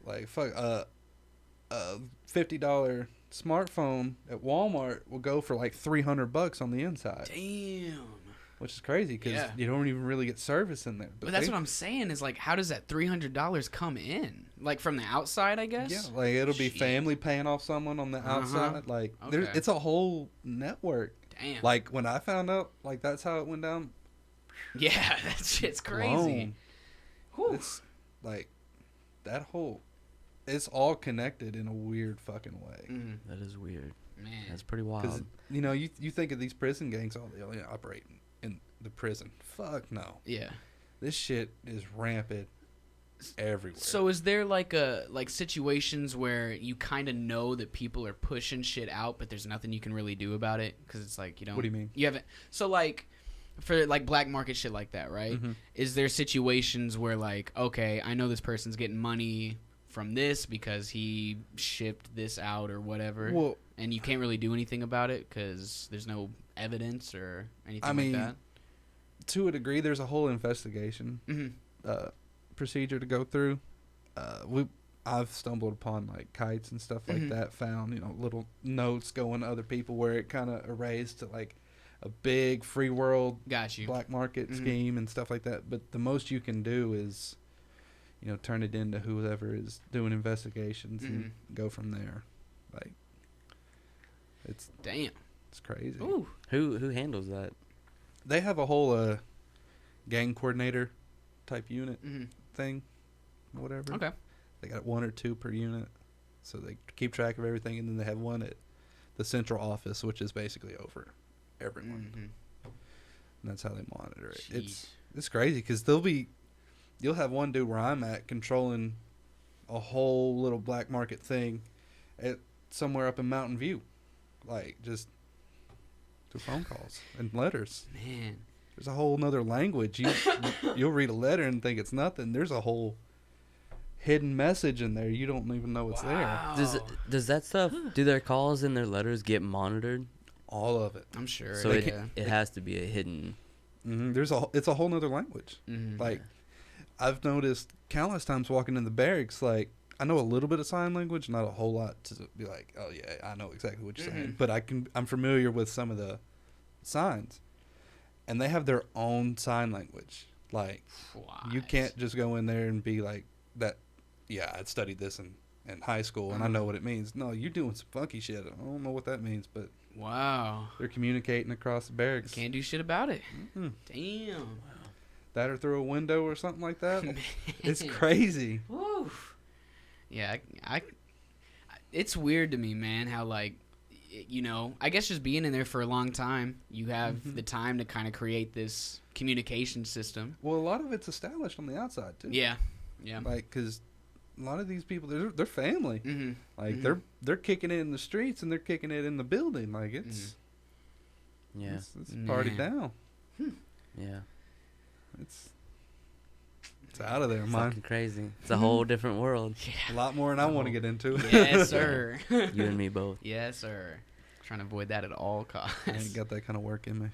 like fuck, $50 smartphone at Walmart will go for like $300 on the inside, Damn. which is crazy because Yeah. you don't even really get service in there. But that's what I'm saying is like, how does that $300 come in? Like from the outside, I guess. Yeah, like it'll be Shit. family paying off someone on the outside. Like, Okay. it's a whole network. Damn. Like, when I found out, like, that's how it went down. Yeah, that shit's crazy. blown. Whew. It's like that whole. It's all connected in a weird fucking way. Mm, That is weird. man. That's pretty Because wild. you think of these prison gangs, oh, they only operate in the prison. Fuck no. Yeah. This shit is rampant everywhere. So is there like situations where you kind of know that people are pushing shit out, but there's nothing you can really do about it because it's like you don't. What do you mean? You haven't. So like for like black market shit like that, right? Mhm. Is there situations where like, okay, I know this person's getting money from this because he shipped this out or whatever, Well, and you can't really do anything about it because there's no evidence or anything I mean, like that. to a degree, there's a whole investigation Mm-hmm. procedure to go through. I've stumbled upon like kites and stuff like Mhm. that. Found little notes going to other people where it kind of erased to like a big free world Got you. black market Mhm. scheme and stuff like that. But the most you can do is, turn it into whoever is doing investigations and go from there. Like, it's Damn. crazy. Ooh. Who handles that? They have a whole gang coordinator type unit Mm-hmm. thing, whatever. Okay. They got 1 or 2 per unit, so they keep track of everything, and then they have one at the central office, which is basically over everyone, Mm-hmm. and that's how they monitor it. Jeez. It's crazy because you'll have one dude where I'm at controlling a whole little black market thing at somewhere up in Mountain View, like just through phone calls and letters. Man. There's a whole nother language. You'll read a letter and think it's nothing. There's a whole hidden message in there. You don't even know it's there. Does that stuff? Do their calls and their letters get monitored? All of it. I'm sure. So yeah. it has to be a hidden. It's a whole nother language. Mhm. Like, I've noticed countless times walking in the barracks, like, I know a little bit of sign language, not a whole lot to be like, oh yeah, I know exactly what you're saying. But I'm familiar with some of the signs, and they have their own sign language. Like, you What? can't just go in there and be like that. Yeah, I'd studied this in high school and I know what it means. No, you're doing some funky shit. I don't know what that means, but Wow. they're communicating across the barracks. Can't do shit about it. Mhm. Damn. That or through a window or something like that. It's Man. crazy. Woo. Yeah, it's weird to me, man, how like I guess just being in there for a long time, you have the time to kind of create this communication system. Well, a lot of it's established on the outside too. Yeah. Yeah. Like, because a lot of these people, they're family. Mhm. Like, they're kicking it in the streets and they're kicking it in the building. Like, it's Yeah. it's party Man. down. Yeah. It's out of there, It's man. fucking crazy. It's a whole different world. A lot more than I want to get into. Yes, sir. You and me both. Yes, sir. Trying to avoid that at all costs. I ain't got that kind of work in me.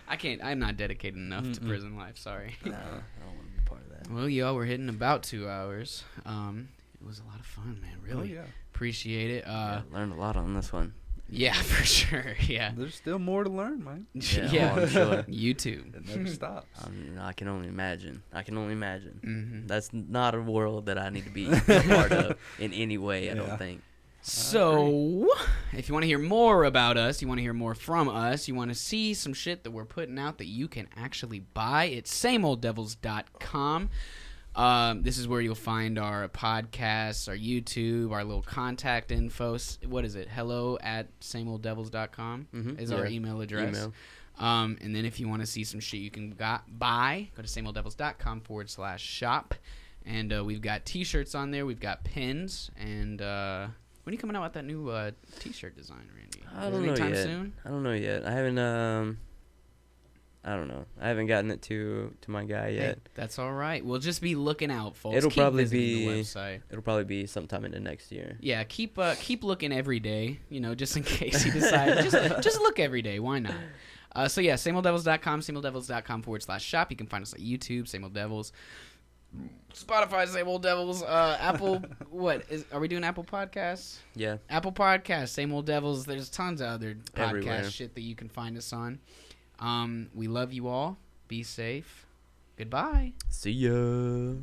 I can't. I'm not dedicated enough to prison life. Sorry. No, I don't want to be part of that. Well, y'all, we're hitting about 2 hours. It was a lot of fun, man. Really appreciate it. Learned a lot on this one. Yeah, for sure. Yeah. There's still more to learn, man. Yeah, I'm sure. You too. It never stops. I can only imagine. Mm-hmm. That's not a world that I need to be a part of in any way, I don't think. So, if you want to hear more about us, you want to hear more from us, you want to see some shit that we're putting out that you can actually buy, it's sameolddevils.com. This is where you'll find our podcasts, our YouTube, our little contact info. What is it? hello@sameolddevils.com is our email address. And then if you want to see some shit you can buy, go to sameolddevils.com/shop. And we've got t-shirts on there. We've got pins. And when are you coming out with that new t-shirt design, Randy? I don't know anytime yet. soon? I don't know yet. I haven't. I don't know. I haven't gotten it to my guy yet. Hey, that's all right. We'll just be looking out, folks. It'll Keep probably visiting be the website. It'll probably be sometime into next year. Yeah, keep looking every day, just in case you decide. just look every day. Why not? So yeah, sameolddevils.com, sameolddevils.com/shop. You can find us at YouTube, Same Old Devils. Spotify, Same Old Devils. Apple, are we doing Apple Podcasts? Yeah. Apple Podcasts, Same Old Devils. There's tons of other podcast Everywhere. shit that you can find us on. We love you all. Be safe. Goodbye. See ya.